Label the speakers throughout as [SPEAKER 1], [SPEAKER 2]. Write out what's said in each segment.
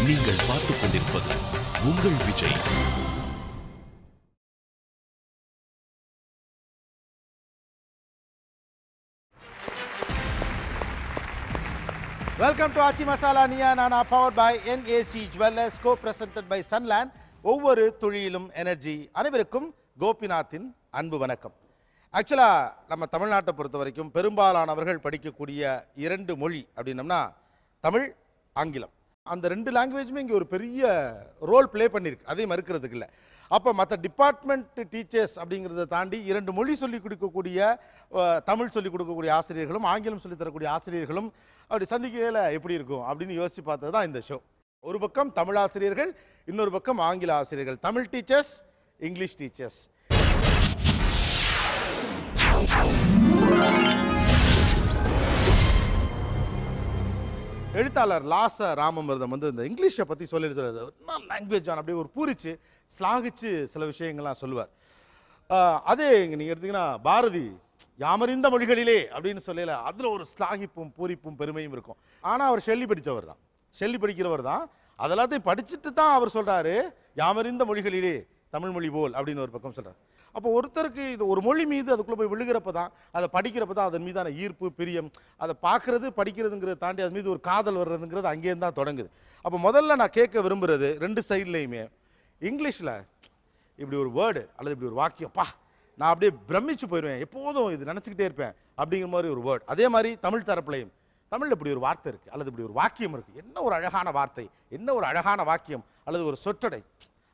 [SPEAKER 1] நீங்கள் பார்த்துக் கொண்டிருப்பது உங்கள் Vijay.
[SPEAKER 2] Welcome to Aachi masala Neeya Naana, powered by NAC jewellers, co-presented by Sunland. ஒவ்வொரு துளியிலும் எனர்ஜி. அனைவருக்கும் கோபிநாத்தின் அன்பு வணக்கம். ஆக்சுவலாக நம்ம தமிழ்நாட்டை பொறுத்த வரைக்கும் பெரும்பாலானவர்கள் படிக்கக்கூடிய இரண்டு மொழி அப்படின்னம்னா தமிழ், ஆங்கிலம். அந்த ரெண்டு லாங்குவேஜுமே இங்கே ஒரு பெரிய ரோல் ப்ளே பண்ணியிருக்கு, அதையும் மறுக்கிறதுக்கு இல்லை. அப்போ மற்ற டிபார்ட்மெண்ட் டீச்சர்ஸ் அப்படிங்கிறத தாண்டி இரண்டு மொழி சொல்லிக் கொடுக்கக்கூடிய, தமிழ் சொல்லிக் கொடுக்கக்கூடிய ஆசிரியர்களும் ஆங்கிலம் சொல்லித் தரக்கூடிய ஆசிரியர்களும் அப்படி சந்திக்கையில் எப்படி இருக்கும் அப்படின்னு யோசித்து பார்த்தது தான் இந்த ஷோ. ஒரு பக்கம் தமிழ் ஆசிரியர்கள், இன்னொரு பக்கம் ஆங்கில ஆசிரியர்கள். Tamil teachers, English teachers. எழுத்தாளர் லாச ராமமிர்தம் வந்து இந்த இங்கிலீஷை பற்றி சொல்லியிருக்கிறார். என்ன லாங்குவேஜ் ஆன் அப்படியே ஒரு பூரிச்சு ஸ்லாகிச்சு சில விஷயங்கள்லாம் சொல்லுவார். அதே இங்கே நீங்கள் எடுத்தீங்கன்னா பாரதி யாமறிந்த மொழிகளிலே அப்படின்னு சொல்லல, அதில் ஒரு ஸ்லாகிப்பும் பூரிப்பும் பெருமையும் இருக்கும். ஆனால் அவர் ஷெல்லி படித்தவர் தான், ஷெல்லி படிக்கிறவர் தான். அதெல்லாத்தையும் படிச்சுட்டு தான் அவர் சொல்கிறாரு யாமறிந்த மொழிகளிலே தமிழ் மொழி போல் அப்படின்னு ஒரு பக்கம் சொல்கிறார். அப்போ ஒருத்தருக்கு இது ஒரு மொழி மீது அதுக்குள்ளே போய் விழுகிறப்ப தான், அதை படிக்கிறப்ப தான் அதன் மீதான ஈர்ப்பு, பிரியம், அதை பார்க்குறது படிக்கிறதுங்கிறத தாண்டி அது மீது ஒரு காதல் வர்றதுங்கிறது அங்கேருந்து தான் தொடங்குது. அப்போ முதல்ல நான் கேட்க விரும்புகிறது ரெண்டு சைட்லேயுமே, இங்கிலீஷில் இப்படி ஒரு வேர்டு அல்லது இப்படி ஒரு வாக்கியம், பா நான் அப்படியே பிரமிச்சு போயிடுவேன், எப்போதும் இது நினச்சிக்கிட்டே இருப்பேன் அப்படிங்கிற மாதிரி ஒரு வேர்டு. அதே மாதிரி தமிழ் தரப்புலையும் தமிழில் இப்படி ஒரு வார்த்தை இருக்குது அல்லது இப்படி ஒரு வாக்கியம் இருக்குது, என்ன ஒரு அழகான வார்த்தை, என்ன ஒரு அழகான வாக்கியம் அல்லது ஒரு சொற்றொடை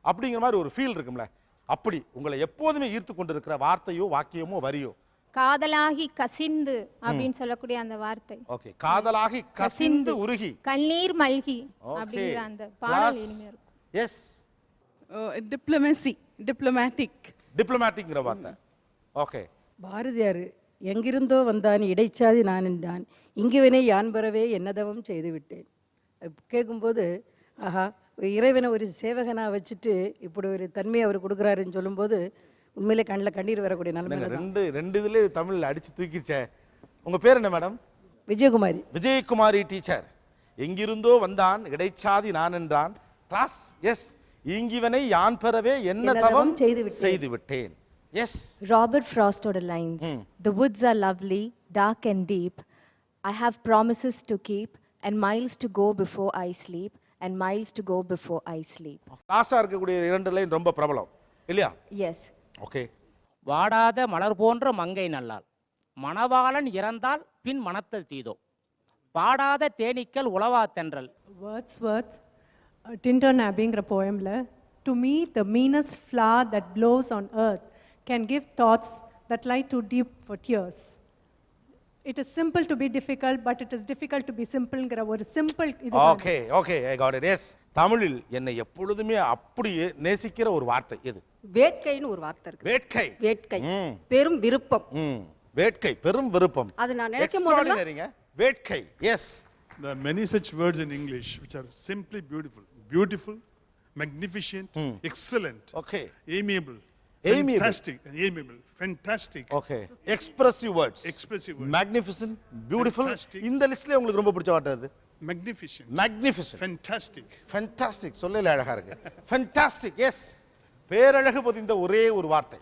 [SPEAKER 2] அப்படிங்கிற மாதிரி ஒரு ஃபீல் இருக்கும்ல. அப்படி உங்களை எப்போதுமே ஈர்த்து கொண்டிருக்கிற வார்த்தையோ வாக்கியமோ வரியோ?
[SPEAKER 3] காதலாகி கசிந்து அப்படின்னு சொல்லக்கூடிய அந்த வார்த்தை.
[SPEAKER 2] ஓகே, காதலாகி கசிந்து உருகி
[SPEAKER 3] கண்ணீர் மல்கி அப்படிங்கிற அந்த பாடல் இனிமையா இருக்கும்.
[SPEAKER 2] எஸ்,
[SPEAKER 4] டிப்ளமசி, டிப்ளமேட்டிக்ங்கிற
[SPEAKER 2] வார்த்தை. ஓகே,
[SPEAKER 5] பாரதியார் எங்கிருந்தோ வந்தான் இடைச்சாதி நான் என்றான், இங்குவனை யான் பெறவே என்னதவம் செய்து விட்டேன். கேட்கும்போது ஆஹா, இறைவனை ஒரு சேவகனா வச்சுட்டு இப்படி ஒரு தன்மையை அவர் கொடுக்குறாருன்னு சொல்லும்போது உண்மையிலே கண்ணில் கண்ணீர் வரக்கூடிய நிலைமை.
[SPEAKER 2] ரெண்டு இதுல தமிழ் அடிச்சு தூக்கிச்சே. உங்க பேர் என்ன மேடம்?
[SPEAKER 5] விஜயகுமாரி.
[SPEAKER 2] விஜயகுமாரி டீச்சர். எங்கிருந்தோ வந்தான் இடைச்சாதி நான் என்றான். கிளாஸ் எஸ், இங்கிவனை யான் பெறவே என்ன தவம் செய்து விட்டேன். எஸ்,
[SPEAKER 6] Robert Frost ஓட lines. The woods are lovely, dark and deep. I have promises to keep and miles to go before I sleep and miles to go before I sleep.
[SPEAKER 2] கிளாஸா இருக்கக்கூடிய இரண்டு லைன் ரொம்ப பிரபலம் இல்லையா?
[SPEAKER 6] Yes.
[SPEAKER 2] Okay.
[SPEAKER 7] வாடாத மலர் போன்ற மங்கை நல்லாள், மணவாளன் இறந்தால் பின் மணத்தல் தீதோ, பாடாத தேனீக்கள் உலவா தென்றல்.
[SPEAKER 8] Wordsworth Tintern அப்படிங்கிற போயம்ல, to me the meanest flower that blows on earth can give thoughts that lie too deep for tears. It is simple to be difficult, but it is difficult to be simple-ங்கிற ஒரு simple இது.
[SPEAKER 2] Okay okay, I got it. Yes, தமிழில் என்னை எப்பொழுதுமே அப்படியே நேசிக்கிற ஒரு வார்த்தை எது?
[SPEAKER 5] வேட்கைன்னு ஒரு வார்த்தை இருக்கு.
[SPEAKER 2] வேட்கை.
[SPEAKER 5] வேட்கை, பெரும் விருப்பம்.
[SPEAKER 2] வேட்கை, பெரும் விருப்பம்.
[SPEAKER 5] அது நான் நினைக்கும் போதெல்லாம்
[SPEAKER 2] வேட்கை. S.
[SPEAKER 9] There are many such words in English which are simply beautiful. Beautiful, magnificent, excellent,
[SPEAKER 2] okay,
[SPEAKER 9] amiable, fantastic, and amiable, fantastic.
[SPEAKER 2] Okay, expressive words.
[SPEAKER 9] Expressive words.
[SPEAKER 2] Magnificent, beautiful. இந்த லிஸ்ட்ல உங்களுக்கு ரொம்ப பிடிச்ச வார்த்தை எது?
[SPEAKER 9] Magnificent.
[SPEAKER 2] Magnificent.
[SPEAKER 9] Fantastic.
[SPEAKER 2] Fantastic. சொல்லல அழகா இருக்கு. Fantastic. Yes. பேரழகு பொதிந்த ஒரே ஒரு வார்த்தை.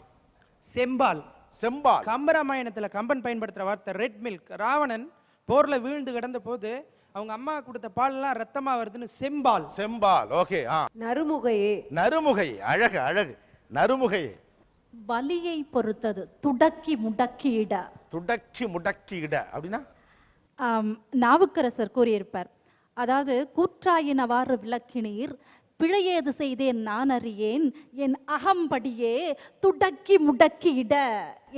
[SPEAKER 7] செம்பால்.
[SPEAKER 2] செம்பால்.
[SPEAKER 7] கம்பராமாயணத்துல கம்பன் பயன்படுத்துற வார்த்தை ரெட் மில்க். ராவணன் போர்ல வீழ்ந்து கிடந்த போது அவங்க அம்மா கொடுத்த பால்லாம் ரத்தமா வருதுன்னு செம்பால்.
[SPEAKER 2] செம்பால். ஓகே.
[SPEAKER 5] நறுமுகையே.
[SPEAKER 2] நறுமுகை. அழகு அழகு. நறுமுகையே.
[SPEAKER 10] வலியை பொறுத்தது, துடக்கி முடக்கியிட.
[SPEAKER 2] துடக்கி முடக்கியிட அப்படின்னா
[SPEAKER 10] நாவுக்கரசர் கூறியிருப்பார், அதாவது கூற்றாயினவாறு விளக்கினீர், பிழையேது செய்தேன் நான் அறியேன், என் அகம்படியே துடக்கி முடக்கியிட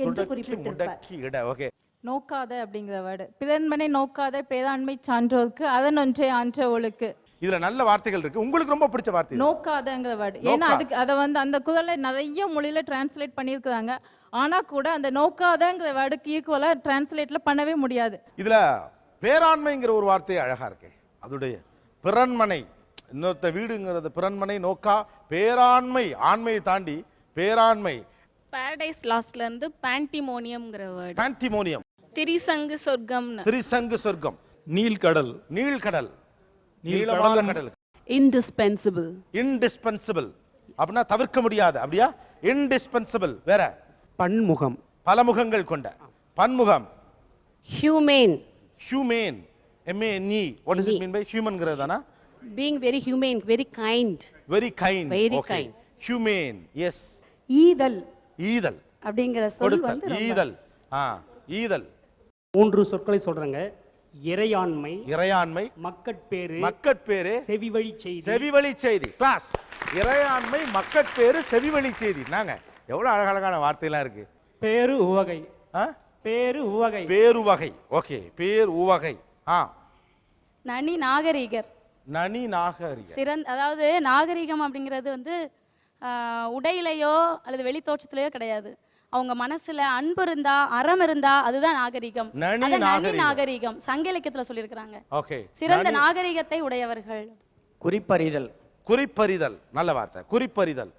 [SPEAKER 10] என்று குறிப்பிட்டிருப்பார்.
[SPEAKER 2] ஓகே.
[SPEAKER 3] நோக்காத அப்படிங்கிற வேர்டு, பிறன்மனை நோக்காத பேதாண்மை சான்றோருக்கு அதன் ஒன்றை ஆன்றவளுக்கு.
[SPEAKER 2] இதுல நல்ல வார்த்தைகள் இருக்கு. உங்களுக்கு ரொம்ப பிடிச்ச வார்த்தை
[SPEAKER 3] நோக்காதங்கிற வேர்டு. ஏன்னா அதுக்கு அதை வந்து அந்த குரலை நிறைய மொழியில டிரான்ஸ்லேட் பண்ணியிருக்கிறாங்க. ஆனா கூட அந்த நோக்காதங்கிற வேர்டுக்கு ஈக்குவலா டிரான்ஸ்லேட்ல பண்ணவே முடியாது.
[SPEAKER 2] இதுல பேராண்மைங்கிற ஒரு வார்த்தை அழகா இருக்கு. அதோடைய பிறன்மனை, இன்னொருத்த வீடுங்கிறது பிறன்மனை, நோக்கா, பேராண்மை, ஆண்மையை தாண்டி பேராண்மை.
[SPEAKER 11] பாரடைஸ் லாஸ்ட்ல இருந்து பாண்டிமோனியம்ங்கிற வேர்ட்.
[SPEAKER 2] பாண்டிமோனியம்.
[SPEAKER 11] திரிசங்கு சொர்க்கம்.
[SPEAKER 2] திரிசங்கு சொர்க்கம்.
[SPEAKER 12] நீல்கடல்.
[SPEAKER 2] நீல்கடல். நீளமான கடல்.
[SPEAKER 4] Indispensable.
[SPEAKER 2] இன்டிஸ்பென்சிபிள் அப்படின்னா தவிர்க்க முடியாது, அப்படியா? இன்டிஸ்பென்சிபிள். வேற?
[SPEAKER 7] பன்முகம்.
[SPEAKER 2] பல முகங்கள் கொண்ட. பன்முகம்.
[SPEAKER 12] Humane.
[SPEAKER 2] Humane. MANE. What does it mean by human கிறதானா?
[SPEAKER 12] Being very humane, very kind.
[SPEAKER 2] Very kind.
[SPEAKER 12] Very
[SPEAKER 2] okay.
[SPEAKER 12] kind.
[SPEAKER 2] Humane. Yes.
[SPEAKER 10] ஈதல்
[SPEAKER 2] ஈதல்
[SPEAKER 10] அப்படிங்கிற சொல்
[SPEAKER 2] கொடுத்தல்.
[SPEAKER 10] வந்து ரொம்ப
[SPEAKER 2] ஈதல். ஈதல்.
[SPEAKER 7] 3 சொற்களை சொல்றேங்க. இறையாண்மை,
[SPEAKER 2] இறையாண்மை,
[SPEAKER 7] மக்கட்பேறு,
[SPEAKER 2] மக்கட்பேறு,
[SPEAKER 7] செவிவழி செய்தி.
[SPEAKER 2] செவிவழி செய்தி. கிளாஸ். இறையாண்மை, மக்கட்பேறு, செவிவழி செய்தி. நாங்க எவ்வளவு அழகழகான வார்த்தையெல்லாம் இருக்கு.
[SPEAKER 7] பேரு உவகை. பேரு உவகை.
[SPEAKER 2] பேருவகை. ஓகே. பேர் உவகை.
[SPEAKER 11] நனி நாகரிகர்.
[SPEAKER 2] நனி நாகரிகர்.
[SPEAKER 11] அதாவது நாகரிகம் அப்படிங்கிறது வந்து உடையிலையோ அல்லது வெளி தோற்றத்திலேயோ கிடையாது. அவங்க மனசுல அன்பு இருந்தா, அறம் இருந்தா அதுதான் நாகரிகம்.
[SPEAKER 2] நனி
[SPEAKER 11] நாகரிகம் சங்க இலக்கியத்துல சொல்லியிருக்கிறாங்க.
[SPEAKER 2] ஓகே.
[SPEAKER 11] சிறந்த நாகரிகத்தை உடையவர்கள்.
[SPEAKER 7] குறிப்பறிதல்.
[SPEAKER 2] குறிப்பறிதல் நல்ல வார்த்தை. குறிப்பறிதல்.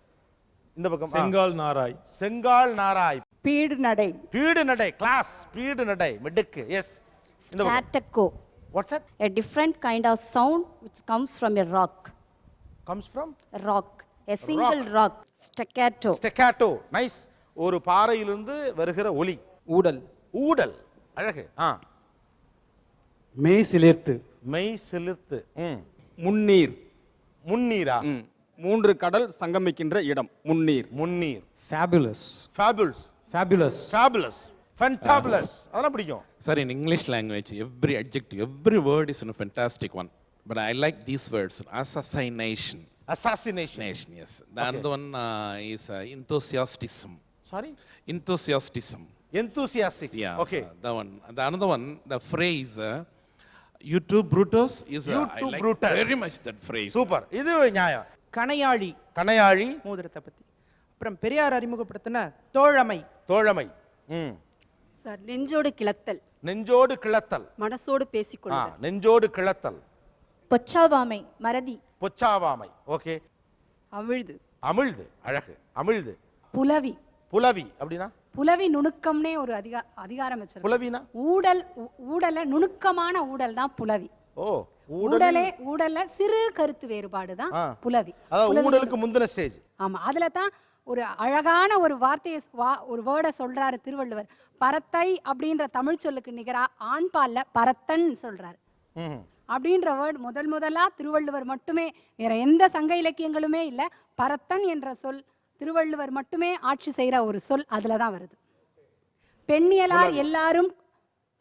[SPEAKER 2] இந்த பக்கம்
[SPEAKER 13] செங்கால் நாராய்.
[SPEAKER 2] செங்கால் நாராய்.
[SPEAKER 10] பீடு நடை.
[SPEAKER 2] பீடு நடை. கிளாஸ். பீடு நடை. மிடுக்கு. S.
[SPEAKER 12] Staccato.
[SPEAKER 2] What's that?
[SPEAKER 12] A different kind of sound which comes from a rock.
[SPEAKER 2] Comes from?
[SPEAKER 12] A rock. A single rock. Staccato.
[SPEAKER 2] Staccato. Nice. ஒரு பாறையிலிருந்து வருகிற ஒலி.
[SPEAKER 7] ஊடல்.
[SPEAKER 2] ஊடல். அழகு.
[SPEAKER 7] மெய் சிலிர்த்து.
[SPEAKER 2] மெய் சிலிர்த்து.
[SPEAKER 7] முன்னீர்.
[SPEAKER 2] முன்னீரா?
[SPEAKER 7] 3 கடல் சங்கமிக்கின்ற இடம். முன்னீர்.
[SPEAKER 2] முன்னீர்.
[SPEAKER 7] Fabulous.
[SPEAKER 2] Fabulous.
[SPEAKER 7] Fabulous.
[SPEAKER 2] Fabulous. Fantabulous. அதெல்லாம் பிடிக்கும்.
[SPEAKER 1] Sir, in English language, every adjective, every word is a fantastic one. But I like these words. Assassination.
[SPEAKER 2] Assassination.
[SPEAKER 1] Yes. The other one is enthusiastism.
[SPEAKER 2] Sorry?
[SPEAKER 1] Enthusiastism.
[SPEAKER 2] Enthusiastic.
[SPEAKER 1] Yeah.
[SPEAKER 2] Okay.
[SPEAKER 1] The one. The another one, the phrase, you too Brutus is I like
[SPEAKER 2] Brutus.
[SPEAKER 1] very much that phrase.
[SPEAKER 2] Super. இது நியாயம்.
[SPEAKER 7] கணையாழி.
[SPEAKER 2] கணையாழி.
[SPEAKER 7] மோதிரத்தை பத்தி. அப்புறம் பெரியார் அறிமுகப்படுத்தின தோழமை.
[SPEAKER 2] தோழமை.
[SPEAKER 10] Sir நெஞ்சோடு கிளத்தல்.
[SPEAKER 2] நெஞ்சோடு கிளத்தல்.
[SPEAKER 10] மனசோடு பேசிக்கொள்ளுதல்.
[SPEAKER 2] நெஞ்சோடு கிளத்தல்.
[SPEAKER 10] பொச்சாவாமை, மறதி.
[SPEAKER 2] பொச்சாவாமை. ஓகே.
[SPEAKER 10] அமிழ்து.
[SPEAKER 2] அமிழ்து. அழகு. அமிழ்து.
[SPEAKER 10] புலவி.
[SPEAKER 2] புலவி அப்படினா?
[SPEAKER 10] புலவி நுணுக்கம்னே ஒரு அதிகாரம் வச்சிருக்காங்க.
[SPEAKER 2] புலவினா?
[SPEAKER 10] ஊடல நுணுக்கமான ஊடல் தான் புலவி.
[SPEAKER 2] ஓ.
[SPEAKER 10] ஊடல்ல சிறு கருத்து வேறுபாடு தான் புலவி.
[SPEAKER 2] அதாவது ஊடலுக்கு முந்தின ஸ்டேஜ்.
[SPEAKER 10] ஆமா. அதுல தான் ஒரு அழகான ஒரு வார்த்தையை ஒரு வேர்டை சொல்றாரு திருவள்ளுவர். பரத்தை அப்படின்ற தமிழ் சொல்லுக்கு நிகரா ஆண்பால்ல பரத்தன் சொல்றாரு. அப்படின்ற வேர்டு முதலா திருவள்ளுவர் மட்டுமே, வேற எந்த சங்க இலக்கியங்களுமே இல்ல. பரத்தன் என்ற சொல் திருவள்ளுவர் மட்டுமே ஆட்சி செய்யற ஒரு சொல். அதுலதான் வருது.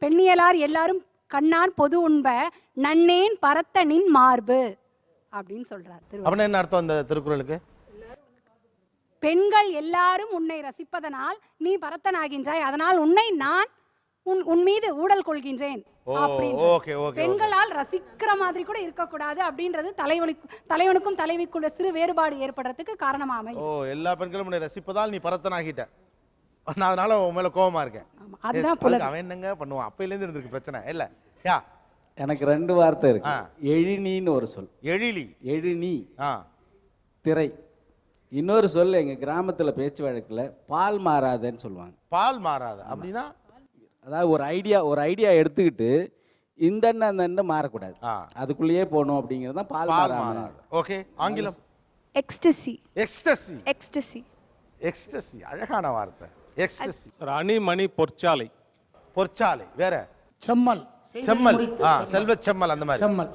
[SPEAKER 10] பெண்ணியலார் எல்லாரும் கண்ணான் பொது உண்ப நன்னேன் பரத்தனின் மார்பு அப்படின்னு சொல்றாரு திருவள்ளுவர்.
[SPEAKER 2] அப்ப என்ன அர்த்தம் அந்த திருக்குறளுக்கு?
[SPEAKER 10] பெண்கள் எல்லாரும் உன்னை ரசிப்பதனால் நீ பரத்தனாகின்றாய், அதனால் உன்னை நான் உன் மீது ஊடல் கொள்கின்றேன். பெண்களால் ரசிக்கிற மாதிரி கூட இருக்கக்கூடாது அப்படின்றது தலைவனுக்கும் தலைவிக்குள்ள சிறு வேறுபாடு ஏற்படுறதுக்கு காரணமா அமையும்.
[SPEAKER 2] எல்லா பெண்களும் உன்னை ரசிப்பதால் நீ பரத்தனாகிட்ட, நான் அதனால உன் மேல கோபமா இருக்கேன். அவன் என்னங்க பண்ணுவான்? அப்பையில இருந்து இருந்திருக்கு பிரச்சனை இல்ல. யா
[SPEAKER 14] எனக்கு 2 வார்த்தை இருக்கு. எழினின்னு ஒரு சொல்.
[SPEAKER 2] எழிலி.
[SPEAKER 14] எழினி. திரை. இன்னொரு சொல் எங்க கிராமத்துல பேச்சு வழக்குல பால் மாறாதன்னு சொல்லுவாங்க.
[SPEAKER 2] பால் மாறாத அப்படின்னா
[SPEAKER 14] அதாவது ஒரு ஐடியா எடுத்துக்கிட்டு இந்த மாறக்கூடாது, அதுக்குள்ளேயே போகணும் அப்படிங்கிறது தான் பால் மாறாத.
[SPEAKER 2] ஓகே. ஆங்கிலம்?
[SPEAKER 10] எக்ஸ்டசி.
[SPEAKER 2] எக்ஸ்டசி.
[SPEAKER 10] எக்ஸ்டசி.
[SPEAKER 2] எக்ஸ்டசி. அழகான வார்த்தை. எக்ஸ்டசி.
[SPEAKER 13] அணிமணி பொற்சாலை.
[SPEAKER 2] பொற்சாலை. வேற?
[SPEAKER 7] செம்மல்.
[SPEAKER 2] செம்மல். செல்வ செம்மல் அந்த மாதிரி.
[SPEAKER 7] செம்மல்.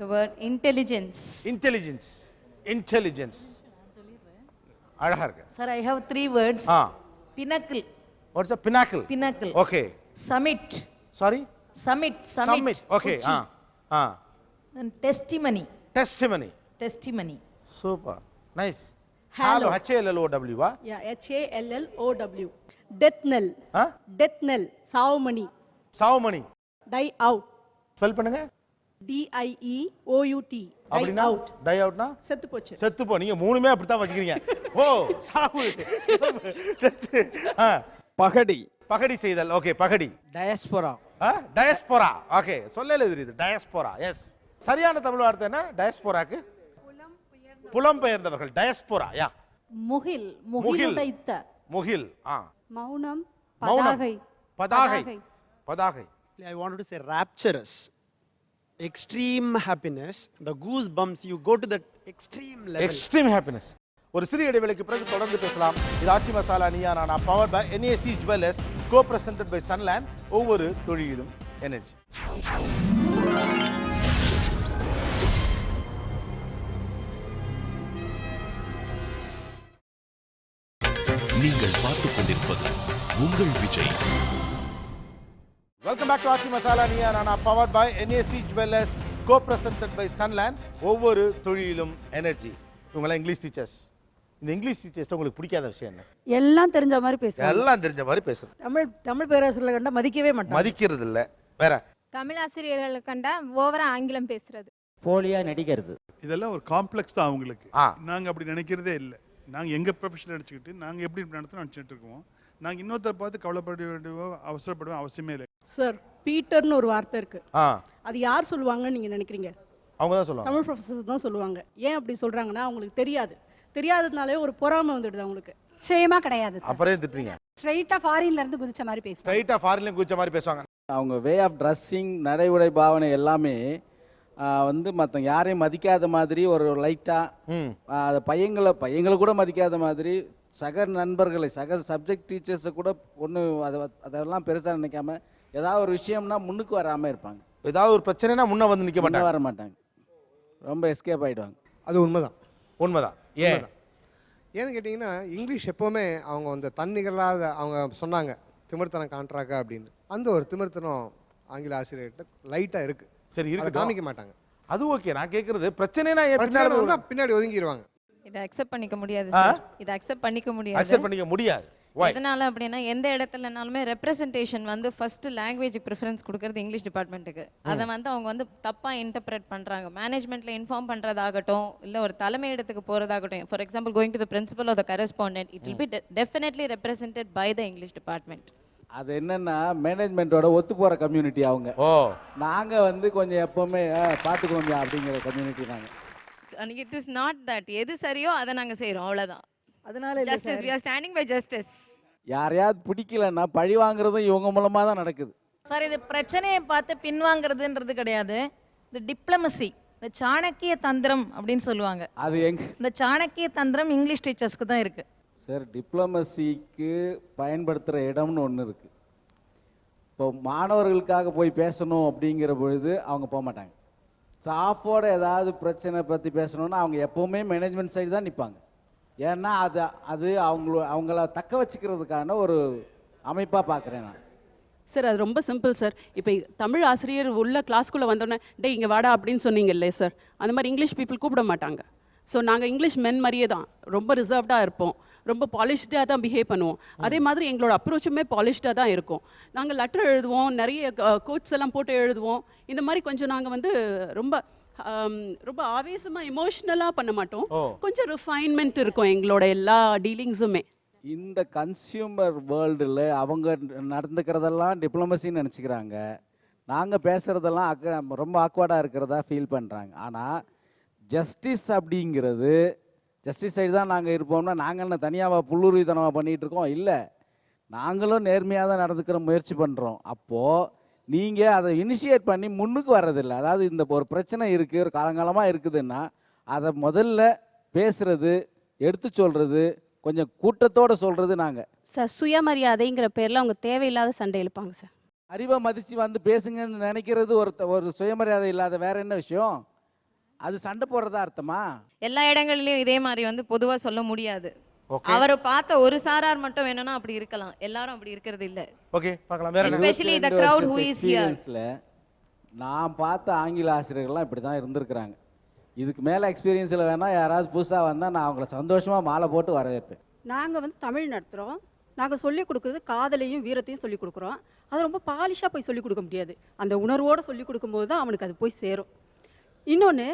[SPEAKER 6] The word intelligence.
[SPEAKER 2] Intelligence. Intelligence. அழகா இருக்கு.
[SPEAKER 6] Sir, I have 3 words. Pinnacle.
[SPEAKER 2] What's a pinnacle?
[SPEAKER 6] Pinnacle.
[SPEAKER 2] Okay.
[SPEAKER 6] Summit.
[SPEAKER 2] Sorry?
[SPEAKER 6] Summit.
[SPEAKER 2] Okay.
[SPEAKER 6] And testimony.
[SPEAKER 2] Testimony.
[SPEAKER 6] Testimony.
[SPEAKER 2] Super. Nice. Halo. HALLOW.
[SPEAKER 10] Yeah, HALLOW. Death knell. Death knell. சாவுமணி.
[SPEAKER 2] சாவுமணி.
[SPEAKER 10] Die out.
[SPEAKER 2] Spell பண்ணுங்க.
[SPEAKER 10] DIEOUT. Die out.
[SPEAKER 2] Die out னா
[SPEAKER 10] செத்து போச்சு.
[SPEAKER 2] செத்து போ. நீங்க மூணுமே அப்படி தான் வச்சிக்கிறீங்க. ஓ சாவு.
[SPEAKER 7] பகடி.
[SPEAKER 2] பகடி செய்தல். ஓகே. பகடி.
[SPEAKER 7] டயஸ்போரா.
[SPEAKER 2] டயஸ்போரா. ஓகே. சொல்லல தெரியுது. டயஸ்போரா. எஸ். சரியான தமிழ் வார்த்தை என்ன டயஸ்போராக்கு? புலம்பெயர்ந்தவர்கள். டயஸ்போரா. யா.
[SPEAKER 10] முகில். முகிலுடைத்த.
[SPEAKER 2] முகில்.
[SPEAKER 10] மௌனம்.
[SPEAKER 2] பதாகை. பதாகை. பதாகை.
[SPEAKER 7] I wanted to say rapturous.
[SPEAKER 15] extreme happiness, the goosebumps, you go to that extreme level.
[SPEAKER 2] Extreme happiness. ஒரு சிறிய இடைவேளைக்கு பிறகு தொடர்ந்து பேசலாம். இது Aachi masala Neeya Naana, powered by NAC jewellers, co presented by Sunland, ஒவ்வொரு தொழிலும் எனர்ஜி.
[SPEAKER 16] நீங்கள் பார்த்துக் கொண்டிருப்பது உங்கள் Vijay.
[SPEAKER 2] Welcome back to Aachi masala Neeya Naana, powered by NAC jewellers, co presented by Sunland, ஒவ்வொரு தொழிலும் எனர்ஜி. இவங்களாம் இங்கிலீஷ் டீச்சர்ஸ். இந்த இங்கிலீஷ் டீச்சர்ஸ் உங்களுக்கு பிடிக்காத விஷயம் என்ன?
[SPEAKER 5] எல்லாம் தெரிஞ்ச மாதிரி பேசுறாங்க.
[SPEAKER 2] எல்லாம் தெரிஞ்ச மாதிரி பேசுறது.
[SPEAKER 5] தமிழ் பேராசிரியர்களை கண்டா மதிக்கவே மாட்டாங்க.
[SPEAKER 2] மதிக்கிறது இல்ல. வேற
[SPEAKER 17] தமிழ் ஆசிரியர்களை கண்டா ஓவரா ஆங்கிலம் பேசுறது,
[SPEAKER 7] போலியா நடிக்கிறது.
[SPEAKER 9] இதெல்லாம் ஒரு காம்ப்ளெக்ஸ் தான் அவங்களுக்கு. நாங்கள் அப்படி நினைக்கிறதே இல்லை. நாங்கள் எங்கள் ப்ரொஃபஷனில் நினச்சிக்கிட்டு நாங்கள் எப்படி நடத்தணும் நினச்சிட்டு இருக்கோம். நாங்கள் இன்னொருத்தரை பார்த்து கவலைப்பட வேண்டியவோ அவசரப்பட அவசியமே இல்லை.
[SPEAKER 4] சார், பீட்டர்னு ஒரு வார்த்தை இருக்கு. அது யார் சொல்லுவாங்கன்னு நீங்க நினைக்கிறீங்க?
[SPEAKER 2] அவங்க தான் சொல்லுவாங்க.
[SPEAKER 4] தமிழ் ப்ரொஃபசர்ஸ் தான் சொல்லுவாங்க. ஏன் அப்படி சொல்றாங்கன்னா அவங்களுக்கு தெரியாது. தெரியாததுனாலே ஒரு பொறாமை வந்துடுது அவங்களுக்கு.
[SPEAKER 10] நிச்சயமா கிடையாது சார்.
[SPEAKER 2] அப்புறம் திட்டுறீங்க.
[SPEAKER 10] ஸ்ட்ரைட்டா ஃபாரின்ல இருந்து குதிச்ச மாதிரி பேசுவாங்க.
[SPEAKER 2] ஸ்ட்ரைட்டா ஃபாரின்ல குதிச்ச மாதிரி பேசுவாங்க.
[SPEAKER 14] அவங்க வே ஆஃப் ட்ரெஸ்ஸிங், நடை உடை பாவனை எல்லாமே வந்து மற்ற யாரையும் மதிக்காத மாதிரி ஒரு லைட்டாக பையங்களை கூட மதிக்காத மாதிரி, சக நண்பர்களை சக சப்ஜெக்ட் டீச்சர்ஸை கூட ஒன்று அதெல்லாம் பெருசாக நினைக்காம ஏதாவது ஒரு விஷயம்னா முன்னுக்கு வராமல் இருப்பாங்க.
[SPEAKER 2] ஏதாவது ஒரு பிரச்சனைனா முன்ன வந்து நிற்க மாட்டாங்க,
[SPEAKER 14] வர மாட்டாங்க, ரொம்ப எஸ்கேப் ஆகிடுவாங்க.
[SPEAKER 15] அது உண்மைதான்.
[SPEAKER 2] உண்மைதான்.
[SPEAKER 15] ஏன்னு கேட்டிங்கன்னா இங்கிலீஷ் எப்போவுமே அவங்க அந்த தன்னிகளாக அவங்க சொன்னாங்க திமிர்த்தனம் காண்ட்ராக்க அப்படின்னு. அந்த ஒரு திமிர்த்தனம் ஆங்கில ஆசிரியர்கிட்ட லைட்டாக இருக்குது.
[SPEAKER 2] சரி, இருக்கு,
[SPEAKER 15] காமிக்க மாட்டாங்க.
[SPEAKER 2] அது ஓகே. நான் கேட்கறது பிரச்சனைனா
[SPEAKER 15] பின்னாடி ஒதுங்கிடுவாங்க.
[SPEAKER 3] இதை அக்செப்ட் பண்ணிக்க முடியாது சார். இதை அக்செப்ட் பண்ணிக்க முடியாது.
[SPEAKER 2] அக்செப்ட் பண்ணிக்க முடியாது.
[SPEAKER 3] எதனால அப்படின்னா எந்த இடத்துலனாலுமே ரெப்ரசன்டேஷன் வந்து ஃபர்ஸ்ட் லாங்குவேஜுக்கு ப்ரிஃபரன்ஸ் கொடுக்கறது இங்கிலீஷ் டிபார்ட்மெண்ட்டுக்கு. அதை வந்து அவங்க வந்து தப்பா இன்டர்பிரேட் பண்றாங்க. மேனேஜ்மெண்ட்ல இன்ஃபார்ம் பண்றதாகட்டும், இல்ல ஒரு தலைமை இடத்துக்கு போறதாகட்டும். For example, going to the principal or the correspondent, it will be definitely represented by the English department.
[SPEAKER 14] அது என்னன்னா மேனேஜ்மெண்ட்டோட ஒத்து போகிற கம்யூனிட்டி அவங்க. நாங்கள் வந்து கொஞ்சம் எப்போவுமே பார்த்துக்கோங்க அப்படிங்கிற கம்யூனிட்டி நாங்கள்.
[SPEAKER 3] It is not that. எது சரியோ அதை நாங்கள் செய்கிறோம், அவ்வளோதான்.
[SPEAKER 5] அதனால
[SPEAKER 3] justice, we are standing by justice.
[SPEAKER 14] யாரையாவது பிடிக்கலன்னா பழி வாங்குறதும் இவங்க மூலமாக தான் நடக்குது.
[SPEAKER 18] சார், இது பிரச்சனையை பார்த்து பின்வாங்கிறதுன்றது கிடையாது. இது டிப்ளமசி, இந்த சாணக்கிய தந்திரம் அப்படின்னு சொல்லுவாங்க.
[SPEAKER 14] அது
[SPEAKER 18] இந்த சாணக்கிய தந்திரம் இங்கிலீஷ் டீச்சர்ஸ்க்கு தான் இருக்குது.
[SPEAKER 14] சார், டிப்ளமசிக்கு பயன்படுத்துகிற இடம்னு ஒன்று இருக்குது. இப்போ மாணவர்களுக்காக போய் பேசணும் அப்படிங்கிற பொழுது அவங்க போக மாட்டாங்க. ஸ்டாஃபோட ஏதாவது பிரச்சனை பற்றி பேசணுன்னா அவங்க எப்போவுமே மேனேஜ்மெண்ட் சைடு தான் நிற்பாங்க. ஏன்னா அது அவங்கள தக்க வச்சுக்கிறதுக்கான ஒரு அமைப்பாக பார்க்குறேன் நான்.
[SPEAKER 4] சார், அது ரொம்ப சிம்பிள் சார். இப்போ தமிழ் ஆசிரியர் உள்ள கிளாஸ்க்குள்ளே வந்தோடனே டே இங்கே வாடா அப்படின்னு சொன்னீங்கல்ல சார், அந்த மாதிரி இங்கிலீஷ் பீப்புள் கூப்பிட மாட்டாங்க. ஸோ நாங்கள் இங்கிலீஷ் மென் மாதிரியே தான் ரொம்ப ரிசர்வ்டாக இருப்போம், ரொம்ப பாலிஷ்டாக தான் பிஹேவ் பண்ணுவோம். அதே மாதிரி எங்களோட அப்ரோச்சுமே பாலிஷ்டாக தான் இருக்கும். நாங்கள் லெட்டர் எழுதுவோம், நிறைய கோட்ஸ் எல்லாம் போட்டு எழுதுவோம். இந்த மாதிரி கொஞ்சம் நாங்கள் வந்து ரொம்ப ரொம்ப ஆவேசமாக எமோஷ்னலாக பண்ண மாட்டோம். கொஞ்சம் ரிஃபைன்மெண்ட் இருக்கும் எங்களோட எல்லா டீலிங்ஸுமே.
[SPEAKER 14] இந்த கன்சியூமர் வேர்ல்டில் அவங்க நடந்துக்கிறதெல்லாம் டிப்ளமசின்னு நினச்சிக்கிறாங்க. நாங்கள் பேசுகிறதெல்லாம் ரொம்ப ஆக்வர்டாக இருக்கிறதா ஃபீல் பண்ணுறாங்க. ஆனால் ஜஸ்டிஸ் அப்படிங்கிறது, ஜஸ்டிஸ் சைடு தான் நாங்கள் இருப்போம்னா நாங்கள் என்ன தனியாக புல்லுருவித்தனமாக பண்ணிகிட்டு இருக்கோம்? இல்லை, நாங்களும் நேர்மையாக தான் நடந்துக்கிற முயற்சி பண்ணுறோம். அப்போது நீங்கள் அதை இனிஷியேட் பண்ணி முன்னுக்கு வர்றதில்லை. அதாவது இந்த ஒரு பிரச்சனை இருக்குது, ஒரு காலங்காலமாக இருக்குதுன்னா அதை முதல்ல பேசுகிறது, எடுத்து சொல்கிறது, கொஞ்சம் கூட்டத்தோடு சொல்கிறது. நாங்கள்
[SPEAKER 11] சார், சுயமரியாதைங்கிற பேரில் அவங்க தேவையில்லாத சண்டை இழுப்பாங்க சார்.
[SPEAKER 14] அறிவை மதித்து வந்து பேசுங்கன்னு நினைக்கிறது ஒரு சுயமரியாதை இல்லாத வேற என்ன விஷயம்? அது சண்டை போடுறதா அர்த்தமா?
[SPEAKER 3] எல்லா இடங்கள்லயும் இதே மாதிரி வந்து பொதுவா சொல்ல முடியாது. அவரை பார்த்த ஒரு சாரார் மட்டும் வேணும்னா அப்படி இருக்கலாம், எல்லாரும் அப்படி இருக்கிறது இல்ல.
[SPEAKER 2] ஓகே, பார்க்கலாம். வேற
[SPEAKER 3] especially the crowd who is here.
[SPEAKER 14] நான் பார்த்த ஆங்கில ஆசிரியர்கள்லாம் இப்படி தான் இருந்திருக்கிறாங்க. இதுக்கு மேலே எக்ஸ்பீரியன்ஸில் வேணால் யாராவது புதுசாக வந்தால் நான் அவங்கள சந்தோஷமாக மாலை போட்டு வரவேற்பேன்.
[SPEAKER 19] நாங்கள் வந்து தமிழ் நடத்துகிறோம். நாங்கள் சொல்லிக் கொடுக்குறது காதலையும் வீரத்தையும் சொல்லிக் கொடுக்குறோம். அது ரொம்ப பாலிஷாக போய் சொல்லிக் கொடுக்க முடியாது. அந்த உணர்வோடு சொல்லிக் கொடுக்கும்போது தான் அவனுக்கு அது போய் சேரும். இன்னொன்று,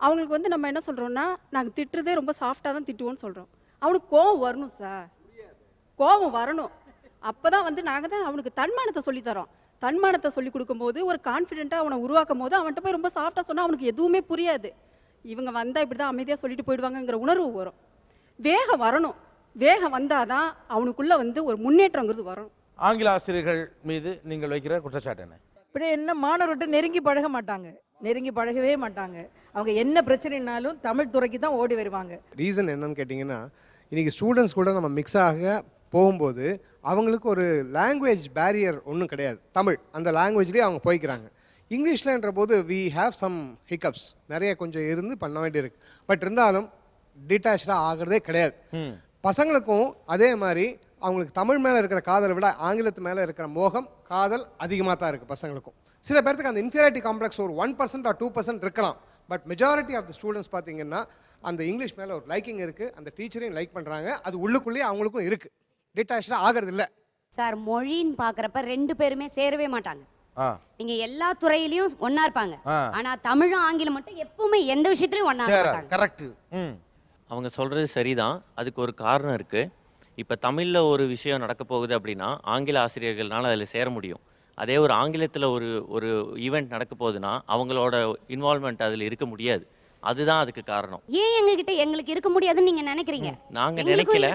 [SPEAKER 19] அவங்களுக்கு வந்து நம்ம என்ன சொல்கிறோன்னா, நாங்கள் திட்டுறதே ரொம்ப சாஃப்டாக தான் திட்டுவோன்னு சொல்கிறோம். அவனுக்கு கோபம் வரணும் சார், கோபம் வரணும். அப்போ தான் வந்து நாங்கள் தான் அவனுக்கு தன்மானத்தை சொல்லித்தரோம். தன்மானத்தை சொல்லிக் கொடுக்கும்போது ஒரு கான்ஃபிடென்ட்டாக அவனை உருவாக்கும் போது அவன்கிட்ட போய் ரொம்ப சாஃப்டாக சொன்னால் அவனுக்கு எதுவுமே புரியாது. இவங்க வந்தால் இப்படி தான் அமைதியாக சொல்லிட்டு போயிடுவாங்கங்கிற உணர்வு வரும். வேகம் வரணும். வேகம் வந்தால் தான் அவனுக்குள்ளே வந்து ஒரு முன்னேற்றங்கிறது வரும்.
[SPEAKER 2] ஆங்கில ஆசிரியர்கள் மீது நீங்கள் வைக்கிற குற்றச்சாட்டு என்ன?
[SPEAKER 5] இப்படி என்ன, மாணவர்கிட்ட நெருங்கி பழக மாட்டாங்க. நெருங்கி பழகவே மாட்டாங்க. அவங்க என்ன பிரச்சனைனாலும் தமிழ் துறைக்கு தான் ஓடி வருவாங்க.
[SPEAKER 15] ரீசன் என்னன்னு கேட்டிங்கன்னா, இன்றைக்கி ஸ்டூடெண்ட்ஸ் கூட நம்ம மிக்ஸ் ஆக போகும்போது அவங்களுக்கு ஒரு லாங்குவேஜ் பேரியர் ஒன்றும் கிடையாது. தமிழ் அந்த லாங்குவேஜ்லேயே அவங்க போய்க்கிறாங்க. இங்கிலீஷ்லன்ற போது வி ஹேவ் சம் ஹிக்கப்ஸ், நிறைய கொஞ்சம் இருந்து பண்ண வேண்டியிருக்கு. பட் இருந்தாலும் டிட்டாச்சாக ஆகிறதே கிடையாது. பசங்களுக்கும் அதே மாதிரி அவங்களுக்கு தமிழ் மேலே இருக்கிற காதலை விட ஆங்கிலத்து மேலே இருக்கிற மோகம், காதல் அதிகமாக தான் இருக்குது பசங்களுக்கும். சில பேர்த்துக்கு அந்த இன்ஃபீரியாரிட்டி காம்ப்ளெக்ஸ் ஒரு 1% or 2% இருக்கலாம். But majority of the students பார்த்தீங்கன்னா அந்த இங்கிலீஷ் மேலே ஒரு லைக்கிங் இருக்குது, அந்த டீச்சரையும் லைக் பண்ணுறாங்க, அது உள்ளுக்குள்ளேயே அவங்களுக்கும் இருக்குது. டிட்டாச்சாக ஆகிறது இல்லை
[SPEAKER 20] சார். மொழின்னு பார்க்குறப்ப 2 பேருமே சேரவே மாட்டாங்க. நீங்க எல்லா துறையிலயும் ஒண்ணா இருப்பாங்க, ஆனா தமிழும் ஆங்கிலம் மட்டும் எப்பவுமே எந்த விஷயத்துலயும் ஒண்ணா இருப்பாங்க.
[SPEAKER 2] கரெக்ட்.
[SPEAKER 21] அவங்க சொல்றது சரிதான். அதுக்கு ஒரு காரணம் இருக்கு. இப்ப தமிழ்ல ஒரு விஷயம் நடக்க போகுது அப்படின்னா ஆங்கில ஆசிரியர்கள்னால அதில் சேர முடியும். அதே ஒரு ஆங்கிலத்தில் ஒரு ஈவெண்ட் நடக்க போகுதுன்னா அவங்களோட இன்வால்மெண்ட் அதில் இருக்க முடியாது. அதுதான் அதுக்கு காரணம்.
[SPEAKER 20] ஏன் எங்களுக்கு இருக்க முடியாதுன்னு நீங்க நினைக்கிறீங்க?
[SPEAKER 21] நாங்க நினைக்கல,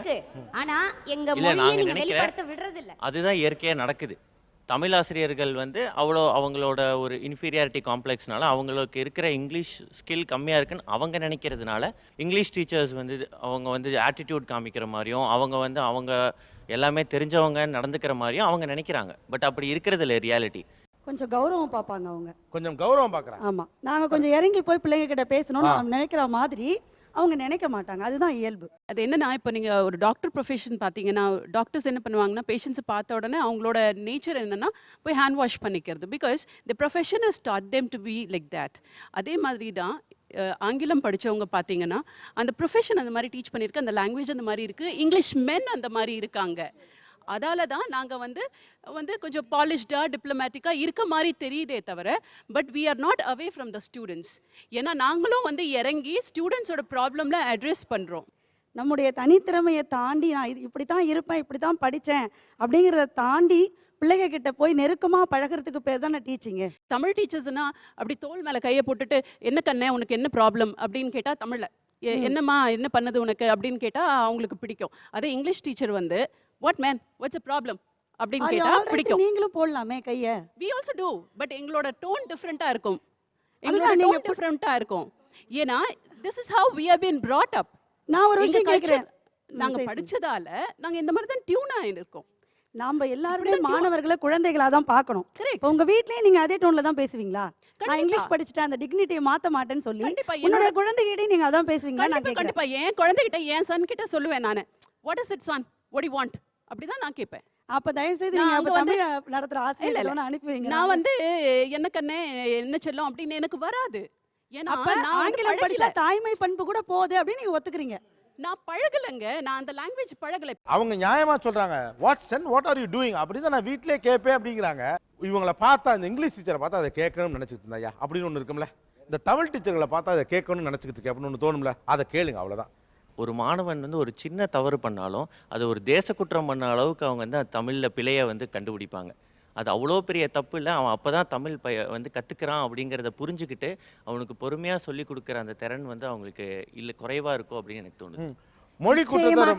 [SPEAKER 20] ஆனா எங்க மொழியை நீங்க வெளிப்படுத்த விடுறது இல்ல.
[SPEAKER 21] அதுதான் இயற்கையா நடக்குது. தமிழ் ஆசிரியர்கள் வந்து அவங்களோட ஒரு இன்ஃபீரியாரிட்டி காம்ப்ளெக்ஸ்னால அவங்களுக்கு இருக்கிற இங்கிலீஷ் ஸ்கில் கம்மியாக இருக்குன்னு அவங்க நினைக்கிறதுனால இங்கிலீஷ் டீச்சர்ஸ் வந்து அவங்க வந்து ஆட்டிடியூட் காமிக்கிற மாதிரியும் அவங்க எல்லாமே தெரிஞ்சவங்க நடந்துக்கிற மாதிரியும் அவங்க நினைக்கிறாங்க. பட் அப்படி இருக்கிறது இல்லை ரியாலிட்டி.
[SPEAKER 19] கொஞ்சம் கௌரவம் பார்ப்பாங்க அவங்க.
[SPEAKER 2] கொஞ்சம் கௌரவம் பார்க்குறாங்க.
[SPEAKER 19] ஆமாம், நாங்கள் கொஞ்சம் இறங்கி போய் பிள்ளைங்க கிட்ட பேசணும்னு அவங்க நினைக்கிற மாதிரி அவங்க நினைக்க மாட்டாங்க. அதுதான் இயல்பு.
[SPEAKER 4] அது என்னன்னா, இப்போ நீங்கள் ஒரு டாக்டர் ப்ரொஃபஷன் பார்த்தீங்கன்னா, டாக்டர்ஸ் என்ன பண்ணுவாங்கன்னா, பேஷண்ட்ஸை பார்த்த உடனே அவங்களோட நேச்சர் என்னென்னா போய் ஹேண்ட் வாஷ் பண்ணிக்கிறது. Because the profession is dot them to be like that. அதே மாதிரி தான் ஆங்கிலம் படித்தவங்க பார்த்தீங்கன்னா அந்த ப்ரொஃபஷன் அந்த மாதிரி டீச் பண்ணியிருக்கு, அந்த லாங்குவேஜ் அந்த மாதிரி இருக்குது, இங்கிலீஷ் மென் அந்த மாதிரி இருக்காங்க. அதால தான் நாங்கள் வந்து கொஞ்சம் பாலிஷ்டாக டிப்ளமேட்டிக்காக இருக்க மாதிரி தெரியுதே தவிர, but we are not away from the students. ஏன்னா நாங்களும் வந்து இறங்கி ஸ்டூடெண்ட்ஸோட ப்ராப்ளம்ல அட்ரெஸ் பண்ணுறோம்.
[SPEAKER 19] நம்முடைய தனித்திறமையை தாண்டி நான் இப்படி தான் இருப்பேன், இப்படி தான் படித்தேன் அப்படிங்கிறத தாண்டி பிள்ளைங்க கிட்ட போய் நெருக்கமாக பழகிறதுக்கு பேர் தான் டீச்சிங்கு.
[SPEAKER 4] தமிழ் டீச்சர்ஸ்னா அப்படி தோல் மேலே கையை போட்டுட்டு என்ன கண்ணே உனக்கு என்ன ப்ராப்ளம் அப்படின்னு கேட்டால் தமிழில் என்னம்மா என்ன பண்ணுது உனக்கு அப்படின்னு கேட்டால் அவங்களுக்கு பிடிக்கும். அதே இங்கிலீஷ் டீச்சர் வந்து what man what's a problem அப்படின்னு கேட்டால் பிடிக்கும்.
[SPEAKER 19] நீங்களும் போடலாமே கையை.
[SPEAKER 4] we also do, பட் எங்களோட டோன் டிஃப்ரெண்ட்டாக இருக்கும். எங்களோட டோன் டிஃப்ரெண்ட்டாக இருக்கும். ஏன்னா this is how we have been brought up.
[SPEAKER 19] நான் ஒரு விஷயம் கேட்குறேன்.
[SPEAKER 4] நாங்கள் படித்ததால நாங்கள் இந்த மாதிரி தான் டியூன் ஆகிருக்கோம்.
[SPEAKER 19] நாம எல்லாருமே மாணவர்களை குழந்தைகளாக தான் பார்க்கணும். இப்போ உங்க வீட்லயே நீங்க அதே டோன்ல தான் பேசுவீங்களா? நான் இங்கிலீஷ் படிச்சுட்டேன் அந்த டிக்னிட்டியை மாற்ற மாட்டேன்னு சொல்லி என்னோட குழந்தைகிட்டே நீங்க அதான் பேசுவீங்களா? நான்
[SPEAKER 4] கண்டிப்பா என் குழந்தைகிட்ட என் சன் கிட்ட சொல்லுவேன் நான், what is it son, what you want அப்படிதான் நான் கேட்பேன்.
[SPEAKER 19] அப்ப தயவு செய்து நீங்க அப்ப தமிழ் நடத்துற ஆசிரியர்களை அனுப்பி வைங்க.
[SPEAKER 4] நான் வந்து என்ன கண்ணே என்ன செல்லம் அப்படின்னு எனக்கு வராது. ஏன்னா நான்
[SPEAKER 19] ஆங்கிலம் படிச்சா தாய்மை பண்பு கூட போகுது அப்படின்னு நீங்க ஒத்துக்கிறீங்க.
[SPEAKER 4] நான் பழகலங்க, நான் அந்த லாங்குவேஜ் பழகல.
[SPEAKER 2] அவங்க நியாயமா சொல்றாங்க, what's and what are you doing அப்படின்னு நான் வீட்டிலே கேட்பேன் அப்படிங்கிறாங்க. இவங்களை பார்த்தா இந்த இங்கிலீஷ் டீச்சரை பார்த்தா அதை கேட்கணும்னு நினைச்சிட்டு இருந்தாயா அப்படின்னு ஒன்று இருக்கும்ல. இந்த தமிழ் டீச்சர்களை பார்த்தா அதை கேட்கணும்னு நினைச்சிக்கிட்டு இருக்கேன் அப்படின்னு ஒன்று தோணும்ல, அதை கேளுங்க, அவ்வளோதான்.
[SPEAKER 21] ஒரு மாணவன் வந்து ஒரு சின்ன தவறு பண்ணாலும் அது ஒரு தேச குற்றம் பண்ண அளவுக்கு அவங்க வந்து தமிழில் பிழையை வந்து கண்டுபிடிப்பாங்க. அது அவ்வளோ பெரிய தப்பு இல்லை. அவன் அப்போ தான் தமிழ் வந்து கற்றுக்கிறான் அப்படிங்கிறத புரிஞ்சுக்கிட்டு அவனுக்கு பொறுமையாக சொல்லி கொடுக்குற அந்த திறன் வந்து அவங்களுக்கு இல்லை குறைவாக இருக்கும் அப்படின்னு எனக்கு தோணுது.
[SPEAKER 2] மொழி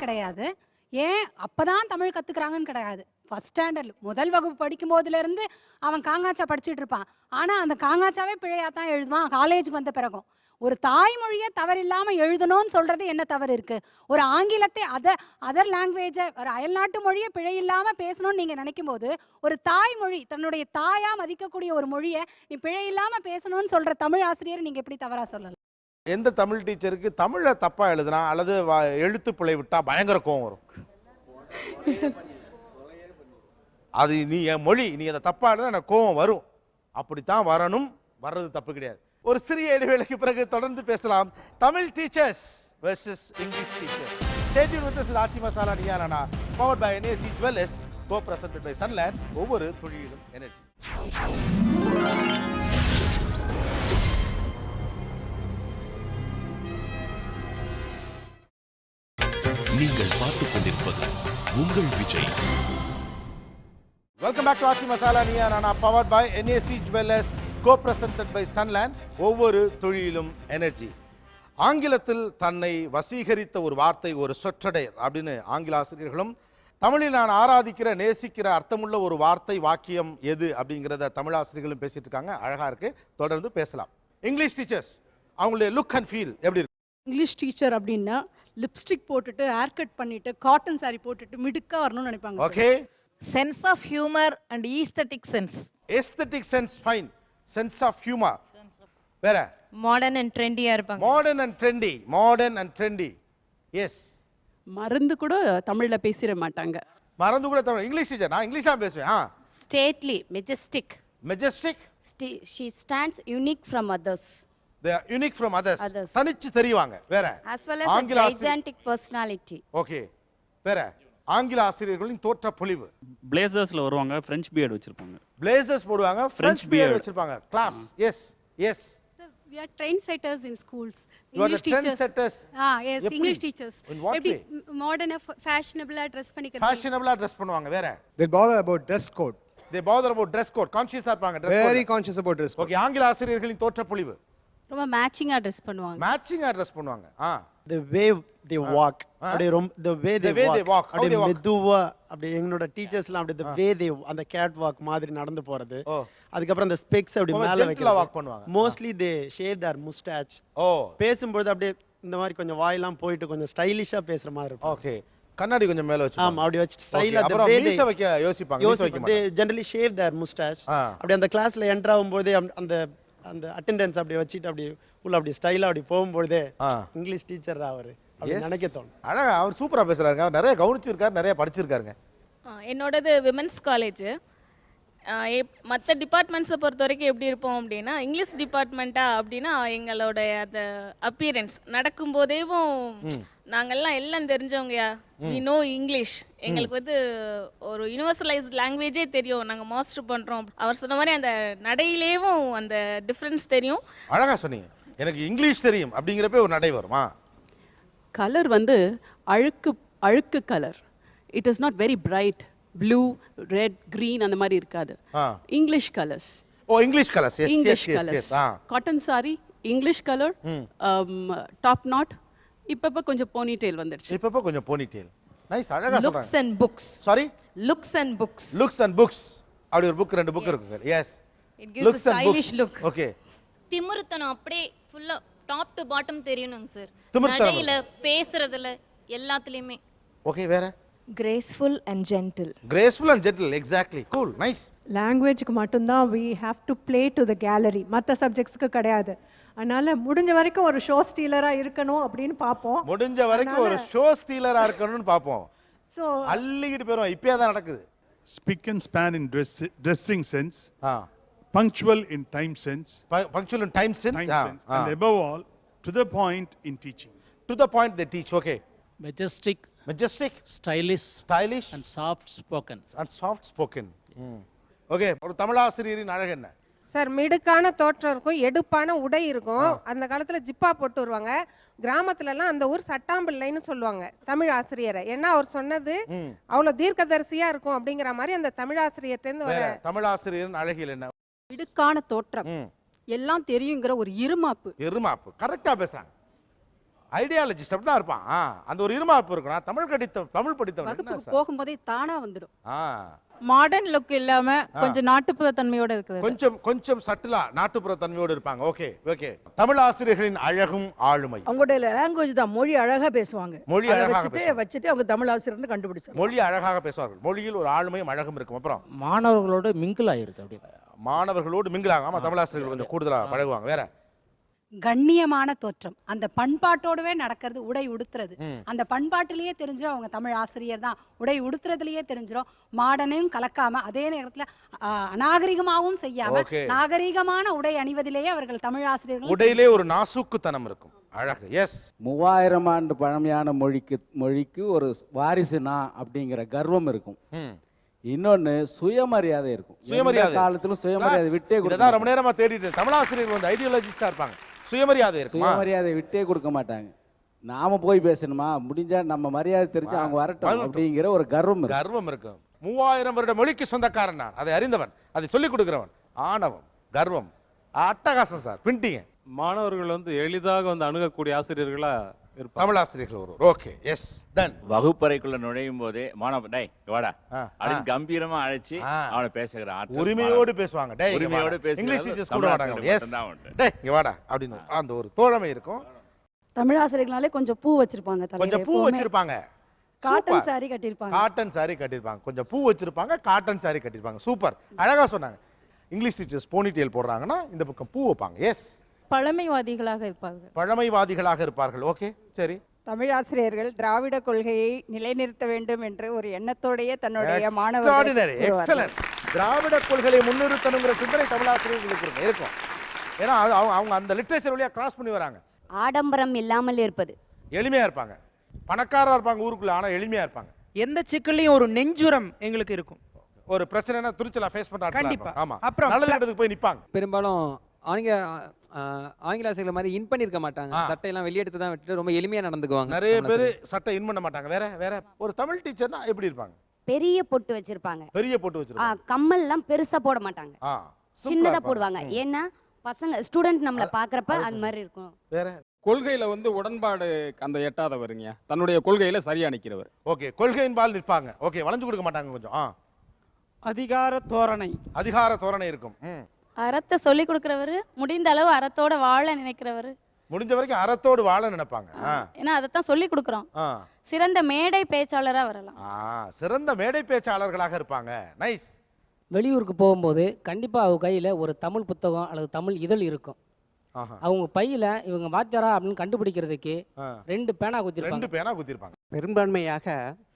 [SPEAKER 10] கிடையாது. ஏன் அப்பதான் தமிழ் கத்துக்கிறாங்கன்னு கிடையாது. ஃபர்ஸ்ட் ஸ்டாண்டர்ட் முதல் வகுப்பு படிக்கும் போதுல இருந்து அவன் காங்காச்சா படிச்சுட்டு இருப்பான். ஆனா அந்த காங்காச்சாவே பிழையா தான் எழுதுவான் காலேஜுக்கு வந்த பிறகும். ஒரு தாய்மொழியை தவறில்லாம எழுதணும்னு சொல்றது என்ன தவறு இருக்கு? ஒரு ஆங்கிலத்தை அதர் லாங்குவேஜை ஒரு அயல்நாட்டு மொழியை பிழை இல்லாம பேசணும்னு நீங்க நினைக்கும் போது, ஒரு தாய்மொழி தன்னுடைய தாயா மதிக்கக்கூடிய ஒரு மொழியை நீ பிழை இல்லாம பேசணும்னு சொல்ற தமிழ் ஆசிரியர் நீங்க எப்படி தவறா சொல்லலாம்?
[SPEAKER 2] எந்த தமிழ் டீச்சருக்கு தமிழ்ல தப்பா எழுதுனா அல்லது எழுத்து பிழை விட்டா பயங்கர கோவம் வரும். அது நீ என் மொழி, நீ அதை தப்பா எழுதுனா எனக்கு கோவம் வரும். அப்படித்தான் வரணும், வர்றது தப்பு கிடையாது. ஒரு சிறிய இடைவேளைக்கு பிறகு தொடர்ந்து பேசலாம். Tamil teachers versus English teachers. Stay tuned with us. Aachi Masala Neeya Naana powered by NAC Jewelers, co-presented by Sunland. ஒவ்வொரு தொழிலும் எனர்ஜி.
[SPEAKER 16] நீங்கள் பார்த்துக் கொண்டிருப்பது உங்கள் Vijay.
[SPEAKER 2] Welcome back to Aachi Masala Neeya Naana powered by NAC Jewelers, co-presented by Sunland. ஒவ்வொரு தொழிலும் எனர்ஜி. ஆங்கிலத்தில் தன்னை வசீகரித்த ஒரு வார்த்தை ஒரு சொற்றொடர் அப்படின்னு ஆங்கில ஆசிரியர்களும், தமிழில் நான் ஆராதிக்கிற நேசிக்கிற அர்த்தமுள்ள ஒரு வார்த்தை வாக்கியம் எது அப்படிங்கிறத தமிழ் ஆசிரியர்களும் பேசிட்டு இருக்காங்க. அழகா இருக்கு, தொடர்ந்து பேசலாம். இங்கிலீஷ் டீச்சர்ஸ் அவங்களுடைய லுக் அண்ட் ஃபீல் எப்படி இருக்கும்?
[SPEAKER 8] இங்கிலீஷ் டீச்சர் அப்படின்னா லிப்ஸ்டிக் போட்டுட்டு ஹேர் கட் பண்ணிட்டு காட்டன் சாரி போட்டுட்டு மிடுக்கா வரணும்னு நினைப்பாங்க.
[SPEAKER 2] Okay.
[SPEAKER 18] Sense of humour and aesthetic sense.
[SPEAKER 2] Aesthetic sense fine. Sense of humour. வேற?
[SPEAKER 3] மாடர்ன் அண்ட் ட்ரெண்டியா இருப்பாங்க.
[SPEAKER 2] Modern and trendy. Modern and trendy. Yes.
[SPEAKER 4] மறந்து கூட தமிழ்ல பேசிட மாட்டாங்க.
[SPEAKER 2] மறந்து கூட தமிழ். இங்கிலீஷ் டீச்சர் நான் இங்கிலீஷ் தான் பேசுவேன்.
[SPEAKER 12] Stately, majestic.
[SPEAKER 2] Majestic.
[SPEAKER 12] She stands unique from others.
[SPEAKER 2] They are unique from others. தனிச்சு தெரிவாங்க. வேற?
[SPEAKER 12] As well as a gigantic personality.
[SPEAKER 2] Okay. வேற? ஆங்கில ஆசிரியர்களின் தோற்ற பொலிவு.
[SPEAKER 22] பிளேசர்ஸ்ல வருவாங்க, French beard வச்சிருப்பாங்க.
[SPEAKER 2] பிளேசர்ஸ் போடுவாங்க, French beard வச்சிருப்பாங்க. Class. Yes. Yes.
[SPEAKER 8] We are trendsetters in schools.
[SPEAKER 2] You are the
[SPEAKER 8] English teachers.
[SPEAKER 2] trendsetters.
[SPEAKER 8] Yes, English teachers.
[SPEAKER 2] In what way?
[SPEAKER 8] Modern fashionable dress பண்ணிக்கிறது.
[SPEAKER 2] Fashionable dress பண்ணுவாங்க. வேற?
[SPEAKER 15] They bother about dress code.
[SPEAKER 2] They bother about dress code. Conscious இருப்பாங்க dress code.
[SPEAKER 15] Very conscious about dress code.
[SPEAKER 2] Okay, ஆங்கில ஆசிரியர்களின் தோற்ற பொலிவு.
[SPEAKER 8] ரொம்ப மேட்சிங்கா dress பண்ணுவாங்க.
[SPEAKER 2] மேட்சிங்கா dress பண்ணுவாங்க.
[SPEAKER 23] The way they walk. அப்படியே ரொம்ப the way they walk. அப்படியே மெதுவா அப்படியே எங்களோட டீச்சர்ஸ்லாம் அப்படியே the way they அந்த கேட் வாக் மாதிரி நடந்து போறது. அதுக்கப்புறம் அந்த ஸ்பெக்ஸ் அப்படி மேல வைக்கிறது. Mostly they shave their mustache. பேசும்போது அப்படியே இந்த மாதிரி கொஞ்சம் வாயெல்லாம் போயிட்டு கொஞ்சம் ஸ்டைலிஷா பேசுற மாதிரி இருக்கும்.
[SPEAKER 2] ஓகே. கண்ணாடி கொஞ்சம் மேல வச்சு.
[SPEAKER 23] ஆமா, அப்படி வச்சு ஸ்டைலா the
[SPEAKER 2] அப்புறம்
[SPEAKER 23] way
[SPEAKER 2] மீச வைக்க யோசிப்பாங்க. மீச வைக்க
[SPEAKER 23] they generally shave their mustache. அப்படியே அந்த கிளாஸ்ல என்டர் ஆகும்போது அந்த அந்த அட்டெண்டன்ஸ் அப்படியே வச்சிட்டு அப்படியே உள்ள அப்படியே ஸ்டைலா அப்படி போகும்போது இங்கிலீஷ் டீச்சர் அவரு அப்படி நினைக்க தோணும்.
[SPEAKER 2] அழகா அவர் சூப்பரா பேசுறாங்க. அவர் நிறைய கவனிச்சிருக்காரு, நிறைய படிச்சிருக்காருங்க.
[SPEAKER 11] என்னோடது விமென்ஸ் காலேஜ். மற்ற டிபார்ட்மெண்ட்ஸை பொறுத்த வரைக்கும் எப்படி இருப்போம் அப்படின்னா, இங்கிலீஷ் டிபார்ட்மெண்ட்டா அப்படின்னா எங்களோட அந்த அப்பியரன்ஸ் நடக்கும்போதேவும் நாங்கள்லாம் எல்லாம் தெரிஞ்சவங்கயா, வி நோ இங்கிலீஷ், எங்களுக்கு வந்து ஒரு யூனிவர்சலைஸ்ட் லாங்குவேஜே தெரியும், நாங்கள் மாஸ்டர் பண்ணுறோம். அவர் சொன்ன மாதிரி அந்த நடையிலேயும் அந்த டிஃப்ரென்ஸ் தெரியும்.
[SPEAKER 2] அழகா சொன்னீங்க. எனக்கு இங்கிலீஷ் தெரியும் அப்படிங்கிறப்ப ஒரு நடை வருமா?
[SPEAKER 4] கலர் வந்து அழுக்கு colour. It is not very bright. Blue, red, green அந்த மாதிரி இருக்காது. English colours.
[SPEAKER 2] English colours.
[SPEAKER 4] English colours. Cotton sari, English colour, top knot. இப்பப்ப கொஞ்சம் போனி டெயில் வந்துருச்சு.
[SPEAKER 2] இப்பப்ப கொஞ்சம் போனி டெயில். நைஸ், அழகா சொல்றாங்க.
[SPEAKER 3] Looks and books.
[SPEAKER 2] Sorry?
[SPEAKER 3] Looks and books.
[SPEAKER 2] Looks and books. அப்படி ஒரு புக், ரெண்டு புக் இருக்கு sir. Yes.
[SPEAKER 3] It gives a stylish look.
[SPEAKER 2] Okay.
[SPEAKER 24] திமிருத்தனம் அப்படியே ஃபுல்லா டாப் டு பாட்டம் தெரியணுங்க சார்.
[SPEAKER 2] திமிருத்தனம்.
[SPEAKER 24] நடையில, பேசுறதுல, எல்லாத்துலயுமே.
[SPEAKER 2] ஓகே, வேற?
[SPEAKER 6] Graceful and gentle.
[SPEAKER 2] Graceful and gentle, exactly. Cool, nice.
[SPEAKER 25] லாங்குவேஜுக்கு மட்டும்தான் we have to play to the gallery. மற்ற சப்ஜெக்ட்ஸ்க்கு கிடையாது. அதனால முடிஞ்ச வரைக்கும் ஒரு ஷோ ஸ்டீலரா இருக்கணும் அப்படின்னு பார்ப்போம்.
[SPEAKER 2] முடிஞ்ச வரைக்கும் ஒரு ஷோ ஸ்டீலரா இருக்கணும்னு பார்ப்போம்.
[SPEAKER 25] சோ
[SPEAKER 2] அள்ளிக்கிட்டு போறோம். இப்பயே தான் நடக்குது.
[SPEAKER 9] Spick and span in dressing sense. Punctual in time sense.
[SPEAKER 2] Punctual in time sense.
[SPEAKER 9] And above all, to the point in teaching.
[SPEAKER 2] To the point they teach. Okay.
[SPEAKER 26] Majestic.
[SPEAKER 2] Stylish.
[SPEAKER 26] And soft spoken.
[SPEAKER 2] Okay. ஒரு தமிழாசிரியரின் அழகு என்ன?
[SPEAKER 27] Sir, மிடுக்கான தோற்றம் இருக்கும், எடுப்பான உடை இருக்கும். அந்த காலத்துல ஜிப்பா போட்டு வருவாங்க. கிராமத்துல எல்லாம் அந்த ஊர் சட்டாம்பிள்ளைன்னு சொல்லுவாங்க தமிழ் ஆசிரியரை. ஏன்னா அவர் சொன்னது அவ்வளவு தீர்க்கதரிசியா இருக்கும் அப்படிங்கிற மாதிரி அந்த தமிழ் ஆசிரியர்கிட்ட வர.
[SPEAKER 2] தமிழாசிரியரின் அழகில் என்ன?
[SPEAKER 19] மிடுக்கான தோற்றம், எல்லாம் தெரியுங்கிற ஒரு இருமாப்பு.
[SPEAKER 2] கரெக்டா பேசுறாங்க. ஐடியாலஜிஸ்ட் அப்படி தான் இருப்பான். அந்த ஒரு இருமாப்பு இருக்கணும். தமிழ் படித்தவன்
[SPEAKER 19] போகும்போதே தானா வந்துடும்.
[SPEAKER 27] மாடர்ன் லுக் இல்லாம கொஞ்சம் நாட்டுப்புற தன்மையோட இருக்குது.
[SPEAKER 2] கொஞ்சம் சட்டிலா நாட்டுப்புற தன்மையோடு இருப்பாங்க. Okay okay. தமிழ் ஆசிரியர்களின் அழகும் ஆளுமை.
[SPEAKER 5] அவங்களுடைய லாங்குவேஜ் தான். மொழி அழகா பேசுவாங்க.
[SPEAKER 2] மொழி அழகாக
[SPEAKER 5] வச்சுட்டு அவங்க தமிழ் ஆசிரியர்னு கண்டுபிடிச்சாங்க.
[SPEAKER 2] மொழி அழகாக பேசுவார்கள். மொழியில் ஒரு ஆளுமையும் அழகும் இருக்கும். அப்புறம்
[SPEAKER 7] மாணவர்களோட மிங்கிள் ஆயிருது. அப்படியே
[SPEAKER 2] மாணவர்களோடு மிங்கிள் ஆகும். ஆமா, தமிழ் ஆசிரியர்கள் கொஞ்சம் கூடுதலா பழகுவாங்க. வேற?
[SPEAKER 10] கண்ணியமான தோற்றம், அந்த பண்பாட்டோடவே நடக்கிறது. உடை உடுத்துறது, அந்த பண்பாட்டிலேயே தெரிஞ்சிடும் அவங்க தமிழ் ஆசிரியர் தான். உடை உடுத்துறதுலயே தெரிஞ்சிடும். மாடர்னையும் கலக்காம, அதே நேரத்துல அநாகரிகமாகவும் செய்யாம நாகரிகமான உடை அணிவதிலேயே அவர்கள் தமிழ் ஆசிரியர்கள்.
[SPEAKER 2] உடையிலே ஒரு நாசூக்குத்தனம் இருக்கும். அழகு. எஸ்.
[SPEAKER 14] 3000 ஆண்டு பழமையான மொழிக்கு ஒரு வாரிசுனா அப்படிங்கிற கர்வம் இருக்கும். இன்னொன்னு சுயமரியாதை இருக்கும்.
[SPEAKER 2] சுயமரியாதை
[SPEAKER 14] காலத்திலும் சுயமரியாதை விட்டே
[SPEAKER 2] கொடுக்க. ரொம்ப நேரமா தேடிட்டு தமிழ் ஆசிரியர் வந்து ஐடியாலஜிஸ்டா இருப்பாங்க. சுயமரியாதை இருக்கும்.
[SPEAKER 14] சுயமரியாதை விட்டே கொடுக்க மாட்டாங்க. நாம போய் பேசணுமா, முடிஞ்சா நம்ம மரியாதை தெரிஞ்சு அவங்க வரட்டும் அப்படிங்கிற ஒரு கர்வம்
[SPEAKER 2] இருக்கும். 3000 வருட மொழிக்கு சொந்தக்காரன் நான், அதை அறிந்தவன், அதை சொல்லிக் கொடுக்கிறவன். ஆணவம், கர்வம், அட்டகாசம் சார். பின்ட்டிங்க.
[SPEAKER 13] மாணவர்கள் வந்து எளிதாக வந்து அணுகக்கூடிய ஆசிரியர்களா
[SPEAKER 1] இருப்பாங்க.
[SPEAKER 2] தமிழ் ஆசிரியர்கள் ஒருவர். Okay, S. தென்
[SPEAKER 12] வகுப்பறைக்குள்ள நுழையும் போதே மாணவ டேய் வாடா அப்படின்னு கம்பீரமா அழைச்சி அவனை பேசுகிற
[SPEAKER 2] உரிமையோடு பேசுவாங்க. டேய்
[SPEAKER 12] உரிமையோடு பேசுகிற
[SPEAKER 2] இங்கிலீஷ் டீச்சர்ஸ் கூட மாட்டாங்க. எஸ். டேய் இங்க வாடா அப்படின்னு அந்த ஒரு தோழமை இருக்கும்.
[SPEAKER 16] தமிழ் ஆசிரியர்களாலே கொஞ்சம் பூ வச்சிருப்பாங்க தலையில.
[SPEAKER 2] கொஞ்சம் பூ வச்சிருப்பாங்க.
[SPEAKER 16] காட்டன் saree கட்டிருப்பாங்க.
[SPEAKER 2] காட்டன் saree கட்டிருப்பாங்க. கொஞ்சம் பூ வச்சிருப்பாங்க, காட்டன் saree கட்டிருப்பாங்க. சூப்பர், அழகா சொன்னாங்க. இங்கிலீஷ் டீச்சர்ஸ் போனிடெயில் போடுறாங்கன்னா இந்த பக்கம் பூ வைப்பாங்க. எஸ்.
[SPEAKER 3] பழமைவாதிகளாக இருப்பார்கள்.
[SPEAKER 2] பழமைவாதிகளாக இருப்பார்கள். ஓகே, சரி.
[SPEAKER 17] தமிழ் ஆசிரியர்கள் திராவிட கொள்கையை நிலைநிறுத்த வேண்டும் என்று ஒரு எண்ணத்தோடையே தன்னுடைய
[SPEAKER 2] Extraordinary,
[SPEAKER 17] மாணவர்கள்
[SPEAKER 2] excellent. திராவிட கொள்கையை முன்னிறுத்தணுங்கிற சிந்தனை தமிழ் ஆசிரியர்களுக்கு இருக்கும். ஏன்னா அவங்க அந்த லிட்ரேச்சர் வழியா கிராஸ் பண்ணி வராங்க.
[SPEAKER 18] ஆடம்பரம் இல்லாமல் இருப்பது.
[SPEAKER 2] எளிமையா இருப்பாங்க. பணக்காரா இருப்பாங்க ஊருக்குள்ள, ஆனா எளிமையா இருப்பாங்க.
[SPEAKER 20] எந்த சிக்கல்லையும் ஒரு நெஞ்சுரம் எங்களுக்கு இருக்கும்.
[SPEAKER 2] ஒரு பிரச்சனைனா துரிச்சலா ஃபேஸ் பண்றாங்க.
[SPEAKER 20] கண்டிப்பா.
[SPEAKER 2] ஆமா.
[SPEAKER 20] அப்புறம்
[SPEAKER 2] நல்லது கெட்டதுக்கு போய் நிப்பாங்க.
[SPEAKER 21] பெரும்பாலும் ஆங்கில ஆசிரியர்கள் மாதிரி இன் பண்ணிருக்க மாட்டாங்க. சட்டையெல்லாம் வெளியெடுத்து தான் விட்டுட்டு ரொம்ப எளிமையா நடந்துக்குவாங்க.
[SPEAKER 2] நிறைய பேர் சட்டை இன் பண்ண மாட்டாங்க. வேற ஒரு தமிழ் டீச்சர்னா எப்படி இருப்பாங்க?
[SPEAKER 18] பெரிய பொட்டு வச்சிருப்பாங்க.
[SPEAKER 2] பெரிய பொட்டு வச்சிருப்பாங்க.
[SPEAKER 18] கம்மல்லாம் பெருசா போட மாட்டாங்க. சின்னதா போடுவாங்க. ஏன்னா பசங்க ஸ்டூடெண்ட் நம்மள பாக்குறப்ப அது மாதிரி இருக்கும்.
[SPEAKER 2] வேற
[SPEAKER 28] கொள்கையில உடன்பாடு அந்த எட்டாதவருங்க. தன்னுடைய கொள்கையில சரியா நிக்கிறவர்.
[SPEAKER 2] ஓகே, கொள்கையின்பால் நிற்பாங்க. ஓகே, வளைஞ்சு கொடுக்க மாட்டாங்க கொஞ்சம்.
[SPEAKER 20] அதிகார தோரணை.
[SPEAKER 2] அதிகார தோரணை இருக்கும்.
[SPEAKER 29] அறத்தை சொல்லி கொடுக்கிறவரு, முடிந்த அளவு அறத்தோட வாழ நினைக்கிறவரு.
[SPEAKER 2] முடிஞ்ச வரைக்கும் அறத்தோடு வாழ நினைப்பாங்க.
[SPEAKER 29] ஏன்னா அதைத்தான் சொல்லி கொடுக்குறோம். சிறந்த மேடை பேச்சாளரா வரலாம்.
[SPEAKER 2] சிறந்த மேடை பேச்சாளர்களாக இருப்பாங்க. நைஸ்.
[SPEAKER 30] வெளியூருக்கு போகும்போது கண்டிப்பா அவங்க கையில ஒரு தமிழ் புத்தகம் அல்லது தமிழ் இதழ் இருக்கும். அவங்க பையில இவங்க வாத்தியாரா அப்படின்னு கண்டுபிடிக்கிறதுக்கு 2 பேனா குத்திருப்பாங்க.
[SPEAKER 2] 2 பேனா குத்திருப்பாங்க.
[SPEAKER 31] பெரும்பான்மையாக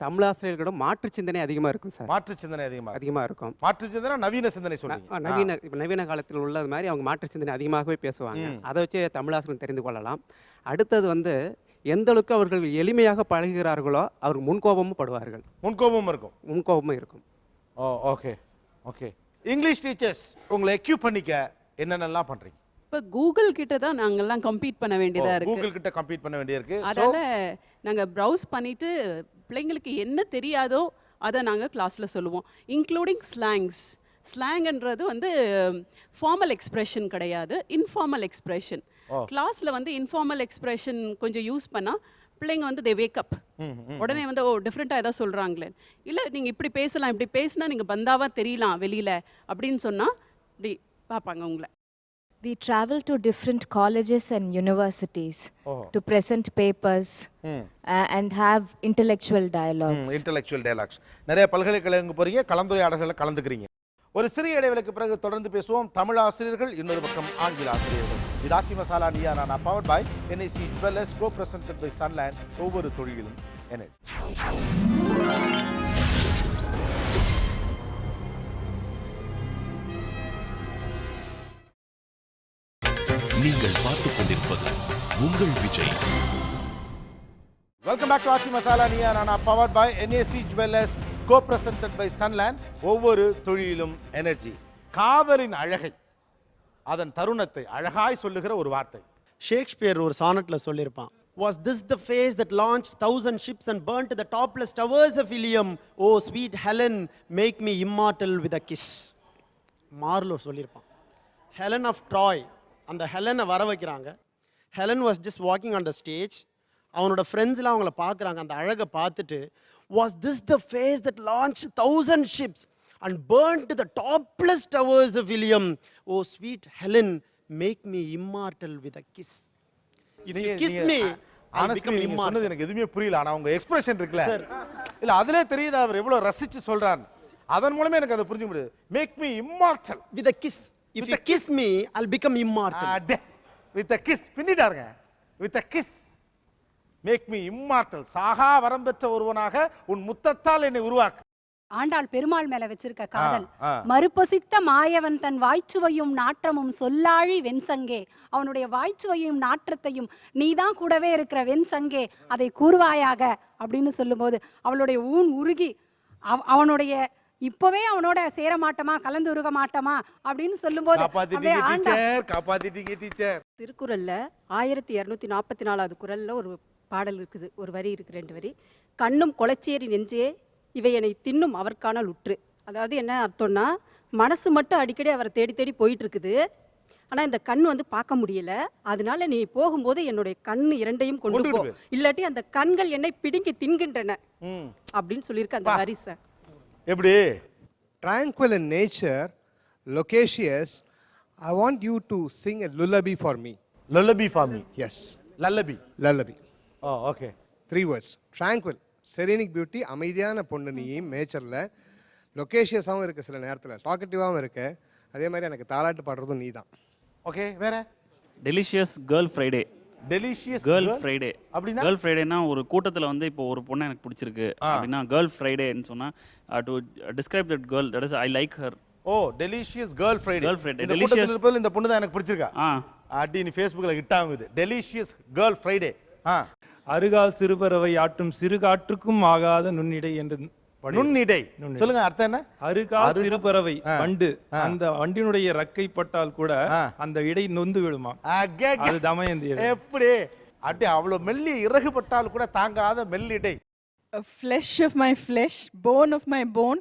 [SPEAKER 31] தமிழாசிரியர்களிடம் மாற்று சிந்தனை அதிகமாக இருக்கும் சார்.
[SPEAKER 2] மாற்று சிந்தனை அதிகமாக
[SPEAKER 31] இருக்கும்.
[SPEAKER 2] மாற்று சிந்தனை நவீன சிந்தனை சொல்லுங்க.
[SPEAKER 31] நவீன காலத்தில் உள்ளது மாதிரி அவங்க மாற்று சிந்தனை அதிகமாகவே பேசுவாங்க. அதை வச்சு தமிழாசிரியர் தெரிந்து கொள்ளலாம். அடுத்தது எந்த அளவுக்கு அவர்கள் எளிமையாக பழகுகிறார்களோ அவர்கள் முன்கோபமும் படுவார்கள்.
[SPEAKER 2] முன்கோபமும்
[SPEAKER 31] இருக்கும்.
[SPEAKER 2] Okay okay. இங்கிலீஷ் டீச்சர்ஸ் உங்களை எக்யூப் பண்ணிக்க என்னென்னலாம் பண்றீங்க?
[SPEAKER 4] இப்போ கூகுள் கிட்ட தான் நாங்கெல்லாம் கம்பீட் பண்ண வேண்டியதா இருக்கு.
[SPEAKER 2] கூகுள் கிட்ட கம்பீட் பண்ண வேண்டியிருக்கு.
[SPEAKER 4] அதனால நாங்க ப்ரௌஸ் பண்ணிட்டு பிள்ளைங்களுக்கு என்ன தெரியாதோ அதை நாங்க கிளாஸ்ல சொல்லுவோம். Including slangs. ஸ்லாங்ன்றது ஃபார்மல் எக்ஸ்பிரஷன் கிடையாது, இன்ஃபார்மல் எக்ஸ்பிரஷன். கிளாஸ்ல இன்ஃபார்மல் எக்ஸ்பிரஷன் கொஞ்சம் யூஸ் பண்ணா பிள்ளைங்க தே வேக் அப். உடனே டிஃப்ரெண்ட்டாக ஏதாவது சொல்கிறாங்களே, இல்லை நீங்கள் இப்படி பேசலாம், இப்படி பேசினா நீங்கள் பந்தாவாக தெரியலாம் வெளியில் அப்படின்னு சொன்னால் இப்படி பார்ப்பாங்க உங்களை.
[SPEAKER 6] We travel to different colleges and universities to present papers and have intellectual dialogues.
[SPEAKER 2] Intellectual dialogues. நிறைய பல்கலைக்கழகங்களுக்கு போறீங்க, கலந்துரையாடல்களை கலந்துக்கிறீங்க. ஒரு சிறிய இடைவேளைக்கு பிறகு தொடர்ந்து பேசுவோம். தமிழ் ஆசிரியர்கள், இன்னொரு பக்கம் ஆங்கில ஆசிரியர்கள். இது ஆசி masala Neeya Naana powered by NIC Jewellers, co-presented by Sunland. ஒவ்வொரு தொழிலும் எனர்ஜி.
[SPEAKER 32] நீங்கள் பார்த்துக் கொண்டிருப்பது உங்கள் Vijay.
[SPEAKER 2] Welcome back to Aachi masala Neeya Naana powered by NIC Jewellers, co-presented by Sunland. ஒவ்வொரு தொழிலும் எனர்ஜி. காதலின் அழகை, அதன் தருணத்தை அழகாய் சொல்லுகிற ஒரு வார்த்தை.
[SPEAKER 23] ஷேக்ஸ்பியர் ஒரு சானட்ல சொல்லியிருப்பான். Was this the face that launched 1,000 ships and burnt the topless towers of Ilium? Oh sweet Helen, make me immortal with a kiss. Marlowe சொல்லியிருப்பான். ஹெலன் ஆஃப் ட்ராய், அந்த ஹெலனை வர வைக்கிறாங்க. Helen was just walking on the stage. அவனோட ஃப்ரெண்ட்ஸ்லாம் அவங்கள பார்க்குறாங்க. அந்த அழகை பார்த்துட்டு, was this the face that launched 1,000 ships and burnt the topless towers of Ilium? Oh sweet Helen, make me immortal with a kiss. If you kiss me, I'll become immortal.
[SPEAKER 2] சொன்னது எனக்கு எதுவுமே புரியல. ஆனா உங்க எக்ஸ்பிரஷன் இருக்குல்ல, இல்ல அதிலே தெரியுது அவர் எவ்வளவு ரசிச்சு சொல்றாரு. அதன் மூலமே எனக்கு அது புரிஞ்சு முடியுது. Make me immortal
[SPEAKER 23] with a kiss. If you kiss me, I'll become immortal.
[SPEAKER 2] With a kiss. பின்னிட்டாருங்க. With a kiss. Make me immortal. சாகா வரம் பெற்ற ஒருவனாக உன் முத்தத்தால் என்னை உருவாக்கு.
[SPEAKER 10] ஆண்டாள் பெருமாள் மேல வச்சிருக்க காதல். மறுபொசித்த மாயவன் தன் வாய்ச்சுவையும் நாற்றமும் சொல்லாழி வெண்சங்கே. அவனுடைய வாய்ச்சுவையும் நாற்றத்தையும் நீதான் கூடவே இருக்கிற வெண்சங்கே, அதை கூறுவாயாக அப்படின்னு சொல்லும்போது அவளுடைய ஊன் உருகி அவனுடைய இப்பவே அவனோட சேர மாட்டோமா, கலந்து உருக மாட்டோமா அப்படின்னு சொல்லும்போது
[SPEAKER 19] திருக்குறள்ல 1244வது குறள்ல ஒரு பாடல் இருக்குது, ஒரு வரி இருக்கு, 2 வரி. கண்ணும் கொலைச்சேரி நெஞ்சே இவையனை தின்னும் அவர்காணல் உற்று. அதாவது என்ன அர்த்தம்னா, மனசு மட்டும் அடிக்கடி அவரை தேடி தேடி போயிட்டு இருக்குது. ஆனா இந்த கண் வந்து பார்க்க முடியல, அதனால நீ போகும்போது என்னுடைய கண் இரண்டையும் கொண்டு போ, இல்லாட்டி அந்த கண்கள் என்னை பிடுங்கி தின்கின்றன அப்படின்னு சொல்லியிருக்க அந்த வரி சார்.
[SPEAKER 2] எப்படி?
[SPEAKER 1] Tranquil in nature, loquacious, I want you to sing a lullaby for me.
[SPEAKER 2] Lullaby for me?
[SPEAKER 1] Yes.
[SPEAKER 2] Lullaby?
[SPEAKER 1] Lullaby.
[SPEAKER 2] Oh, okay.
[SPEAKER 1] 3 words. Tranquil. Serenic beauty, அமைதியான பொண்ணு நீ நேச்சரில். லொக்கேஷியஸாகவும் இருக்குது சில நேரத்தில், டாக்கட்டிவாகவும் இருக்கு. அதே மாதிரி எனக்கு தாலாட்டு பாடுறதும் நீ தான்.
[SPEAKER 2] ஓகே, வேற?
[SPEAKER 5] Delicious girl Friday.
[SPEAKER 2] Delicious
[SPEAKER 5] girl Friday.
[SPEAKER 2] அப்படின்னா
[SPEAKER 5] கேர்ள் ஃப்ரைடேனா ஒரு கூட்டத்தில் வந்து இப்போ ஒரு பொண்ணை எனக்கு பிடிச்சிருக்கு அப்படின்னா கேர்ள் ஃப்ரைடேன்னு சொன்னால் to describe that girl, that is I like her.
[SPEAKER 2] Oh, delicious girl Friday.
[SPEAKER 5] Girl Friday.
[SPEAKER 2] இந்த கூட்டத்தில் இருப்பதில் இந்த பொண்ணு தான் எனக்கு பிடிச்சிருக்கா. அடி நீ ஃபேஸ்புக்கில் ஹிட் ஆகுது. Delicious girl Friday.
[SPEAKER 13] அருகால் சிறுபறவை ஆட்டும் சிறுகாற்றுக்கும் ஆகாத நுண்ணிடை என்று.
[SPEAKER 2] நுண்ணிடை சொல்லுங்க, அர்த்தம் என்ன?
[SPEAKER 13] அருகால் சிறுபறவை வண்டு, அந்த வண்டினுடைய ரெக்கை பட்டால் கூட அந்த இடை நொந்து விடுமா. அது தமயந்தி.
[SPEAKER 2] எப்படி? அடி அவ்வளவு மெல்லி இறகு பட்டால் கூட தாங்காத மெல்லிடை.
[SPEAKER 7] Flesh of my flesh, bone of my bone,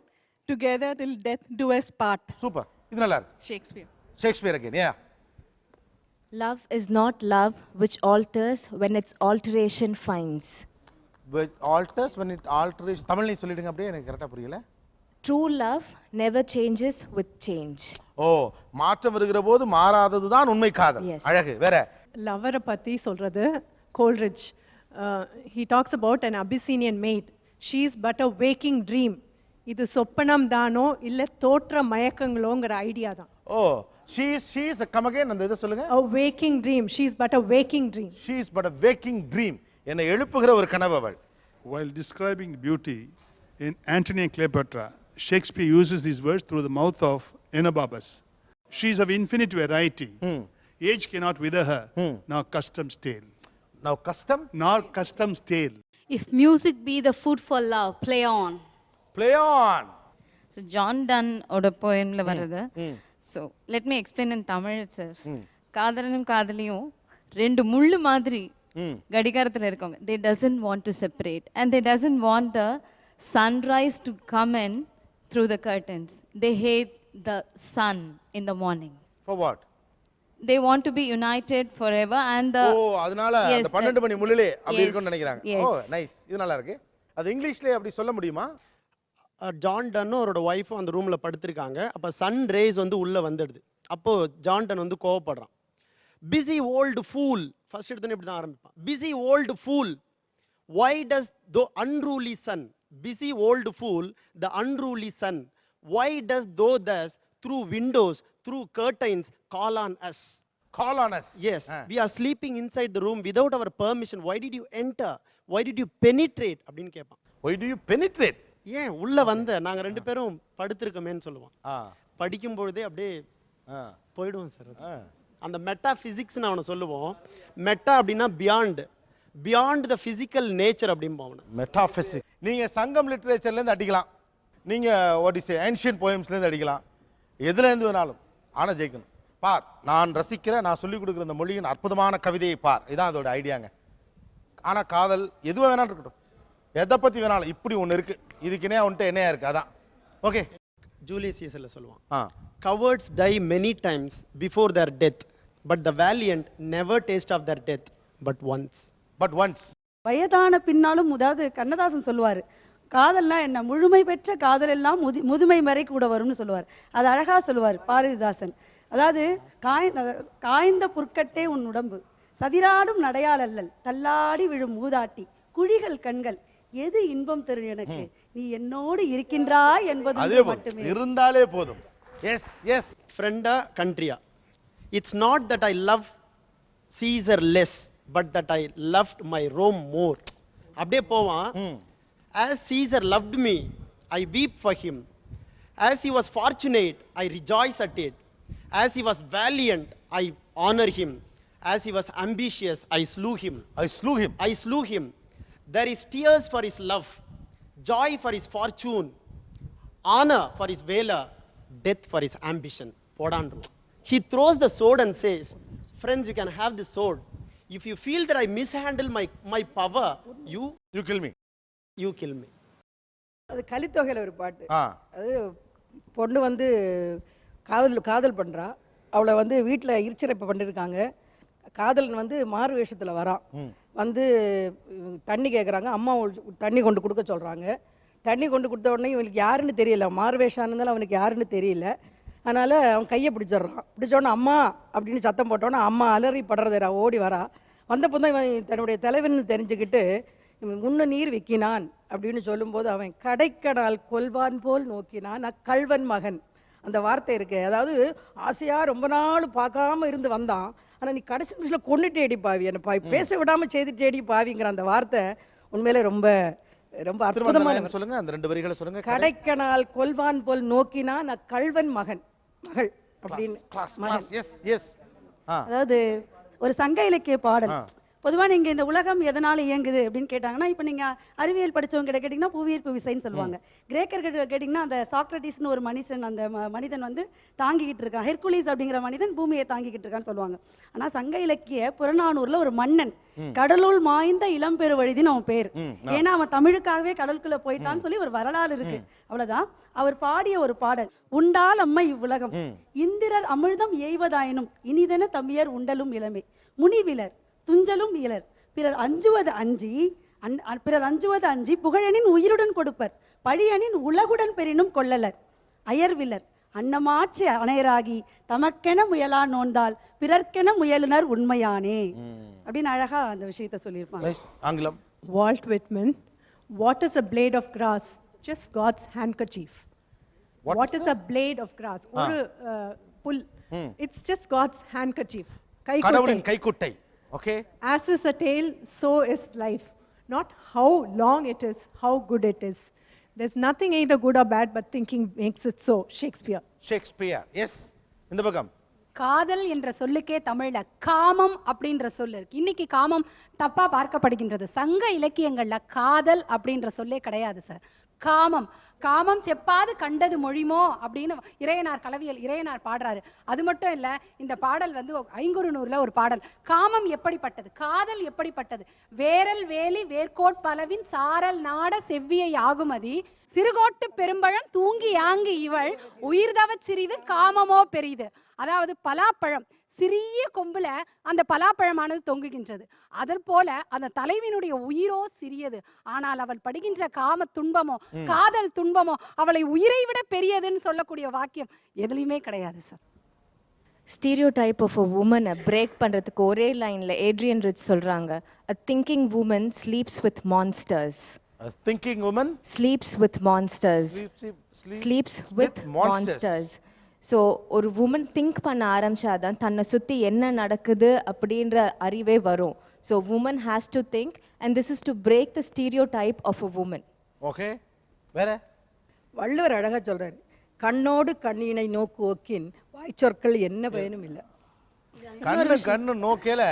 [SPEAKER 7] together till death do us part.
[SPEAKER 2] Super, இது நல்லா இருக்கு.
[SPEAKER 7] Shakespeare.
[SPEAKER 2] Shakespeare again, yeah.
[SPEAKER 6] Love is not love which alters when its alteration finds.
[SPEAKER 2] Which alters when it alters. தமிழ்ல சொல்லிடுங்க அப்படியே, எனக்கு கரெக்ட்டா புரியல.
[SPEAKER 6] True love never changes with change.
[SPEAKER 2] ஓ, மாற்றம் வருகிற போது மாறாதது தான் உண்மை காதல். அழகு. வேற?
[SPEAKER 8] லவரை பத்தி சொல்றது Coleridge. He talks about an Abyssinian maid. She is but a waking dream. இது சொப்பனம் தானோ இல்ல தோற்ற மயக்கங்களோங்கிற ஐடியா தான்.
[SPEAKER 2] ஓ, she is come again அந்த இத சொல்லுங்க.
[SPEAKER 8] A waking dream. She is but a waking dream.
[SPEAKER 2] She is but a waking dream. என்னை எழுப்புகிற ஒரு கனவு அவள்.
[SPEAKER 9] While describing beauty in Antony and Cleopatra, Shakespeare uses these words through the mouth of Enobarbus. She is of infinite variety. Age cannot wither her, nor custom stale.
[SPEAKER 2] Now custom?
[SPEAKER 9] Nor custom stale.
[SPEAKER 11] If music be the food for love, play on.
[SPEAKER 2] Play on.
[SPEAKER 3] So John Donne ஓட poemல வருது. So let me explain in Tamil itself. காதலனும் காதலியும் ரெண்டு முள்ளு மாதிரி கடிகாரத்துல இருக்காங்க. They doesn't want to separate and they doesn't want the sunrise to come in through the curtains. They hate the sun in the morning.
[SPEAKER 2] For what?
[SPEAKER 3] They want to be united forever and the
[SPEAKER 2] அதனால அந்த 12 மணி முள்ளிலே அப்படி இருக்குன்னு நினைக்கிறாங்க. ஓ, nice. இது நல்லா இருக்கு. அது இங்கிலீஷ்ல அப்படி சொல்ல முடியுமா?
[SPEAKER 23] ஜான் டன் அவரோட ஒய்ஃபும் அந்த ரூமில் படுத்திருக்காங்க. அப்போ சன் ரேஸ் வந்து உள்ளே வந்துடுது. அப்போது ஜான் டன் வந்து கோவப்படுறான். பிஸி ஓல்டு ஃபூல், ஃபர்ஸ்ட் எடுத்தோன்னே இப்படி தான் ஆரம்பிப்பான். Busy old fool, why does the unruly sun, busy old fool, the unruly sun, why does thou thus through windows, through curtains call on us?
[SPEAKER 2] Call on us?
[SPEAKER 23] Yes. We are sleeping inside the room without our permission. Why did you enter? Why did you penetrate? அப்படின்னு கேட்பான்.
[SPEAKER 2] Why do you penetrate?
[SPEAKER 23] ஏன் உள்ள வந்த நாங்கள் ரெண்டு பேரும் படுத்திருக்கோமேன்னு சொல்லுவோம். படிக்கும் பொழுதே அப்படியே போயிடுவோம் சார். அந்த மெட்டா ஃபிசிக்ஸ்னு அவனை சொல்லுவோம். மெட்டா அப்படின்னா beyond, beyond the physical nature அப்படிம்போம் அவனை.
[SPEAKER 2] Metaphysics. நீங்கள் சங்கம் லிட்ரேச்சர்லேருந்து அடிக்கலாம், நீங்கள் வாட் இஸ் ஏன்ஷியன் போயம்ஸ்லேருந்து அடிக்கலாம், எதுலேருந்து வேணாலும். ஆனால் ஜெயிக்கணும். பார், நான் ரசிக்கிற, நான் சொல்லிக் கொடுக்குற இந்த மொழியின் அற்புதமான கவிதையை பார். இதான் அதோட ஐடியாங்க. ஆனால் காதல் எதுவாக வேணாலும் இருக்கட்டும், எதை பற்றி வேணாலும், இப்படி ஒன்று இருக்கு, இதுக்கு இணையா வந்துட்டு என்னையா இருக்கு, அதான். ஓகே,
[SPEAKER 23] ஜூலியஸ் சீசரில் சொல்லுவான். Cowards die many times before their death, but the valiant never taste of their death but once.
[SPEAKER 2] But once.
[SPEAKER 16] வயதான பின்னாலும், அதாவது கண்ணதாசன் சொல்லுவார், காதல்லாம் என்ன, முழுமை பெற்ற காதல் எல்லாம் முதுமை வரை கூட வரும்னு சொல்லுவார். அது அழகாக சொல்லுவார் பாரதிதாசன். அதாவது காய்ந்த புற்கட்டே உன் உடம்பு, சதிராடும் நடையால் அல்லல், தள்ளாடி விழும் மூதாட்டி, குழிகள் கண்கள், எது இன்பம் தரும் எனக்கு, நீ என்னோடு இருக்கின்றாய் என்பது மட்டுமே
[SPEAKER 2] இருந்தாலே போதும். Yes yes.
[SPEAKER 23] ஃப்ரெண்டா கண்ட்ரியா, it's not that I love Caesar less but that I loved my Rome more. அப்படியே போவான். as Caesar loved me, I weep for him. As he was fortunate, I rejoice at it. As he was valiant, I honor him. As he was ambitious, I slew him.
[SPEAKER 2] I slew him.
[SPEAKER 23] I slew him. There is tears for his love, joy for his fortune, honor for his valor, death for his ambition. Podandru. He throws the sword and says, friends, you can have this sword. If you feel that I mishandle my power, you
[SPEAKER 2] kill me.
[SPEAKER 23] You kill me.
[SPEAKER 15] அது கலித்தொகையில் ஒரு பாட்டு. அது பொண்ணு வந்து காதல் பண்ணுறா,
[SPEAKER 12] அவளை வந்து வீட்டில் இருச்சிறைப்பு பண்ணியிருக்காங்க. காதலன் வந்து மாறு வேஷத்தில் வரான். வந்து தண்ணி கேட்குறாங்க, அம்மா தண்ணி கொண்டு கொடுக்க சொல்கிறாங்க. தண்ணி கொண்டு கொடுத்த உடனே இவனுக்கு யாருன்னு தெரியல, மாறு வேஷம் இருந்தாலும் அவனுக்கு யாருன்னு தெரியல. அதனால் அவன் கையை பிடிச்சிட்றான். பிடிச்சோடனே அம்மா அப்படின்னு சத்தம் போட்டோன்னே அம்மா அலறி படுறதா ஓடி வரா. வந்தப்போ தான் இவன் தன்னுடைய தலைவன் தெரிஞ்சுக்கிட்டு இவன் முன்ன நீர் விக்கினான் அப்படின்னு சொல்லும்போது அவன் கடைக்கனால் கொல்வான் போல் நோக்கினான் கள்வன் மகன். அந்த வார்த்தை இருக்கு. அதாவது ஆசையாக ரொம்ப நாள் பார்க்காம இருந்து வந்தான், ஆனால் நீ கடைசி நிமிஷத்தில் கொண்டுட்டேடி பாவி, என்னை பேச விடாமல் செய்துட்டேடி பாவிங்கிற அந்த வார்த்தை உண்மையிலே ரொம்ப ரொம்ப அற்புதமான.
[SPEAKER 2] சொல்லுங்க, அந்த 2 வரிகளை சொல்லுங்க.
[SPEAKER 12] கடைக்கனால் கொல்வான் போல் நோக்கினான் கள்வன் மகன் மகள் அப்படின்னு.
[SPEAKER 16] அதாவது ஒரு சங்க இலக்கிய பாடல். பொதுவாக நீங்கள் இந்த உலகம் எதனால் இயங்குது அப்படின்னு கேட்டாங்கன்னா, இப்போ நீங்கள் அறிவியல் படித்தவங்க கேட்டிங்கன்னா புவியீர்ப்பு விசைன்னு சொல்லுவாங்க. கிரேக்கர்கள் கேட்டிங்கன்னா அந்த சாக்ரட்டிஸ்னு ஒரு மனுஷன், அந்த மனிதன் வந்து தாங்கிக்கிட்டு இருக்கான், ஹெர்குலிஸ் அப்படிங்கிற மனிதன் பூமியை தாங்கிக்கிட்டு இருக்கான்னு சொல்லுவாங்க. ஆனால் சங்க இலக்கிய புறநானூரில் ஒரு மன்னன் கடலுள் மாய்ந்த இளம்பெரு வழுதின்னு அவன் பேர். ஏன்னா அவன் தமிழுக்காகவே கடலுக்குள்ளே போயிட்டான்னு சொல்லி ஒரு வரலாறு இருக்கு. அவ்வளோதான். அவர் பாடிய ஒரு பாடல், உண்டால் அம்மை இவ்வுலகம் இந்திரர் அமிர்தம் எய்வதாயினும் இனிதென தம்பியர் உண்டலும் இளமை முனிவிலர் துஞ்சலும் இயலர் பிறர் அஞ்சுவது அஞ்சி புகழனின் உயிருடன் கொடுப்பர் பழியனின் உலகுடன் பெறினும் கொள்ளலர் அயர்விலர் அன்னமாட்சி அணையராகி தமக்கென முயலா நோந்தால் பிறர்க்கென முயலுனர் உண்மையானே அப்படின்னு அழகா அந்த விஷயத்தை சொல்லியிருப்பாங்க.
[SPEAKER 2] ஆங்கிலம்.
[SPEAKER 8] Walt Whitman, what is a blade of grass? Just God's handkerchief. What is a blade of grass? ஒரு புல். It's just God's handkerchief.
[SPEAKER 2] கடவுளின் கைக்குட்டை. Okay.
[SPEAKER 8] As is a tale, so is life. Not how long it is, how good it is. There's nothing either good or bad, but thinking makes it so. Shakespeare.
[SPEAKER 2] Shakespeare. Yes. இந்த பக்கம்.
[SPEAKER 10] காதல் என்ற சொல்லுக்கே தமிழ்ல காமம் அப்படின்ற சொல் இருக்கு. இன்னைக்கு காமம் தப்பா பார்க்கப்படுகின்றது. சங்க இலக்கியங்கள்ல காதல் அப்படின்ற சொல்லே கிடையாது சார். காமம் காமம் செப்பாது கண்டது மொழிமோ அப்படின்னு இறையனார் கலவியல் இறையனார் பாடுறாரு. அது மட்டும் இல்ல, இந்த பாடல் வந்து ஐங்குறுநூறுல ஒரு பாடல். காமம் எப்படிப்பட்டது, காதல் எப்படிப்பட்டது, வேரல் வேலி வேர்கோட் பலவின் சாரல் நாட செவ்வியை ஆகுமதி சிறுகோட்டு பெரும்பழம் தூங்கி யாங்கி இவள் உயிர்தவ சிறிது காமமோ பெரிது. அதாவது பலாப்பழம் சிறிய கொம்புல அந்த பலாப்பழமானது தொங்குகின்றது. அதற் போல அந்த தலைவினுடைய உயிரோ சிறியது, ஆனால் அவள் படுகின்ற காம துன்பமோ காதல் துன்பமோ அவளை உயிரை விட பெரியதுன்னு சொல்லக்கூடிய வாக்கியம் எதுலையுமே கிடையாது சார்.
[SPEAKER 6] ஸ்டீரியோடைப் ஆஃப் அ உமனை பிரேக் பண்ணுறதுக்கு ஒரே லைனில் ஏட்ரியன் ரிச் சொல்கிறாங்க, a thinking woman sleeps with monsters.
[SPEAKER 2] A thinking woman
[SPEAKER 6] sleeps with monsters. Sleeps with monsters. So ஒரு உமன் திங்க் பண்ண ஆரம்பிச்சாதான் தன்னை சுற்றி என்ன நடக்குது அப்படின்ற அறிவே வரும். So woman has to think and this is to break the stereotype of a woman.
[SPEAKER 2] Okay, வேற
[SPEAKER 12] வள்ளுவர் அழகா சொல்றாரு, கண்ணோடு கண்ணினை நோக்கு ஒக்கின் வாய்ச்சொற்கள் என்ன பயனும் இல்லை.
[SPEAKER 2] கண்ணு நோக்கல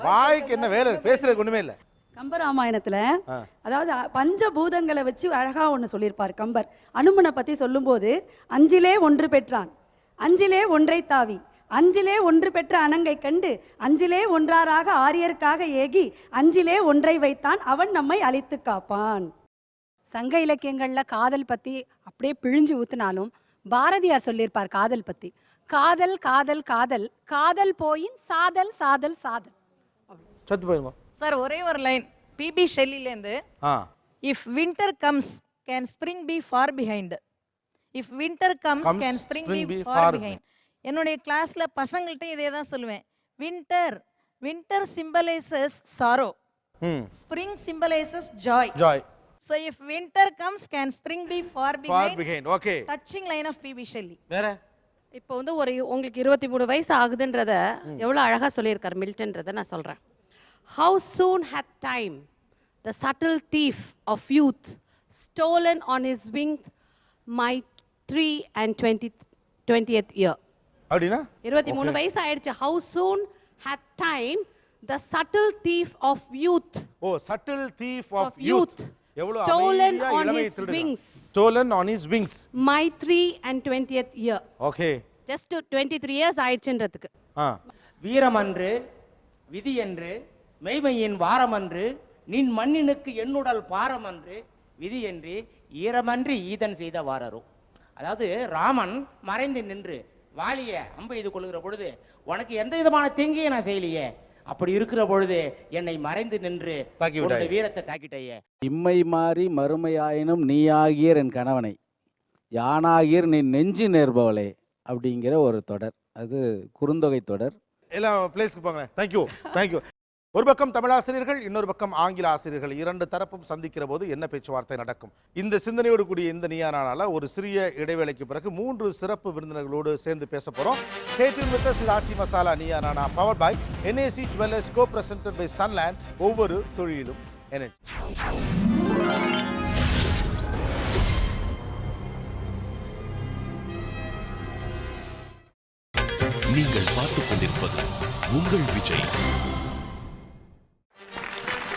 [SPEAKER 2] வாய்க்கு என்ன வேலை, பேசுறதுக்கு ஒண்ணுமே இல்லை.
[SPEAKER 16] கம்பராமாயணத்துல அதாவது பஞ்சபூதங்களை வச்சு அழகா ஒண்ணு சொல்லியிருப்பார் கம்பர். அனுமனை பத்தி சொல்லும்போது, அஞ்சிலே ஒன்று பெற்றான் அஞ்சிலே ஒன்றை தாவி அஞ்சிலே ஒன்று பெற்ற அணங்கை கண்டு அஞ்சிலே ஒன்றாராக ஆரியர்க்காக ஏகி அஞ்சிலே ஒன்றை வைத்தான் அவன் நம்மை அழித்து காப்பான்.
[SPEAKER 10] சங்க இலக்கியங்கள்ல காதல் பத்தி அப்படியே பிழிஞ்சு ஊத்தினாலும் பாரதியார் சொல்லியிருப்பார் காதல் பத்தி, காதல் காதல் காதல் காதல் போயின் சாதல் சாதல் சாதல்.
[SPEAKER 2] சத்து போயிருங்க
[SPEAKER 14] சார். ஒரே ஒரு லைன் பிபி ஷெல்லிலேருந்து, if winter comes can spring be far behind. If winter comes can spring be far behind. என்னுடைய கிளாஸ்ல பசங்கள்ட்ட இதே தான் சொல்லுவேன். Winter winter symbolises sorrow, spring symbolises joy. So if winter comes can spring be far behind.
[SPEAKER 2] Okay.
[SPEAKER 14] Touching line of PB Shelley.
[SPEAKER 2] வேற
[SPEAKER 15] இப்போ வந்து உங்களுக்கு 23 வயசு ஆகுதுன்றத எவ்வளவு அழகா சொல்லியிருக்கார் மில்டன்றத நான் சொல்றேன். How soon hath time the subtle thief of youth stolen on his wing my 3 and 20th year.
[SPEAKER 2] அப்படினா
[SPEAKER 15] 23 வயசு ஆயிடுச்சு. How soon hath time the subtle thief of youth.
[SPEAKER 2] Oh, subtle thief of youth.
[SPEAKER 15] Stolen on his wings.
[SPEAKER 2] Stolen on his wings.
[SPEAKER 15] My 3 and 20th year.
[SPEAKER 2] Okay.
[SPEAKER 15] Just 23 years ஆயிடுச்சுன்றதுக்கு.
[SPEAKER 20] வீரமன்று விதி என்று மெய்மையின் வாரமன்று நின் மண்ணினுக்கு என்னுடல் பாரமன்று விதி என்று ஈரமன்று Ethan செய்த வாரரோ. அதாவது ராமன் மறைந்து நின்று வாலிய அம்பு இது கொள்ளுகிற பொழுது உனக்கு எந்த விதமான தீங்கையும் நான் செய்யலையே, அப்படி இருக்கிற பொழுது என்னை மறைந்து நின்று உன்னுடைய வீரத்தை தாக்கிட்டேயே.
[SPEAKER 17] இம்மை மாறி மறுமையாயினும் நீயாகியர் என் கணவனை, யானாகியர் நீ நெஞ்சு நேர்பவளே அப்படிங்கிற ஒரு தொடர். அது குறுந்தொகை தொடர்.
[SPEAKER 2] எல்லாம் பிளேஸ்க்கு போங்க. Thank you thank you. ஒரு பக்கம் தமிழ் ஆசிரியர்கள், இன்னொரு பக்கம் ஆங்கில ஆசிரியர்கள், இரண்டு தரப்பும் சந்திக்கிற போது என்ன பேச்சுவார்த்தை நடக்கும்? இந்த சிந்தனையோடு கூடிய இந்த நீயா நானால ஒரு சிறிய இடைவேளைக்கு பிறகு 3 சிறப்பு விருந்தினர்களோடு சேர்ந்து பேச போறோம். Stay tuned with us. இது Aachi masala Neeya Naana, powered by NAC Jewellers, co-presented by Sunland. ஒவ்வொரு தொழிலும் எனர்ஜி.
[SPEAKER 32] நீங்கள் பார்த்துக் கொண்டிருப்பது உங்கள் Vijay.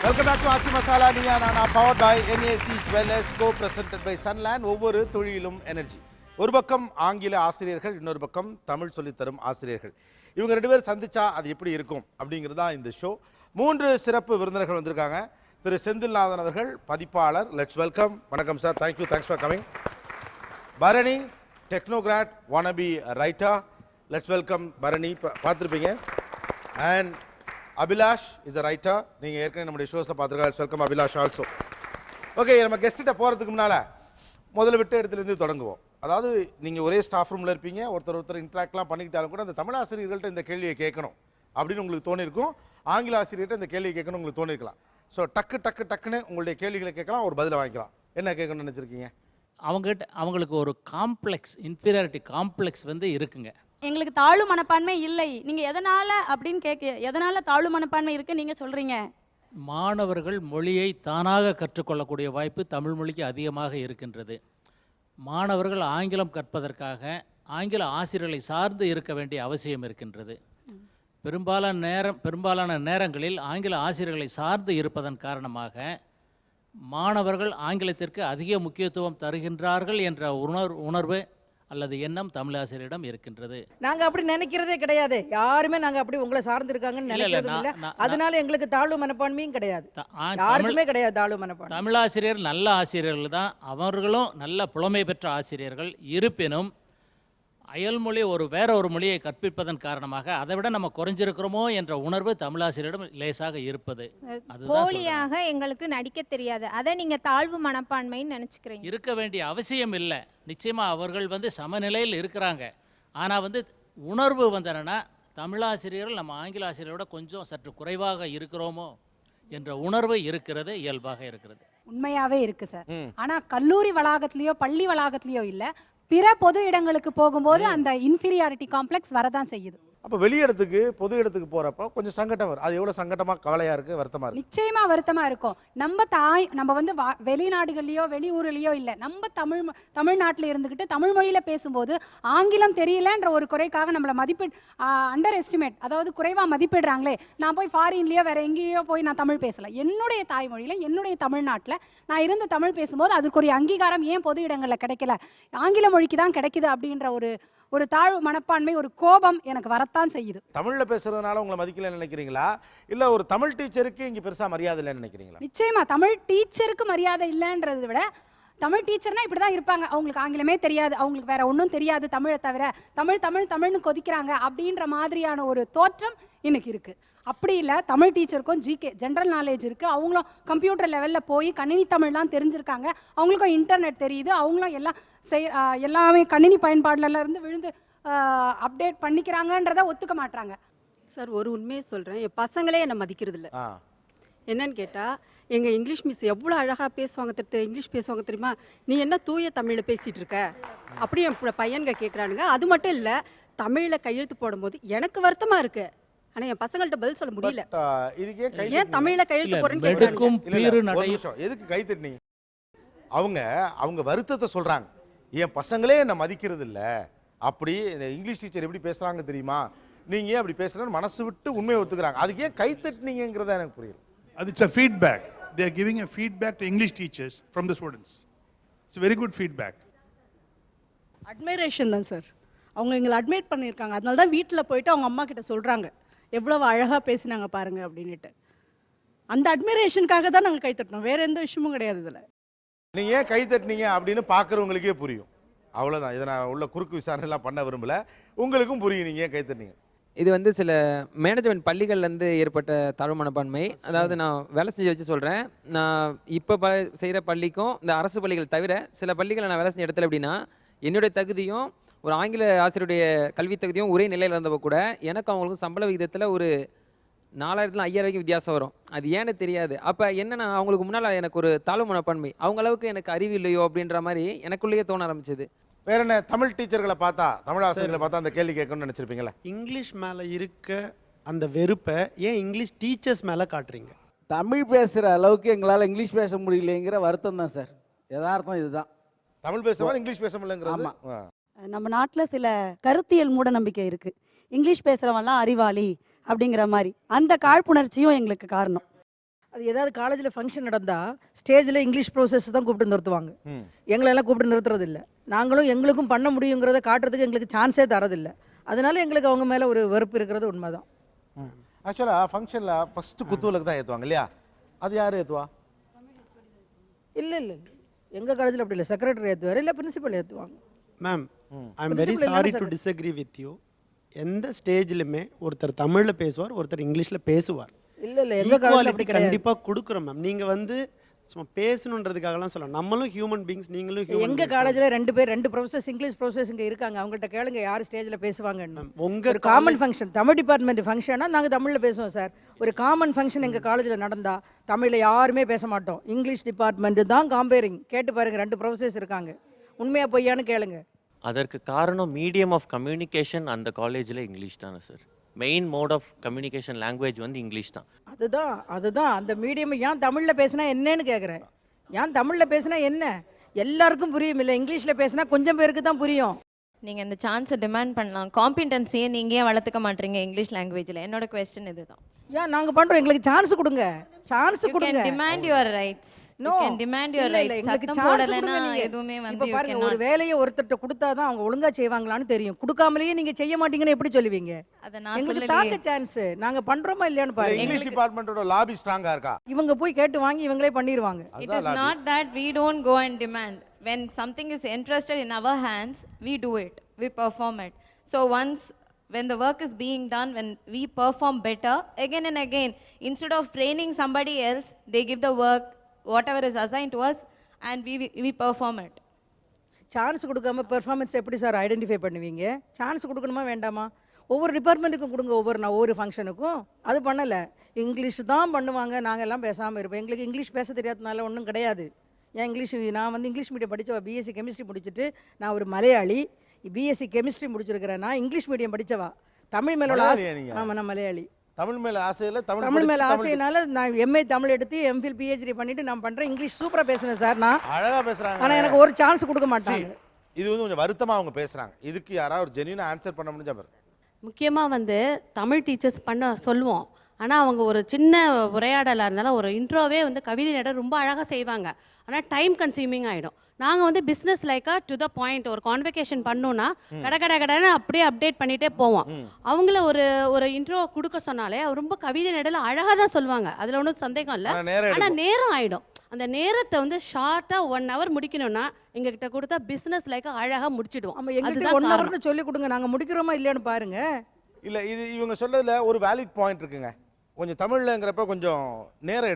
[SPEAKER 2] Welcome back to Aachi masala Neeya Naana, powered by NAC Jewellers, co-presented by Sunland. ஒவ்வொரு தொழிலும் எனர்ஜி. ஒரு பக்கம் ஆங்கில ஆசிரியர்கள், இன்னொரு பக்கம் தமிழ் சொல்லித்தரும் ஆசிரியர்கள். இவங்க 2 பேர் சந்திச்சா அது எப்படி இருக்கும் அப்படிங்கிறது தான் இந்த ஷோ. 3 சிறப்பு விருந்தினர்கள் வந்திருக்காங்க. திரு செந்தில்நாதன் அவர்கள், பதிப்பாளர். Let's welcome. வணக்கம் sir. Thank you, thanks for coming. Bharani, technocrat, wannabe writer. Let's welcome Bharani. பார்த்துருப்பீங்க. And Abhilash is a writer. நீங்கள் ஏற்கனவே நம்முடைய ஷோஸில் பார்த்துருக்கா. Let's welcome Abhilash also. Okay, நம்ம கெஸ்ட்டிட்ட போகிறதுக்கு முன்னால் முதல்ல விட்ட இடத்துலேருந்து தொடங்குவோம். அதாவது நீங்கள் ஒரே ஸ்டாஃப் ரூமில் இருப்பீங்க, ஒருத்தர் இன்ட்ராக்ட்லாம் பண்ணிக்கிட்டாலும் கூட அந்த தமிழ் ஆசிரியர்கள்ட்ட இந்த கேள்வியை கேட்கணும் அப்படின்னு உங்களுக்கு தோணியிருக்கும். ஆங்கில ஆசிரியர்கிட்ட இந்த கேள்வியை கேட்கணும் உங்களுக்கு தோணிருக்கலாம். ஸோ டக்குன்னு உங்களுடைய கேள்விகளை கேட்கலாம், ஒரு பதிலை வாங்கிக்கலாம். என்ன கேட்கணும்னு நினச்சிருக்கீங்க?
[SPEAKER 18] அவங்களுக்கு ஒரு காம்ப்ளெக்ஸ், இன்ஃபீரியாரிட்டி காம்ப்ளெக்ஸ் வந்து இருக்குங்க.
[SPEAKER 21] எங்களுக்கு தாழ்வு மனப்பான்மை இல்லை. நீங்க எதனால அப்படின்னு எதனால தாழ்வு மனப்பான்மை இருக்கு நீங்க சொல்றீங்க?
[SPEAKER 18] மாணவர்கள் மொழியை தானாக கற்றுக்கொள்ளக்கூடிய வாய்ப்பு தமிழ் மொழிக்கு அதிகமாக இருக்கின்றது. மாணவர்கள் ஆங்கிலம் கற்பதற்காக ஆங்கில ஆசிரியர்களை சார்ந்து இருக்க வேண்டிய அவசியம் இருக்கின்றது. பெரும்பாலான நேரங்களில் ஆங்கில ஆசிரியர்களை சார்ந்து இருப்பதன் காரணமாக மாணவர்கள் ஆங்கிலத்திற்கு அதிக முக்கியத்துவம் தருகின்றார்கள் என்ற உணர்வு அல்லது எண்ணம் தமிழாசிரியரிடம் இருக்கின்றது.
[SPEAKER 12] நாங்க அப்படி நினைக்கிறதே கிடையாது. யாருமே நாங்க அப்படி உங்களை சார்ந்து இருக்காங்கன்னு நினைக்கிறது இல்லை. அதனால எங்களுக்கு தாழ்வு மனப்பான்மையும் கிடையாது. யாருக்குமே கிடையாது தாழ்வு மனப்பான்மை.
[SPEAKER 18] தமிழாசிரியர் நல்ல ஆசிரியர்கள் தான், அவர்களும் நல்ல புலமை பெற்ற ஆசிரியர்கள். இருப்பினும் அயல்மொழி வேற ஒரு மொழியை கற்பிப்பதன் காரணமாக அதை விட நம்ம குறைஞ்சிருக்கிறோமோ என்ற உணர்வு தமிழாசிரியரிடம் லேசாக இருப்பது.
[SPEAKER 22] போலியாக எங்களுக்கு நடிக்க தெரியாது, அதை நீங்க தாழ்வு மனப்பான்மைன்னு நினைச்சுக்கிறீங்க.
[SPEAKER 18] இருக்க வேண்டிய அவசியம் இல்லை. நிச்சயமா அவர்கள் சமநிலையில் இருக்கிறாங்க. ஆனால் உணர்வு என்னன்னா தமிழாசிரியர்கள் நம்ம ஆங்கில ஆசிரியரோட கொஞ்சம் சற்று குறைவாக இருக்கிறோமோ என்ற உணர்வு இருக்கிறது, இயல்பாக இருக்கிறது.
[SPEAKER 10] உண்மையாவே இருக்கு சார். ஆனா கல்லூரி வளாகத்திலயோ பள்ளி வளாகத்திலயோ இல்ல, பிற பொது இடங்களுக்கு போகும்போது அந்த இன்ஃபீரியாரிட்டி காம்ப்ளெக்ஸ் வரதான் செய்யுது.
[SPEAKER 2] அப்போ வெளி இடத்துக்கு பொது இடத்துக்கு போறப்போ கொஞ்சம் சங்கடம் வரும். அது எவ்வளவு சங்கடமா, கவலையா இருக்கு, வருத்தமா இருக்கு?
[SPEAKER 10] நிச்சயமா வருத்தமா இருக்கும். நம்ம வெளிநாடுகள்லயோ வெளியூர்லயோ இல்ல, நம்ம தமிழ்நாட்டில் இருந்துகிட்டு தமிழ் மொழியில பேசும்போது ஆங்கிலம் தெரியலன்ற ஒரு குறைக்காக நம்மளை அண்டர் எஸ்டிமேட், அதாவது குறைவா மதிப்பிடுறாங்களே. நான் போய் ஃபாரின்லயோ வேற எங்கேயோ போய் நான் தமிழ் பேசல, என்னுடைய தாய்மொழியில என்னுடைய தமிழ்நாட்டில் நான் இருந்து தமிழ் பேசும்போது அதுக்குரிய அங்கீகாரம் ஏன் பொது இடங்கள்ல கிடைக்கல, ஆங்கில மொழிக்கு தான் கிடைக்குது அப்படின்ற ஒரு தாழ்வு மனப்பான்மை, ஒரு கோபம் எனக்கு வரத்தான் செய்யுது.
[SPEAKER 2] தமிழ்ல பேசுறதுனால உங்களை மதிக்கலன்னு நினைக்கிறீங்களா, இல்ல ஒரு தமிழ் டீச்சருக்கு இங்க பெருசா மரியாதை இல்லைன்னு நினைக்கிறீங்களா?
[SPEAKER 10] நிச்சயமா தமிழ் டீச்சருக்கு மரியாதை இல்லைன்றதை விட, தமிழ் டீச்சர்னா இப்படிதான் இருப்பாங்க, அவங்களுக்கு ஆங்கிலமே தெரியாது, அவங்களுக்கு வேற ஒன்றும் தெரியாது தமிழை தவிர, தமிழ்னு கொதிக்கிறாங்க அப்படின்ற மாதிரியான ஒரு தோற்றம் இன்னைக்கு இருக்கு. அப்படி இல்லை, தமிழ் டீச்சருக்கும் ஜென்ரல் நாலேஜ் இருக்குது, அவங்களும் கம்ப்யூட்டர் லெவலில் போய் கணினி தமிழ்லாம் தெரிஞ்சிருக்காங்க, அவங்களுக்கும் இன்டர்நெட் தெரியுது, அவங்களும் எல்லாமே கணினி பயன்பாடுல இருந்து விழுந்து அப்டேட் பண்ணிக்கிறாங்கன்றத ஒத்துக்க மாட்டாங்க.
[SPEAKER 19] சார், ஒரு உண்மையை சொல்கிறேன், என் பசங்களே என்னை மதிக்கிறது இல்லை. என்னன்னு கேட்டால், எங்கள் இங்கிலீஷ் மிஸ் எவ்வளோ அழகாக பேசுவாங்க, இங்கிலீஷ் பேசுவாங்க தெரியுமா, நீ என்ன தூய தமிழில் பேசிகிட்டு இருக்க அப்படி என் பையன்க கேட்குறானுங்க. அது மட்டும் இல்லை, தமிழில் கையெழுத்து போடும்போது எனக்கு வருத்தமாக இருக்குது, ஆனால் என் பசங்கள்ட்ட பதில் சொல்ல முடியல. ஏன் தமிழில் கையெழுத்து போடுறேன்னு கேட்குறாங்க.
[SPEAKER 2] எதுக்கு கை தட்டினீங்க? அவங்க வருத்தத்தை சொல்கிறாங்க. என் பசங்களே என்னை மதிக்கிறது இல்லை, அப்படி இங்கிலீஷ் டீச்சர் எப்படி பேசுகிறாங்க தெரியுமா, நீங்கள் ஏன் அப்படி பேசுகிறேன்னு மனசு விட்டு உண்மையை ஒத்துக்கிறாங்க. அதுக்கு ஏன் கை தட்டினீங்கிறத எனக்கு புரியல.
[SPEAKER 9] It's a feedback. They are giving a feedback to English teachers from the students. It's a very good feedback.
[SPEAKER 7] Admiration தான் சார். அவங்க எங்களை அட்மைட் பண்ணியிருக்காங்க, அதனால தான் வீட்டில் போயிட்டு அவங்க அம்மா கிட்ட சொல்கிறாங்க எவ்வளவு அழகாக பேசினாங்க பாருங்க அப்படின்ட்டு. அந்த அட்மைரேஷனுக்காக தான் நாங்கள் கை தட்டணும், வேற எந்த விஷயமும் கிடையாது இதில்.
[SPEAKER 2] நீங்கள் ஏன் கை தட்டினீங்க அப்படின்னு பார்க்குறவங்களுக்கே புரியும். அவ்வளோதான். இதை நான் உள்ள குறுக்கு விசாரணைலாம் பண்ண விரும்பல. உங்களுக்கும் புரியும், நீங்கள் ஏன் கைத்தட்டீங்க?
[SPEAKER 1] இது வந்து சில மேனேஜ்மெண்ட் பள்ளிகள்லேருந்து ஏற்பட்ட தாழ்வு மனப்பான்மை. அதாவது நான் வேலை செஞ்சு வச்சு சொல்கிறேன். நான் இப்போ செய்கிற பள்ளிக்கும் இந்த அரசு பள்ளிகள் தவிர சில பள்ளிகளை நான் வேலை செஞ்ச இடத்துல எப்படின்னா, என்னுடைய தகுதியும் ஒரு ஆங்கில ஆசிரியருடைய கல்வி தகுதியும் ஒரே நிலையில் இருந்தப்போ கூட எனக்கு அவங்களுக்கு சம்பள விகிதத்தில் ஒரு 4000 5000 வரைக்கும் வித்தியாசம் வரும். அது ஏன்னு தெரியாது. அப்போ என்னன்னா, அவங்களுக்கு முன்னால் எனக்கு ஒரு தாழ்வு மனப்பான்மை, அவங்க அளவுக்கு எனக்கு அறிவு இல்லையோ அப்படின்ற மாதிரி எனக்குள்ளேயே தோண ஆரம்பிச்சது.
[SPEAKER 2] வேற என்ன, தமிழ் டீச்சர்களை பார்த்தா, தமிழ் ஆசிரியர்களை பார்த்தா அந்த கேள்வி கேட்கணும்னு நினச்சிருப்பீங்களா?
[SPEAKER 23] இங்கிலீஷ் மேலே இருக்க அந்த வெறுப்பை ஏன் இங்கிலீஷ் டீச்சர்ஸ் மேலே காட்டுறீங்க?
[SPEAKER 17] தமிழ் பேசுகிற அளவுக்கு எங்களால் இங்கிலீஷ் பேச முடியலைங்கிற வருத்தம் தான் சார். யதார்த்தம் இதுதான்.
[SPEAKER 2] தமிழ் பேசுகிறவங்க இங்கிலீஷ் பேச முடியலங்கிறது.
[SPEAKER 16] நம்ம நாட்டில் சில கருத்தியல் மூட நம்பிக்கை இருக்கு. இங்கிலீஷ் பேசுகிறவன்லாம் அறிவாளி அப்படிங்கிற மாதிரி. அந்த காழ்ப்புணர்ச்சியும் எங்களுக்கு காரணம்.
[SPEAKER 12] அது ஏதாவது காலேஜில் ஃபங்க்ஷன் நடந்தால் ஸ்டேஜில் இங்கிலீஷ் ப்ரோசஸ் தான் கூப்பிட்டு நிறுத்துவாங்க. எங்களெல்லாம் கூப்பிட்டு நிறுத்துறது இல்லை. நாங்களும் எங்களுக்கும் பண்ண முடியுங்கிறத காட்டுறதுக்கு எங்களுக்கு சான்ஸே தரதில்லை. அதனால எங்களுக்கு அவங்க மேலே ஒரு வெறுப்பு இருக்கிறது உண்மைதான்.
[SPEAKER 2] ஆக்சுவலாக ஃபங்க்ஷனில் ஃபஸ்ட்டு குத்துவிளக்கு தான் ஏற்றுவாங்க இல்லையா? அது யார் ஏற்றுவா?
[SPEAKER 12] இல்லை இல்லை, எங்கள் காலேஜில் அப்படி இல்லை. செக்ரட்டரி ஏற்றுவார், இல்லை பிரின்சிபல் ஏற்றுவாங்க.
[SPEAKER 23] Ma'am, I am very sorry to disagree with you. எந்த ஸ்டேஜ்லையுமே ஒருத்தர் தமிழில் பேசுவார், ஒருத்தர் இங்கிலீஷில் பேசுவார்.
[SPEAKER 12] இல்லை இல்லை, எங்கள் காலேஜில் அப்படி
[SPEAKER 23] கண்டிப்பாக கொடுக்குறோம் மேம். நீங்கள் வந்து சும்மா பேசணுன்றதுக்காகலாம் சொல்லலாம். நம்மளும் ஹியூமன் பீங்ஸ், நீங்களும் ஹியூமன்.
[SPEAKER 12] எங்கள் காலேஜில் 2 பேர் 2 ப்ரொஃபஸர்ஸ் இங்கிலீஷ் ப்ரொஃபஸர்ஸ் இங்கே இருக்காங்க. அவங்கள்ட்ட கேளுங்க யார் ஸ்டேஜில் பேசுவாங்கன்னு.
[SPEAKER 23] உங்கள்
[SPEAKER 12] காமன் ஃபங்க்ஷன், தமிழ் டிபார்ட்மெண்ட் ஃபங்க்ஷனாக நாங்கள் தமிழில் பேசுவோம் சார். ஒரு காமன் ஃபங்க்ஷன் எங்கள் காலேஜில் நடந்தால் தமிழில் யாருமே பேச மாட்டோம். இங்கிலீஷ் டிபார்ட்மெண்ட்டு தான் காம்பேரிங். கேட்டு பாருங்கள், 2 ப்ரொஃபஸர்ஸ் இருக்காங்க. உண்மையாக பொய்யான்னு கேளுங்க.
[SPEAKER 4] அதற்கு காரணம் மீடியம் ஆஃப் கம்யூனிகேஷன் அந்த காலேஜில் இங்கிலீஷ் தானே sir. Main mode of communication language வந்து இங்கிலீஷ் தான்.
[SPEAKER 12] அதுதான் அந்த மீடியம். ஏன் தமிழில் பேசினா என்னன்னு கேட்குறேன். ஏன் தமிழில் பேசினா என்ன? எல்லாருக்கும் புரியும் இல்லை, இங்கிலீஷில் பேசினா கொஞ்சம் பேருக்கு தான் புரியும்.
[SPEAKER 3] நீங்கள் இந்த சான்ஸை டிமாண்ட் பண்ணலாம். காம்பிடன்சியை நீங்கள் ஏன் வளர்த்துக்க மாட்டீங்க இங்கிலீஷ் லாங்குவேஜில்? என்னோட கொஸ்டின் இதுதான்.
[SPEAKER 12] ஏன் நாங்கள் பண்ணுறோம், எங்களுக்கு சான்ஸ் கொடுங்க. சான்ஸ் கொடுங்க.
[SPEAKER 3] Demand your rights.
[SPEAKER 12] No,
[SPEAKER 3] demand your rights.
[SPEAKER 12] எங்களுக்கு சான்ஸ் கொடுங்க.
[SPEAKER 3] எதுவுமே வந்து
[SPEAKER 12] இப்போ பாருங்க, ஒரு வேலையை ஒருத்தர்ட்ட கொடுத்தா தான் அவங்க ஒழுங்கா செய்வாங்களான்னு தெரியும். கொடுக்காமலேயே நீங்க செய்ய மாட்டீங்கன்னு எப்படி சொல்லுவீங்க?
[SPEAKER 3] அத நான்
[SPEAKER 12] எங்களுக்கு தாக்க சான்ஸ். நாங்க பண்றோமா இல்லையான்னு பாருங்க.
[SPEAKER 2] இங்கிலீஷ் டிபார்ட்மெண்டோட லாபி ஸ்ட்ராங்கா இருக்கா?
[SPEAKER 12] இவங்க போய் கேட்டு வாங்கி இவங்களே பண்ணிடுவாங்க.
[SPEAKER 3] It is not that we don't go and demand. When something is interested in our hands, we do it. We perform it. So once when the work is being done, when we perform better again and again, instead of training somebody else, they give the work whatever is assigned to us and we perform it.
[SPEAKER 12] Chance கொடுக்காம performance எப்படி sir identify பண்ணுவீங்க? Chance கொடுக்கணுமா வேண்டாமா? ஒவ்வொரு டிபார்ட்மெண்ட்டுக்கும் கொடுங்க, ஒவ்வொரு ஃபங்க்ஷனுக்கும். அது பண்ணலை. இங்கிலீஷ் தான் பண்ணுவாங்க, நாங்கள் எல்லாம் பேசாமல் இருப்போம். எங்களுக்கு இங்கிலீஷ் பேச தெரியாதனால ஒன்றும் கிடையாது. ஏன் நான் வந்து இங்கிலீஷ் மீடியம் படித்தவா. பிஎஸ்சி கெமிஸ்ட்ரி முடிச்சுட்டு நான் ஒரு மலையாளி. BSc chemistry முடிச்சிருக்கிறேன். நான் இங்கிலீஷ் மீடியம் படித்தவா. தமிழ் மேலே ஆசை. ஆமாம், நான் மலையாளி.
[SPEAKER 2] தமிழ் மேலே ஆசையில்
[SPEAKER 12] தமிழ் மேலே ஆசையினால நான் எம்ஏ தமிழ் எடுத்து எம்ஃபில் பிஹெச்டி பண்ணிட்டு நான் பண்ணுறேன். இங்கிலீஷ் சூப்பராக பேசுவேன் சார். நான்
[SPEAKER 2] அழகாக பேசுகிறாங்க.
[SPEAKER 12] ஆனால் எனக்கு ஒரு சான்ஸ் கொடுக்க மாட்டாங்க.
[SPEAKER 2] இது வந்து கொஞ்சம் வருத்தமாக அவங்க பேசுகிறாங்க. இதுக்கு யாராவது ஒரு ஜென்யூனாக ஆன்சர் பண்ண முடிஞ்சா பாரு.
[SPEAKER 15] முக்கியமாக வந்து தமிழ் டீச்சர்ஸ் பண்ண சொல்லுவோம். ஆனால் அவங்க ஒரு சின்ன உரையாடலாக இருந்தாலும் ஒரு இன்ட்ரோவே வந்து கவிதை நட ரொம்ப அழகாக செய்வாங்க. ஆனால் டைம் கன்சியூமிங் ஆகிடும். நாங்கள் வந்து பிஸ்னஸ் லைக்காக டு த பாயிண்ட் ஒரு கான்வெகேஷன் பண்ணோன்னா கடன்னு அப்படியே அப்டேட் பண்ணிகிட்டே போவோம். அவங்கள ஒரு இன்ட்ரோ கொடுக்க சொன்னாலே ரொம்ப கவிதை நடையில் அழகாக தான் சொல்லுவாங்க. அதில் ஒன்றும் சந்தேகம் இல்லை. ஆனால் நேரம் ஆகிடும். அந்த நேரத்தை வந்து ஷார்ட்டாக 1 hour முடிக்கணும்னா எங்ககிட்ட கொடுத்தா பிஸ்னஸ் லைக்காக அழகாக முடிச்சிடுவோம்.
[SPEAKER 12] நம்ம எங்களுக்கு 1 hourனு சொல்லி கொடுங்க, நாங்கள் முடிக்கிறோமா இல்லையான்னு பாருங்க.
[SPEAKER 2] இல்லை, இது இவங்க சொல்றதுல ஒரு வேலிட் பாயிண்ட் இருக்குங்க. கொஞ்சம் தமிழ்லங்கிறப்ப கொஞ்சம் நேரம்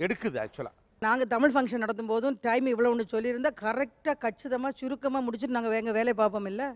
[SPEAKER 2] எடுக்குது ஆக்சுவலாக.
[SPEAKER 12] நாங்கள் தமிழ் ஃபங்க்ஷன் நடத்தும் போதும் டைம் இவ்வளோ ஒன்று சொல்லியிருந்தா கரெக்டாக கச்சிதமாக சுருக்கமாக முடிச்சுட்டு நாங்கள் எங்கள் வேலையை பார்ப்போம். இல்லை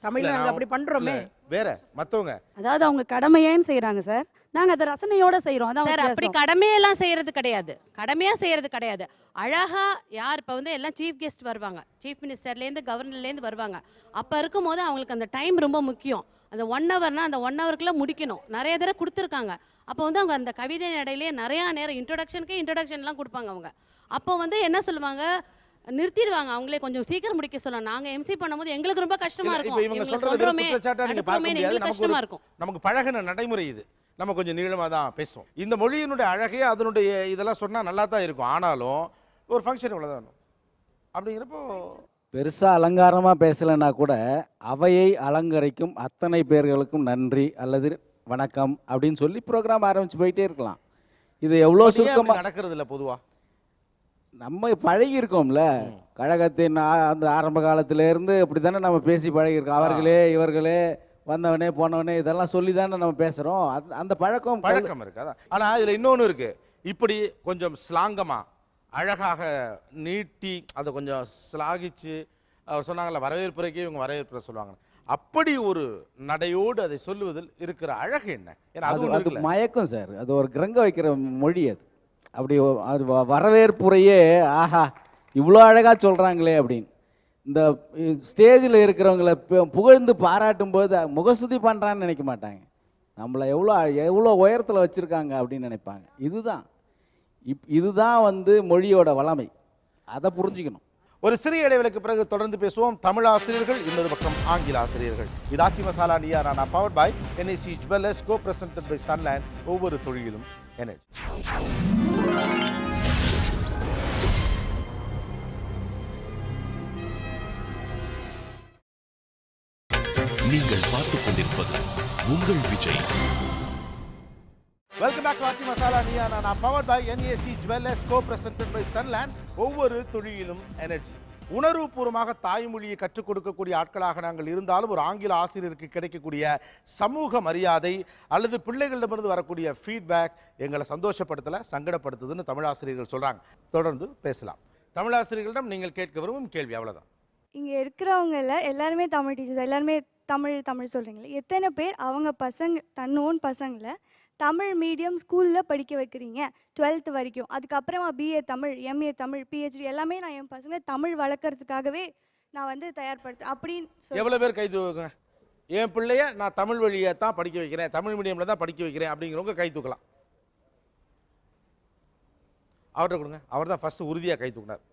[SPEAKER 12] தமிழில் நாங்கள் அப்படி பண்ணுறோமே.
[SPEAKER 2] வேற மற்றவங்க
[SPEAKER 16] அதாவது அவங்க கடமையேன்னு செய்கிறாங்க சார். நாங்கள் அதை ரசனையோடு செய்கிறோம். அதான்
[SPEAKER 15] சார், அப்படி கடமையெல்லாம் செய்கிறது கிடையாது. கடமையாக செய்கிறது கிடையாது. அழகாக யார் இப்போ வந்து எல்லாம் சீஃப் கெஸ்ட் வருவாங்க, சீஃப் மினிஸ்டர்லேருந்து கவர்னர்லேருந்து வருவாங்க. அப்போ இருக்கும்போது அவங்களுக்கு அந்த டைம் ரொம்ப முக்கியம். அந்த 1 hourனா அந்த 1 hourக்குள்ளே முடிக்கணும். நிறைய தடவை கொடுத்துருக்காங்க. அப்போ வந்து அவங்க அந்த கவிதை நடையிலே நிறையா நேரம் இன்ட்ரொடக்ஷன்லாம் கொடுப்பாங்க. அவங்க அப்போ வந்து என்ன சொல்லுவாங்க, நிறுத்திடுவாங்க. அவங்களே கொஞ்சம் சீக்கிரம் முடிக்க சொல்லலாம். நாங்கள் எம்சி பண்ணும்போது எங்களுக்கு ரொம்ப கஷ்டமாக இருக்கும். கஷ்டமாக இருக்கும்.
[SPEAKER 2] நமக்கு பழகின நடைமுறை இது. நம்ம கொஞ்சம் நீளமாக தான் பேசுவோம். இந்த மொழியினுடைய அழகே அதனுடைய இதெல்லாம் சொன்னால் நல்லா தான் இருக்கும். ஆனாலும் ஒரு ஃபங்க்ஷன் இவ்வளோதான் வேணும் அப்படிங்கிறப்போ
[SPEAKER 17] பெருசாக அலங்காரமாக பேசலைன்னா கூட அவையை அலங்கரிக்கும் அத்தனை பேர்களுக்கும் நன்றி அல்லது வணக்கம் அப்படின்னு சொல்லி ப்ரோக்ராம் ஆரம்பித்து போயிட்டே இருக்கலாம். இது எவ்வளோ சுருக்கமாக
[SPEAKER 2] நடக்கிறது இல்லை பொதுவாக.
[SPEAKER 17] நம்ம பழகி இருக்கோம்ல, கழகத்தின் அந்த ஆரம்ப காலத்திலேருந்து இப்படி தானே நம்ம பேசி பழகியிருக்கோம். அவர்களே இவர்களே வந்தவனே போனவனே இதெல்லாம் சொல்லி தானே நம்ம பேசுகிறோம். அந்த பழக்கம்
[SPEAKER 2] இருக்கு. அதான். ஆனால் இதில் இன்னொன்று இருக்கு. இப்படி கொஞ்சம் ஸ்லாங்கமாக அழகாக நீட்டி அதை கொஞ்சம் ஸ்லாகிச்சு அவர் சொன்னாங்கல்ல, வரவேற்புரைக்கே இவங்க வரவேற்புரை சொல்லுவாங்க. அப்படி ஒரு நடையோடு அதை சொல்லுவதில் இருக்கிற அழகு என்ன? ஏன்னா
[SPEAKER 17] அது மயக்கம் சார். அது ஒரு கிரங்க வைக்கிற மொழி. அப்படி அது வரவேற்புரையே ஆஹா இவ்வளோ அழகாக சொல்கிறாங்களே அப்படின்னு. இந்த ஸ்டேஜில் இருக்கிறவங்கள புகழ்ந்து பாராட்டும் போது முகசுதி பண்ணுறான்னு நினைக்க மாட்டாங்க. நம்மளை எவ்வளோ உயரத்தில் வச்சுருக்காங்க அப்படின்னு நினைப்பாங்க. இதுதான் மொழியோட வளமை. அதை புரிஞ்சுக்கணும்.
[SPEAKER 2] ஒரு சிறிய இடைவெளிக்கு பிறகு தொடர்ந்து பேசுவோம். தமிழ் ஆசிரியர்கள், இன்னொரு பக்கம் ஆங்கில ஆசிரியர்கள். இது Aachi masala Neeya Naana, powered by NAC Jewellers, co-presented by Sunland. ஒவ்வொரு தொழிலும் எனர்ஜி.
[SPEAKER 32] நீங்கள் பார்த்துக் கொண்டிருப்பது உங்கள் Vijay.
[SPEAKER 2] Welcome back to Aachi masala Neeya Naana, powered by NAC Jewellers, co-presented by Sunland. ஒவ்வொரு தொழிலும் எனர்ஜி. உணர்வுபூர்வமாக தாய்மொழியை கற்றுக் கொடுக்கக்கூடிய ஆட்களாக நாங்கள் இருந்தாலும் ஒரு ஆங்கில ஆசிரியருக்கு கிடைக்கக்கூடிய சமூக மரியாதை அல்லது பிள்ளைகளிடமிருந்து வரக்கூடிய ஃபீட்பேக் எங்களை சந்தோஷப்படுத்தலை, சங்கடப்படுத்துதுன்னு தமிழ் ஆசிரியர்கள் சொல்கிறாங்க. தொடர்ந்து பேசலாம். தமிழ் ஆசிரியர்களிடம் நீங்கள் கேட்க விரும்பும் கேள்வி அவ்வளோதான்.
[SPEAKER 5] இங்கே இருக்கிறவங்கள எல்லாருமே தமிழ் டீச்சர்ஸ், எல்லாருமே தமிழ் சொல்கிறீங்களே, எத்தனை பேர் அவங்க பசங்க தன்னோன் பசங்களை தமிழ் மீடியம் ஸ்கூலில் படிக்க வைக்கிறீங்க 12th வரைக்கும்? அதுக்கப்புறமா BA Tamil, MA Tamil, PhD எல்லாமே நான் என் பசங்க தமிழ் வளர்க்குறதுக்காகவே நான் தயார்படுத்துகிறேன் அப்படின்னு
[SPEAKER 2] எவ்வளோ பேர் கை தூக்குங்க? என் பிள்ளைய நான் தமிழ் வழியை தான் படிக்க வைக்கிறேன், தமிழ் மீடியமில் தான் படிக்க வைக்கிறேன் அப்படிங்கிறவங்க கை தூக்கலாம். அவர்கிட்ட கொடுங்க. அவர் தான் ஃபஸ்ட்டு உறுதியாக கை தூக்கினார்.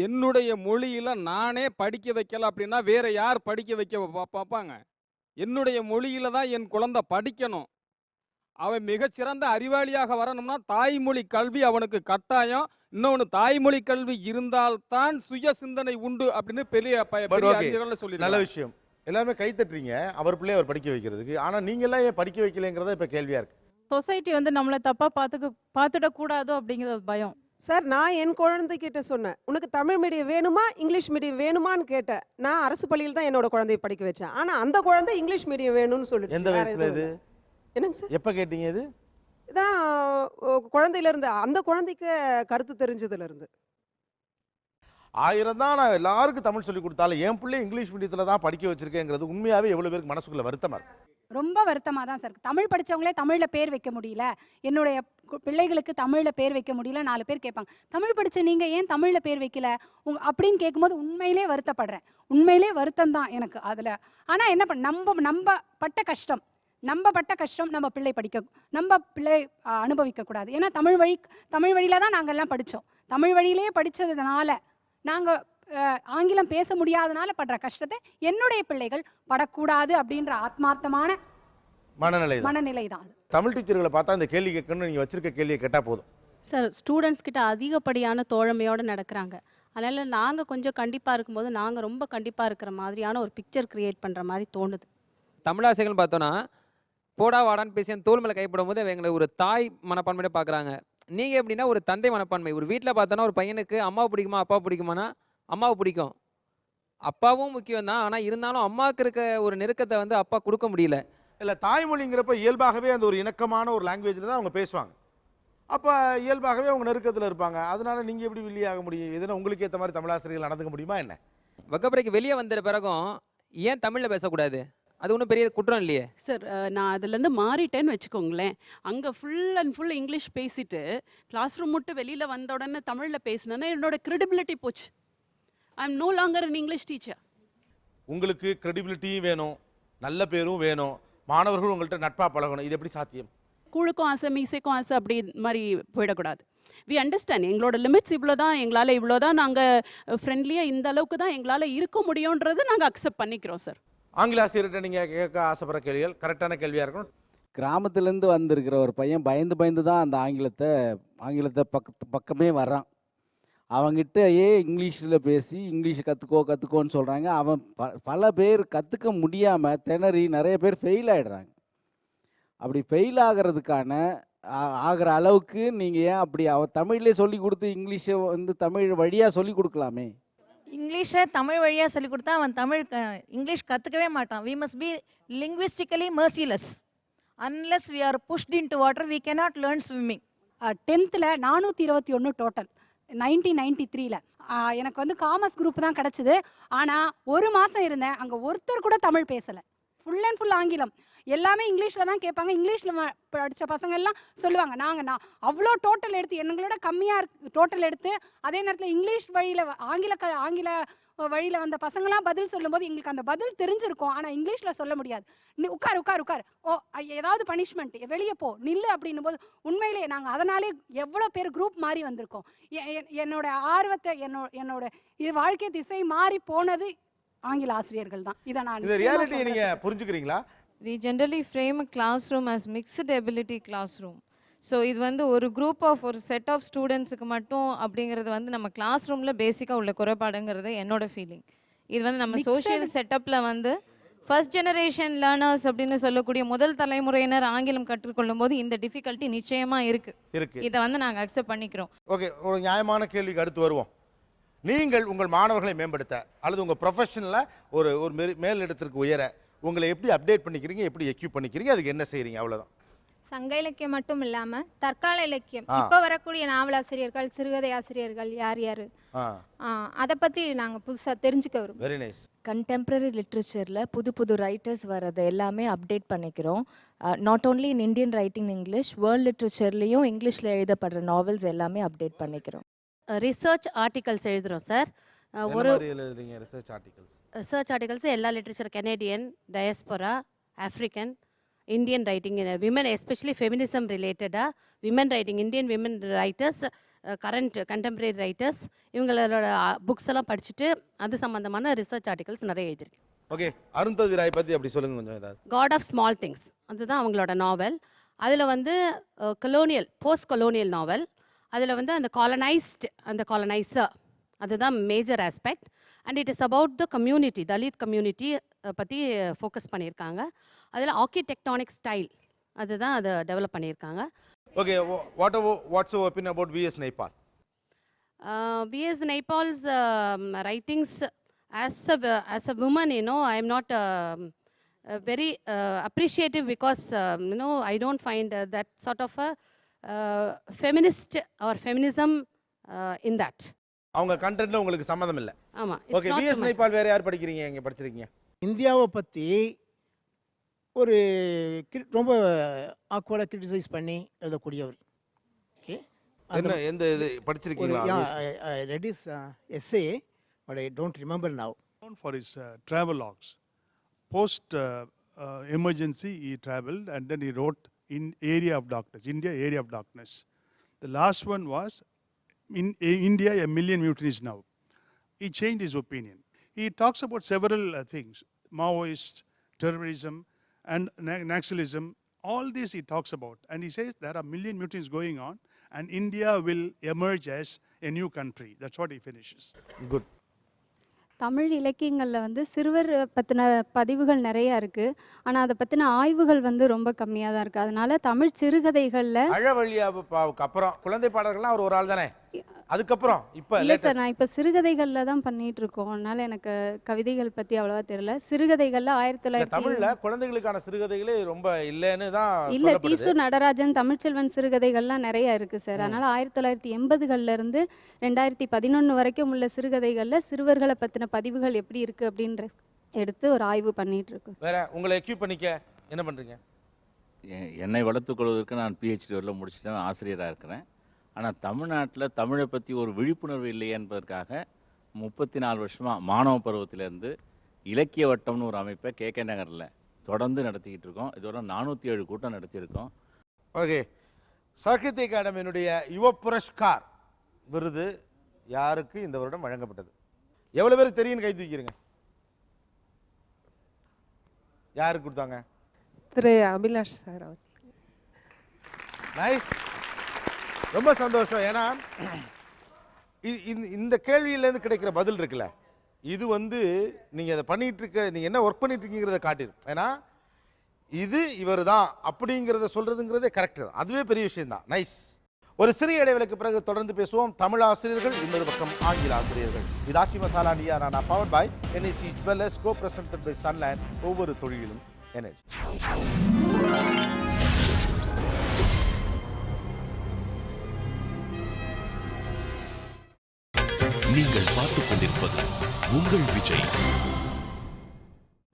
[SPEAKER 8] என்னுடைய மொழியில் நானே படிக்க வைக்கல அப்படின்னா வேற யார் படிக்க வைக்க பார்ப்பாங்க? என்னுடைய மொழியில தான் என் குழந்தை படிக்கணும். அவன் மிகச்சிறந்த அறிவாளியாக வரணும்னா தாய்மொழி கல்வி அவனுக்கு கட்டாயம். இன்னொன்று, தாய்மொழி கல்வி இருந்தால்தான் சுய சிந்தனை உண்டு அப்படின்னு பெரிய அறிஞர்கள் சொல்லி.
[SPEAKER 2] நல்ல விஷயம். எல்லாருமே கை தட்டுறீங்க அவர் பிள்ளைய அவர் படிக்க வைக்கிறதுக்கு. ஆனால் நீங்களாம் ஏன் படிக்க வைக்கலைங்கிறத இப்போ கேள்வியாக இருக்கு.
[SPEAKER 11] சொசைட்டி நம்மளை தப்பாக பார்த்துடக்கூடாதோ அப்படிங்கிற ஒரு பயம்.
[SPEAKER 13] சார், நான் என் குழந்தைகிட்ட சொன்னேன், உனக்கு தமிழ் மீடியம் வேணுமா இங்கிலீஷ் மீடியம் வேணுமான்னு கேட்டேன். நான் அரசு பள்ளியில் தான் என்னோட குழந்தைய படிக்க வச்சேன். ஆனால் அந்த குழந்தை இங்கிலீஷ் மீடியம் வேணும்னு சொல்லிட்டு.
[SPEAKER 2] எந்த வயசுல இது?
[SPEAKER 13] என்னங்க சார்?
[SPEAKER 2] எப்போ கேட்டீங்க இது?
[SPEAKER 13] இதான் குழந்தையிலேருந்து, அந்த குழந்தைக்கு கருத்து தெரிஞ்சதுலேருந்து.
[SPEAKER 2] 1000 தான் நான் எல்லாருக்கும் தமிழ் சொல்லி கொடுத்தாலும் என் பிள்ளை இங்கிலீஷ் மீடியத்தில் தான் படிக்க வச்சிருக்கேங்கிறது உண்மையாகவே எவ்வளோ பேருக்கு மனசுக்குள்ள வருத்தமாக இருக்கு.
[SPEAKER 10] ரொம்ப வருத்தமாக தான் சார். தமிழ் படித்தவங்களே தமிழில் பேர் வைக்க முடியல, என்னுடைய பிள்ளைகளுக்கு தமிழில் பேர் வைக்க முடியல. 4 பேர் கேட்பாங்க, தமிழ் படித்த நீங்கள் ஏன் தமிழில் பேர் வைக்கல அப்படின்னு கேட்கும்போது உண்மையிலே வருத்தப்படுறேன். உண்மையிலே வருத்தம் தான் எனக்கு அதில். ஆனால் என்ன நம்ம பட்ட கஷ்டம் நம்ம பிள்ளை நம்ம பிள்ளை அனுபவிக்கக்கூடாது. ஏன்னா தமிழ் வழியில் தான் நாங்கள் எல்லாம் படித்தோம். தமிழ் வழியிலே படித்ததுனால நாங்கள் ஆங்கிலம் பேச முடியாதனால படுற கஷ்டத்தை என்னுடைய பிள்ளைகள் படக்கூடாது அப்படின்ற ஆத்மார்த்தமான மனநிலை தான்.
[SPEAKER 2] தமிழ் டீச்சர்களை பார்த்தா இந்த கேள்வி கேட்கணும்னு நீங்கள் வச்சிருக்க கேள்வியை கேட்டால் போதும்.
[SPEAKER 21] சார், ஸ்டூடெண்ட்ஸ் கிட்ட அதிகப்படியான தோழமையோடு நடக்கிறாங்க. அதனால் நாங்கள் கொஞ்சம் கண்டிப்பாக இருக்கும்போது நாங்கள் ரொம்ப கண்டிப்பாக இருக்கிற மாதிரியான ஒரு பிக்சர் கிரியேட் பண்ணுற மாதிரி தோணுது.
[SPEAKER 1] தமிழாசிரியர்கள் பார்த்தோன்னா போடா வாடான்னு பேசி அந்த தோல் மேலே கைப்படும் போது எங்களை ஒரு தாய் மனப்பான்மையோட பார்க்குறாங்க. நீங்கள் எப்படின்னா ஒரு தந்தை மனப்பான்மை. ஒரு வீட்டில் பார்த்தோன்னா ஒரு பையனுக்கு அம்மாவை பிடிக்குமா அப்பாவை பிடிக்குமானா அம்மாவை பிடிக்கும். அப்பாவும் முக்கியம் தான். ஆனால் இருந்தாலும் அம்மாவுக்கு இருக்க ஒரு நெருக்கத்தை அப்பா கொடுக்க முடியல.
[SPEAKER 2] இல்லை, தாய்மொழிங்கிறப்ப இயல்பாகவே அந்த ஒரு இணக்கமான ஒரு லாங்குவேஜில் தான் அவங்க பேசுவாங்க. அப்போ இயல்பாகவே அவங்க நெருக்கத்தில் இருப்பாங்க. அதனால நீங்கள் எப்படி வெளியாக முடியும்? எதுனா உங்களுக்கு ஏற்ற மாதிரி தமிழாசிரியர்கள் நடந்துக்க முடியுமா என்ன?
[SPEAKER 1] வகுப்பறைக்கு வெளியே வந்த பிறகும் ஏன் தமிழில் பேசக்கூடாது? அது ஒன்றும் பெரிய குற்றம் இல்லையே
[SPEAKER 15] சார். நான் அதுலேருந்து மாறிட்டேன்னு வச்சுக்கோங்களேன். அங்கே ஃபுல் அண்ட் ஃபுல் இங்கிலீஷ் பேசிட்டு கிளாஸ் ரூம் விட்டு வெளியில் வந்த உடனே தமிழில் பேசினேன்னா என்னோட கிரெடிபிலிட்டி போச்சு. I am no longer an English teacher.
[SPEAKER 2] உங்களுக்கு கிரெடிபிலிட்டியும் வேணும், நல்ல பேரும் வேணும், மாணவர்கள் உங்கள்கிட்ட நட்பாக பழகணும். இது எப்படி சாத்தியம்?
[SPEAKER 15] கூழுக்கும் ஆசை மீசைக்கும் ஆசை அப்படி மாதிரி போயிடக்கூடாது. வி அண்டர்ஸ்டாண்ட் எங்களோட லிமிட்ஸ் இவ்வளோ தான், எங்களால் இவ்வளோ தான், நாங்கள் ஃப்ரெண்ட்லியாக இந்த அளவுக்கு தான் எங்களால் இருக்க முடியுன்றது நாங்கள் அக்செப்ட் பண்ணிக்கிறோம் சார்.
[SPEAKER 2] ஆங்கில ஆசிரியர்கிட்ட நீங்கள் கேட்க ஆசைப்படுற கேள்விகள் கரெக்டான கேள்வியாக இருக்கணும்.
[SPEAKER 17] கிராமத்துலேருந்து வந்திருக்கிற ஒரு பையன் பயந்து தான் அந்த ஆங்கிலத்தை பக்கமே வர்றான். அவங்ககிட்ட இங்கிலீஷில் பேசி இங்கிலீஷை கற்றுக்கோன்னு சொல்கிறாங்க. அவன் பல பேர் கற்றுக்க முடியாமல் திணறி நிறைய பேர் ஃபெயில் ஆகிடுறாங்க. அப்படி ஃபெயில் ஆகிறதுக்கான ஆகிற அளவுக்கு நீங்கள் ஏன் அப்படி தமிழ்லேயே சொல்லி கொடுத்து இங்கிலீஷை வந்து தமிழ் வழியாக சொல்லி கொடுக்கலாமே?
[SPEAKER 6] இங்கிலீஷை தமிழ் வழியாக சொல்லி கொடுத்தா அவன் இங்கிலீஷ் கற்றுக்கவே மாட்டான். We must be linguistically merciless. Unless we are pushed into water, we cannot learn swimming.
[SPEAKER 10] 10th 421 total 1993ல். எனக்கு வந்து காமர்ஸ் குரூப் தான் கிடச்சிது. ஆனால் ஒரு மாதம் இருந்தேன், அங்கே ஒருத்தர் கூட தமிழ் பேசலை. ஃபுல் அண்ட் ஃபுல் ஆங்கிலம். எல்லாமே இங்கிலீஷில் தான் கேட்பாங்க. இங்கிலீஷில் படித்த பசங்க எல்லாம் சொல்லுவாங்க, நான் அவ்வளோ டோட்டல் எடுத்து எங்களோட கம்மியாக டோட்டல் எடுத்து அதே நேரத்தில் இங்கிலீஷ் வழியில் ஆங்கில வழியில் வந்த பசங்களாம் பதில் சொல்லும்போது எங்களுக்கு அந்த பதில் தெரிஞ்சிருக்கும். ஆனால் இங்கிலீஷில் சொல்ல முடியாது. நீ உட்கார் உட்கார் உட்கார், ஓ ஏதாவது பனிஷ்மெண்ட், வெளியே போ, நில்லு அப்படின்னும் போது உண்மையிலே நாங்கள் அதனாலே எவ்வளோ பேர் குரூப் மாறி வந்திருக்கோம். என்னோட ஆர்வத்தை என்னோட இது வாழ்க்கை திசை மாறி போனது ஆங்கில ஆசிரியர்கள் தான். இதை நான்
[SPEAKER 2] இந்த ரியாலிட்டியை நீங்க புரிஞ்சுக்கிறீங்களா?
[SPEAKER 3] We generally frame a classroom as mixed ability classroom. So இது வந்து ஒரு குரூப் ஆஃப் ஒரு செட் ஆஃப் ஸ்டூடெண்ட்ஸுக்கு மட்டும் அப்படிங்கிறது வந்து நம்ம கிளாஸ் ரூமில் பேசிக்காக உள்ள குறைபாடுங்கிறது என்னோட ஃபீலிங். இது வந்து நம்ம சோஷியல் செட்டப்பில் வந்து ஃபர்ஸ்ட் ஜெனரேஷன் லேர்னர்ஸ் அப்படின்னு சொல்லக்கூடிய முதல் தலைமுறையினர் ஆங்கிலம் கற்றுக்கொள்ளும் போது இந்த டிஃபிகல்ட்டி நிச்சயமாக இருக்குது. இதை வந்து நாங்கள் அக்செப்ட் பண்ணிக்கிறோம்.
[SPEAKER 2] ஓகே, ஒரு நியாயமான கேள்விக்கு அடுத்து வருவோம். நீங்கள் உங்கள் மாணவர்களை மேம்படுத்த அல்லது உங்கள் ப்ரொஃபஷனில் ஒரு மேலிடத்திற்கு உயர உங்களை எப்படி அப்டேட் பண்ணிக்கிறீங்க, எப்படி எக்யூப் பண்ணிக்கிறீங்க, அதுக்கு என்ன செய்கிறீங்க? அவ்வளோதான்.
[SPEAKER 14] சங்க இலக்கியம் மட்டும் இல்லாமல் தற்கால இலக்கியம், இப்போ வரக்கூடிய நாவலாசிரியர்கள், சிறுகதை ஆசிரியர்கள் யார் யார், அதை பற்றி நாங்கள் புதுசாக தெரிஞ்சுக்க வரும்.
[SPEAKER 2] Very nice.
[SPEAKER 20] கண்டெம்பரரி லிட்ரேச்சரில் புது ரைட்டர்ஸ் வரதை எல்லாமே அப்டேட் பண்ணிக்கிறோம். Not only in Indian writing English, world லிட்ரேச்சர்லேயும் இங்கிலீஷில் எழுதப்படுற நாவல்ஸ் எல்லாமே அப்டேட் பண்ணிக்கிறோம்.
[SPEAKER 15] ரிசர்ச் ஆர்டிகல்ஸ் எழுதுகிறோம் சார். ரிசர்ச் ஆர்டிகல்ஸ் எல்லா literature, Canadian, diaspora, African, Indian writing, women especially feminism ரிலேட்டடாக women writing, Indian women writers, current contemporary writers, இவங்களோட books எல்லாம் படிச்சுட்டு அது சம்மந்தமான ரிசர்ச் ஆர்டிகல்ஸ் நிறைய எழுதியிருக்கேன்.
[SPEAKER 2] ஓகே, அருந்ததி ராய் பற்றி அப்படி சொல்லுங்க கொஞ்சம். ஏதாவது
[SPEAKER 15] காட் ஆஃப் ஸ்மால் திங்ஸ், அதுதான் அவங்களோட நாவல். அதில் வந்து கொலோனியல், போஸ்ட் கொலோனியல் நாவல். அதில் வந்து அந்த காலனைசர் அதுதான் major aspect. And it is about the community, Dalit community பற்றி ஃபோக்கஸ் பண்ணியிருக்காங்க. அதில் ஆர்கிடெக்டானிக் ஸ்டைல் அதுதான் அதை டெவலப் பண்ணியிருக்காங்க.
[SPEAKER 2] Okay, what's your opinion about V S Naipaul?
[SPEAKER 15] V S Naipaul's writings as a woman, you know, I am not very appreciative because I don't find that sort of a feminist or feminism in that.
[SPEAKER 2] அவங்க கண்டென்ட்ல உங்களுக்கு சம்மதம் இல்லை.
[SPEAKER 15] ஆமா.
[SPEAKER 2] Okay, vs Naipaul வேற யார் படிக்கிறீங்க, எங்க படிச்சிருக்கீங்க?
[SPEAKER 22] இந்தியாவை பற்றி ஒரு ரொம்ப ஆக்வர்டாக கிரிட்டிசைஸ் பண்ணி எழுதக்கூடியவர். ஓகே,
[SPEAKER 2] எந்த இது படிச்சிருக்கீங்களா?
[SPEAKER 22] I read his essay, but I don't remember now.
[SPEAKER 9] Known for his travel logs. Post emergency, he traveled and then he wrote in Area of Darkness, India, Area of Darkness. The last one was in India, a million mutinies now. He changed his opinion. He talks about several things, Maoist, terrorism, and Naxalism. All this he talks about. And he says there are million mutinies going on, and India will emerge as a new country. That's what he finishes.
[SPEAKER 2] Good.
[SPEAKER 24] Tamil இலக்கியங்களில் வந்து சிறுவர் பற்றின பதிவுகள் நிறையா இருக்குது. ஆனால் அதை பற்றின ஆய்வுகள் வந்து ரொம்ப கம்மியாக தான் இருக்குது. அதனால தமிழ் சிறுகதைகளில்
[SPEAKER 2] அழவழியாவுக்கு அப்புறம் குழந்தை பாடல்கள்லாம் அவர் ஒரு ஆள் தானே, அதுக்கப்புறம் இப்போ
[SPEAKER 24] இல்லை சார், நான் இப்போ சிறுகதைகளில் தான் பண்ணிட்டு இருக்கோம். அதனால எனக்கு கவிதைகள் பற்றி அவ்வளோவா தெரியல. சிறுகதைகளில் 1900
[SPEAKER 2] தமிழ்ல குழந்தைகளுக்கான சிறுகதைகளே ரொம்ப இல்லைன்னு தான்
[SPEAKER 24] இல்லை. தீசு நடராஜன், தமிழ்ச்செல்வன் சிறுகதைகள்லாம் நிறைய இருக்குது சார். அதனால் 1980களிலிருந்து 2011 வரைக்கும் உள்ள சிறுகதைகளில் சிறுவர்களை பற்றின பதிவுகள் எப்படி இருக்குது அப்படின்ற எடுத்து ஒரு ஆய்வு பண்ணிட்டு இருக்கோம்.
[SPEAKER 2] வேற உங்களை எக்யூப் பண்ணிக்க என்ன பண்ணுறீங்க?
[SPEAKER 25] என்னை வளர்த்துக்கொள்வதற்கு நான் பிஹெச்டி வரல முடிச்சுட்டேன், ஆசிரியராக இருக்கிறேன். ஆனால் தமிழ்நாட்டில் தமிழை பற்றி ஒரு விழிப்புணர்வு இல்லையே என்பதற்காக 34 வருஷமாக மாணவ பருவத்திலேருந்து இலக்கிய வட்டம்னு ஒரு அமைப்பை கேகே நகரில் தொடர்ந்து நடத்திக்கிட்டு இருக்கோம். இதோட 407 கூட்டம் நடத்தியிருக்கோம்.
[SPEAKER 2] ஓகே, சாகித்ய அகாடமியினுடைய யுவ புரஸ்கார் விருது யாருக்கு இந்த வருடம் வழங்கப்பட்டது? எவ்வளோ பேருக்கு தெரியும்னு கை தூக்கிடுங்க. யாருக்கு கொடுத்தாங்க?
[SPEAKER 13] திரு அபிலாஷ் சார்.
[SPEAKER 2] நைஸ், ரொம்ப சந்தோஷம். ஏன்னா இந்த கேள்வியிலேருந்து கிடைக்கிற பதில் இருக்குல்ல, இது வந்து நீங்கள் அதை பண்ணிகிட்டு இருக்க, நீங்கள் என்ன ஒர்க் பண்ணிட்டு இருக்கீங்கிறத காட்டிடும். ஏன்னா இது இவர் தான் அப்படிங்கிறத சொல்றதுங்கிறதே கரெக்ட் தான். அதுவே பெரிய விஷயம் தான். நைஸ். ஒரு சிறிய இடைவெளிக்கு பிறகு தொடர்ந்து பேசுவோம். தமிழ் ஆசிரியர்கள், இன்னொரு பக்கம் ஆங்கில ஆசிரியர்கள். இது Aachi masala Neeya Naana powered by NAC Jewellers, co-presented by Sunland. ஒவ்வொரு தொழிலும் எனர்ஜி.
[SPEAKER 32] நீங்கள் பார்த்துக் கொண்டிருப்பது உங்கள் Vijay.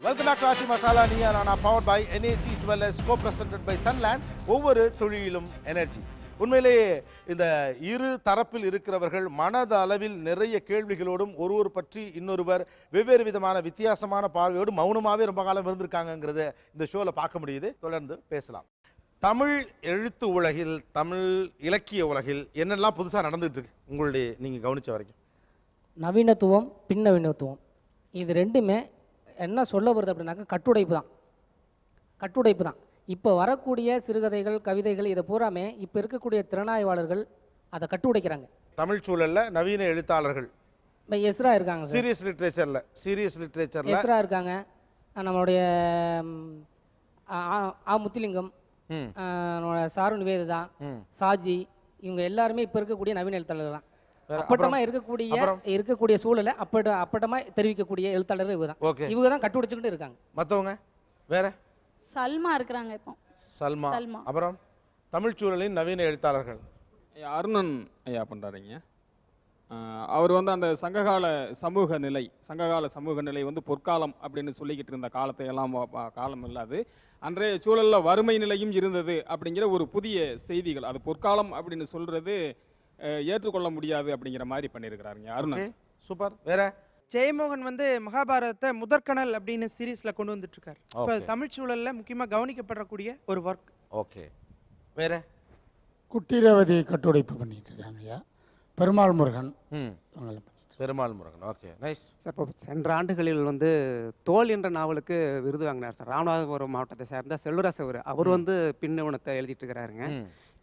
[SPEAKER 2] Welcome back to Aachi masala Neeya Naana powered by NAC Jewellers, co-presented by Sunland. ஒவ்வொரு தொழிலும் எனர்ஜி. உண்மையிலேயே இந்த இரு தரப்பில் இருக்கிறவர்கள் மனத அளவில் நிறைய கேள்விகளோடும் ஒருவர் பற்றி இன்னொருவர் வெவ்வேறு விதமான வித்தியாசமான பார்வையோடு மௌனமாகவே ரொம்ப காலம் இருந்திருக்காங்கிறத இந்த ஷோவில் பார்க்க முடியுது. தொடர்ந்து பேசலாம். தமிழ் எழுத்து உலகில், தமிழ் இலக்கிய உலகில் என்னெல்லாம் புதுசாக நடந்துகிட்டு இருக்கு உங்களுடைய நீங்கள் கவனித்த வரைக்கும்?
[SPEAKER 4] நவீனத்துவம், பின்னவீனத்துவம், இது ரெண்டுமே என்ன சொல்ல வருது அப்படின்னாக்கா கட்டுடைப்பு தான். கட்டுடைப்பு தான். இப்போ வரக்கூடிய சிறுகதைகள், கவிதைகள், இதை பூராமே இப்போ இருக்கக்கூடிய திறனாய்வாளர்கள் அதை கட்டுடைக்கிறாங்க.
[SPEAKER 2] தமிழ் சூழலில் நவீன எழுத்தாளர்கள்
[SPEAKER 4] இப்போ எஸ்ரா இருக்காங்க,
[SPEAKER 2] சீரியஸ் லிட்ரேச்சரில்
[SPEAKER 4] எஸ்ரா இருக்காங்க, நம்மளுடைய முத்துலிங்கம், சாரு நிவேதிதா, சாஜி, இவங்க எல்லாருமே இப்போ இருக்கக்கூடிய நவீன எழுத்தாளர்கள் தான். அப்பட்டமாக இருக்கக்கூடிய சூழலை அப்பட்டமாக தெரிவிக்கக்கூடிய எழுத்தாளர்கள் இவங்க தான். இவங்க தான் கட்டுடைச்சுக்கிட்டு இருக்காங்க.
[SPEAKER 2] மற்றவங்க வேற?
[SPEAKER 24] சல்மா இருக்கிறாங்க இப்போ.
[SPEAKER 2] சல்மா. அப்புறம் தமிழ் சூழலின் நவீன எழுத்தாளர்கள்
[SPEAKER 8] அருணன் ஐயா பண்ணுறாருங்க. அவர் வந்து அந்த சங்ககால சமூக நிலை வந்து பொற்காலம் அப்படின்னு சொல்லிக்கிட்டு இருந்த காலத்தை எல்லாம் காலம் இல்லாது அன்றைய சூழலில் வறுமை நிலையும் இருந்தது அப்படிங்கிற ஒரு புதிய செய்திகள். அது பொற்காலம் அப்படின்னு சொல்றது ஏற்றுக்கொள்ள முடியாது அப்படிங்கிற மாதிரி பண்ணியிருக்கிறாருங்க அருணன்.
[SPEAKER 2] சூப்பர். வேற?
[SPEAKER 7] ஜெயமோகன் வந்து மகாபாரதத்தை முதற்கணல் அப்படின்னு சீரீஸ்ல கொண்டு வந்துட்டு இருக்காரு. இப்போ தமிழ் சூழல்ல முக்கியமா கவனிக்கப்படக்கூடிய ஒரு ஒர்க்.
[SPEAKER 2] ஓகே. வேற?
[SPEAKER 12] குட்டிரவதி கட்டுடைப்பு பண்ணிட்டு இருக்காங்க. Perumal Murugan.
[SPEAKER 2] Perumal Murugan. Okay, nice
[SPEAKER 18] sir. இப்போ சென்ற ஆண்டுகளில் வந்து தோல் என்ற நாவலுக்கு விருது வாங்கினார் சார். ராமநாதபுரம் மாவட்டத்தை சேர்ந்த செல்வராஜ் அவர் வந்து பின்னவனத்தை எழுதிட்டு இருக்கிறாருங்க.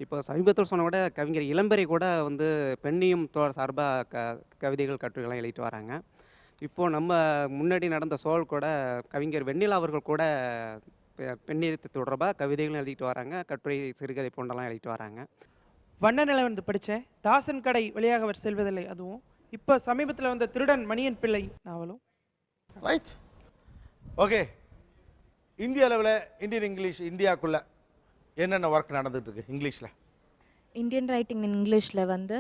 [SPEAKER 18] இப்போ சமீபத்தில் சொன்ன விட கவிஞர் இளம்பெரை கூட வந்து பெண்ணியம் சார்பாக கவிதைகள் கட்டுரைகள்லாம் எழுதிட்டு வராங்க. இப்போது நம்ம முன்னாடி நடந்த சோழ் கூட கவிஞர் வெண்ணிலா அவர்கள் கூட பெண்ணியத்தை தொடர்பாக கவிதைகளும் எழுதிட்டு வராங்க, கட்டுரை சிறுகதை போன்றெல்லாம் எழுதிட்டு வராங்க.
[SPEAKER 7] வண்ண நிலம் வந்து படித்தேன். தாசன் கடை வழியாக அவர் செல்வதில்லை, அதுவும் இப்போ சமீபத்தில் வந்த திருடன் மணியன் பிள்ளை நாவலும்.
[SPEAKER 2] ரைட். ஓகே. இந்திய அளவில் இந்தியன் இங்கிலீஷ் இந்தியாவுக்குள்ள என்னென்ன ஒர்க் நடந்துட்டு இருக்கு இங்கிலீஷில்?
[SPEAKER 20] இந்தியன் ரைட்டிங் இன் இங்கிலீஷில் வந்து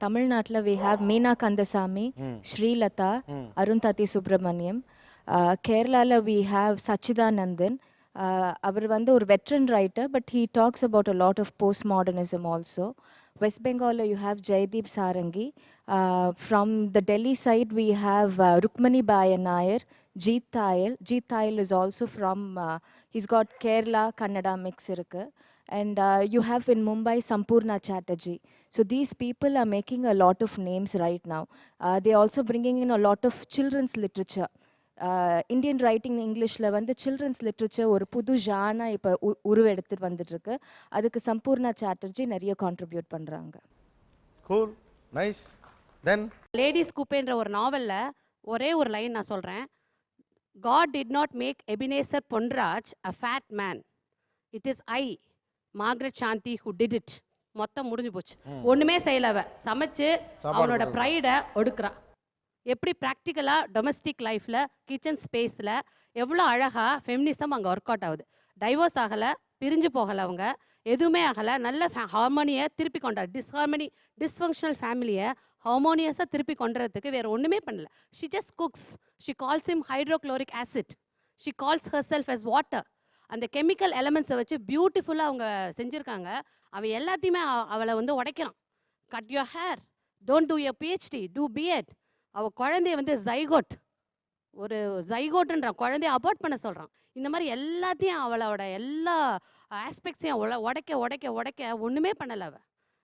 [SPEAKER 20] தமிழ்நாட்டில் வி ஹாவ் மீனா கந்தசாமி, ஸ்ரீலதா, அருந்ததி சுப்ரமணியம். கேரளாவில் வி ஹாவ் சச்சிதானந்தன். அவர் வந்து ஒரு veteran writer, but he talks about a lot of postmodernism also. West Bengal, you have Jaideep Sarangi. From the Delhi side, we have Rukmani Baya Nair, Jeet Thayil. Jeet Thayil is also from, he's got Kerala, Kannada mix irukku. And you have in Mumbai Sampurna Chatterjee. So these people are making a lot of names right now. They also bringing in a lot of children's literature. Indian writing இங்கிலீஷில் வந்து children's literature ஒரு புது ஜானா இப்போ உருவெடுத்துட்டு வந்துட்டுருக்கு. அதுக்கு சம்பூர்ணா சாட்டர்ஜி நிறைய contribute பண்ணுறாங்க.
[SPEAKER 2] Cool, nice. Then
[SPEAKER 15] Ladies கூப்பேன்ற ஒரு நாவலில் ஒரே ஒரு லைன் நான் சொல்கிறேன். God did not make Ebenezer Ponraj a fat man, it is I Margaret Shanthi who did it. மொத்தம் முடிஞ்சு போச்சு. ஒன்றுமே செய்யலவ சமைச்சு அவனோட ப்ரைடை ஒடுக்குறா. எப்படி ப்ராக்டிக்கலாக டொமஸ்டிக் லைஃப்பில் கிச்சன் ஸ்பேஸில் எவ்வளோ அழகாக ஃபெமினிசம் அங்கே ஒர்க் அவுட் ஆகுது. டைவோர்ஸ் ஆகலை, பிரிஞ்சு போகலை, அவங்க எதுவுமே ஆகலை, நல்ல ஹார்மோனியை திருப்பி கொண்டார். டிஸ்ஃபங்க்ஷனல் ஃபேமிலியை ஹார்மோனியஸாக திருப்பி கொண்டுறதுக்கு வேறு ஒன்றுமே பண்ணல. She just cooks. She calls him hydrochloric acid. She calls herself as water. அந்த கெமிக்கல் எலமெண்ட்ஸை வச்சு பியூட்டிஃபுல்லாக அவங்க செஞ்சுருக்காங்க. அவன் எல்லாத்தையுமே அவளை வந்து உடைக்கிறான். Cut your hair, don't do your PhD, do B Ed. அவள் குழந்தைய வந்து ஒரு ஜைகோட்டுன்ற குழந்தைய அபார்ட் பண்ண சொல்கிறான். இந்த மாதிரி எல்லாத்தையும் அவளோட எல்லா ஆஸ்பெக்ட்ஸையும் உடைக்க ஒன்றுமே பண்ணலை.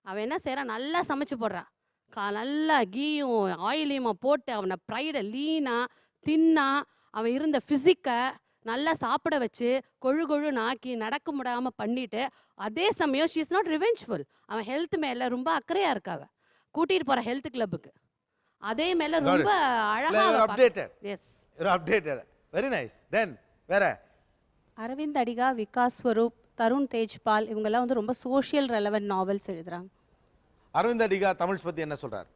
[SPEAKER 15] அவள் என்ன செய்கிறான், நல்லா சமைச்சு போடுறா. நல்லா கீயும் ஆயிலையுமா போட்டு அவனை ப்ரைடை லீனாக தின்னா அவன் இருந்த ஃபிசிக்கை நல்லா சாப்பிட வச்சு கொழு நாக்கி நடக்க முடியாமல் பண்ணிட்டு, அதே சமயம் ஷீ இஸ் நாட் ரிவெஞ்ச்ஃபுல். அவன் ஹெல்த் மேலே ரொம்ப அக்கறையாக இருக்காவ. கூட்டிகிட்டு போகிற ஹெல்த் கிளப்புக்கு அதே மேலே ரொம்ப அழகாக.
[SPEAKER 2] Yes, updated. Very nice. Then வேற?
[SPEAKER 5] அரவிந்த் அடிகா, விகாஸ் ஸ்வரூப், தருண் தேஜ்பால் இவங்கெல்லாம் வந்து ரொம்ப சோஷியல் ரெலவெண்ட் நாவல்ஸ் எழுதுறாங்க.
[SPEAKER 2] அரவிந்த் அடிகா தமிழ்ஸ் பற்றி என்ன சொல்கிறார்?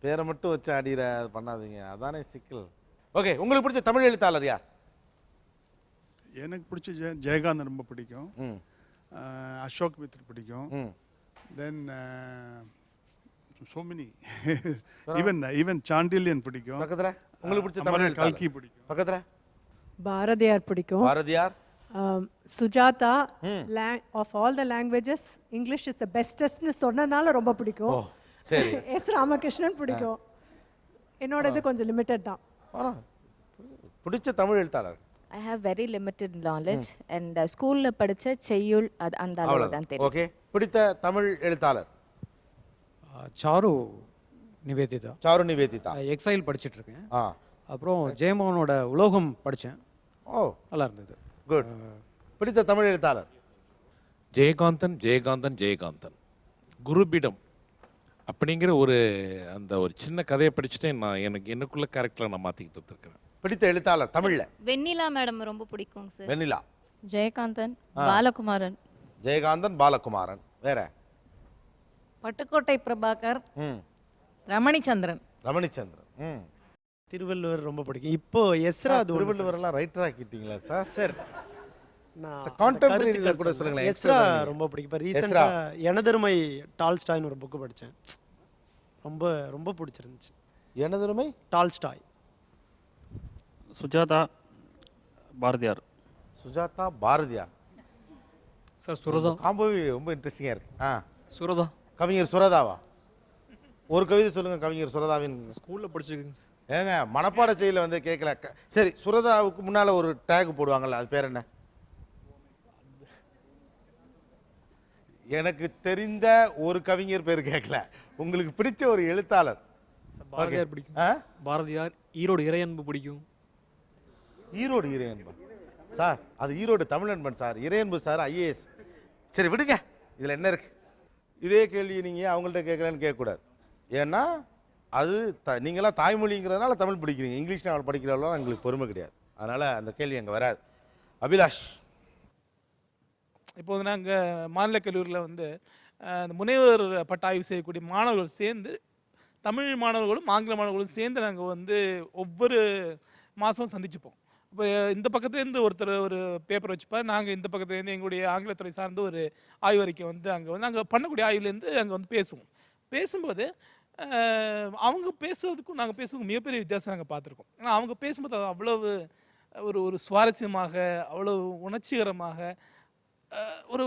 [SPEAKER 2] பேரை மட்டும் வச்சு அடிகிற பண்ணாதீங்க, அதானே சிக்கல். ஓகே, உங்களுக்கு பிடிச்ச தமிழ் எழுத்தாளர் யார்?
[SPEAKER 9] எனக்கு பிடிச்ச ஜெயகாந்தன் ரொம்ப பிடிக்கும். அசோக் மித்ர பிடிக்கும். தென் so many even சாண்டில்யன் பிடிக்கும்.
[SPEAKER 2] பக்கத்துல உங்களுக்கு பிடிச்ச தமிழ்
[SPEAKER 9] கல்கி பிடிக்கும்.
[SPEAKER 2] பக்கத்துல
[SPEAKER 11] பாரதியார் பிடிக்கும்.
[SPEAKER 2] Bharathiyar.
[SPEAKER 11] Sujatha, of all the languages English is the bestestனு சொன்னனால ரொம்ப பிடிக்கும்.
[SPEAKER 2] சரி.
[SPEAKER 11] எஸ் ராமகிருஷ்ணன் பிடிக்கும். என்னோட இது கொஞ்சம் லிமிட்டட் தான்.
[SPEAKER 2] பிடிச்ச தமிழ் எழுத்தாளர்?
[SPEAKER 20] I have very limited knowledge and ஸ்கூல்ல படிச்ச செய்யுள் அந்த அளவு தான் தெரியும்.
[SPEAKER 2] ஓகே, பிடித்த தமிழ் எழுத்தாளர்?
[SPEAKER 16] சாரு நிவேதிதா.
[SPEAKER 2] சாரு நிவேதிதா.
[SPEAKER 16] எக்ஸைல் படிச்சிட்டு இருக்கேன்.
[SPEAKER 2] அப்புறம்
[SPEAKER 16] ஜெயமோகனோட உலோகம் படித்தேன். நல்லா இருந்தது.
[SPEAKER 2] குட். பிடித்த தமிழ் எழுத்தாளர்?
[SPEAKER 19] ஜெயகாந்தன் ஜெயகாந்தன் ஜெயகாந்தன். குருபீடம் அப்படிங்கிற அந்த ஒரு சின்ன கதையை படிச்சுட்டு நான் எனக்குள்ள கேரக்டரை நான் மாற்றிக்கிட்டு வந்துருக்கிறேன்.
[SPEAKER 2] பிடித்த எழுத்தாளர் தமிழ்ல?
[SPEAKER 21] வெண்ணிலா மேடம் ரொம்ப பிடிக்கும் சார்.
[SPEAKER 2] வெண்ணிலா.
[SPEAKER 3] ஜெயகாந்தன், பாலகுமாரன்.
[SPEAKER 2] ஜெயகாந்தன், பாலகுமாரன். வேற?
[SPEAKER 6] பட்டுக்கோட்டை பிரபாகர், ரமணிச்சந்திரன்.
[SPEAKER 2] ரமணிச்சந்திரன்.
[SPEAKER 23] திருவள்ளுவர் ரொம்ப பிடிக்கும். இப்போ எஸ்ரா
[SPEAKER 2] திருவள்ளுவர் எல்லாம் ரைட்டர் ஆக்கிட்டீங்களா சார்?
[SPEAKER 23] சார்
[SPEAKER 2] கான்டெம்பரரியில கூட சொல்லுங்களேன்.
[SPEAKER 23] எஸ்ரா ரொம்ப பிடிக்கும். இப்போ ரீசெண்டா எனதருமை டால்ஸ்டாய்னு ஒரு புக் படித்தேன். ரொம்ப ரொம்ப பிடிச்சிருந்துச்சு.
[SPEAKER 2] எனதருமை
[SPEAKER 23] டால்ஸ்டாய்.
[SPEAKER 26] சுஜாதா, பாரதியார்.
[SPEAKER 2] சுஜாதா, பாரதியார்.
[SPEAKER 26] சார் சுரதா.
[SPEAKER 2] காம்போவே ரொம்ப இன்ட்ரெஸ்டிங்கா இருக்கு.
[SPEAKER 26] சுரதா.
[SPEAKER 2] கவிஞர் சுரதாவா? ஒரு கவிதை சொல்லுங்க கவிஞர் சுரதாவின்.
[SPEAKER 26] ஸ்கூல்ல படிச்சிருக்கீங்க.
[SPEAKER 2] ஏங்க மனப்பாட செயல வந்து கேட்கல. சரி, சுரதாவுக்கு முன்னால ஒரு டேக் போடுவாங்கல்ல, அது பேர் என்ன? எனக்கு தெரிந்த ஒரு கவிஞர் பேர் கேட்கல. உங்களுக்கு பிடிச்ச ஒரு எழுத்தாளர்?
[SPEAKER 26] பாரதியார் பிடிக்கும். பாரதியார். ஈரோடு இறையன்பு பிடிக்கும்.
[SPEAKER 2] ஈரோடு இறையன்பு சார், அது Erode Tamilanban sir. Iraianbu sir IAS. சரி விடுங்க, இதில் என்ன இருக்கு? இதே கேள்வி நீங்கள் அவங்கள்ட்ட கேட்கலன்னு கேட்கக்கூடாது. ஏன்னா அது நீங்களாம் தாய்மொழிங்கிறதுனால தமிழ் படிக்கிறீங்க. இங்கிலீஷ் நாவல் படிக்கிறவங்களாம் எங்களுக்கு பொறுமை கிடையாது. அதனால் அந்த கேள்வி அங்கே வராது. அபிலாஷ்.
[SPEAKER 23] இப்போ வந்து நாங்கள் மாநில கல்லூரியில் வந்து அந்த முனைவர் பட்ட ஆய்வு செய்யக்கூடிய மாணவர்கள் சேர்ந்து, தமிழ் மாணவர்களும் ஆங்கில மாணவர்களும் சேர்ந்து நாங்கள் வந்து ஒவ்வொரு மாதம் சந்திச்சுப்போம். இப்போ இந்த பக்கத்துலேருந்து ஒருத்தர் ஒரு பேப்பர் வச்சுப்பார், நாங்கள் இந்த பக்கத்துலேருந்து எங்களுடைய ஆங்கிலத்துறை சார்ந்து ஒரு ஆய்வறிக்கை வந்து அங்கே வந்து நாங்கள் பண்ணக்கூடிய ஆய்வுலேருந்து அங்கே வந்து பேசுவோம். பேசும்போது அவங்க பேசுறதுக்கும் நாங்கள் பேசுறதுக்கும் மிகப்பெரிய வித்தியாசம் நாங்கள் பார்த்துருக்கோம். ஏன்னா அவங்க பேசும்போது அது அவ்வளவு ஒரு சுவாரஸ்யமாக, அவ்வளோ உணர்ச்சிகரமாக, ஒரு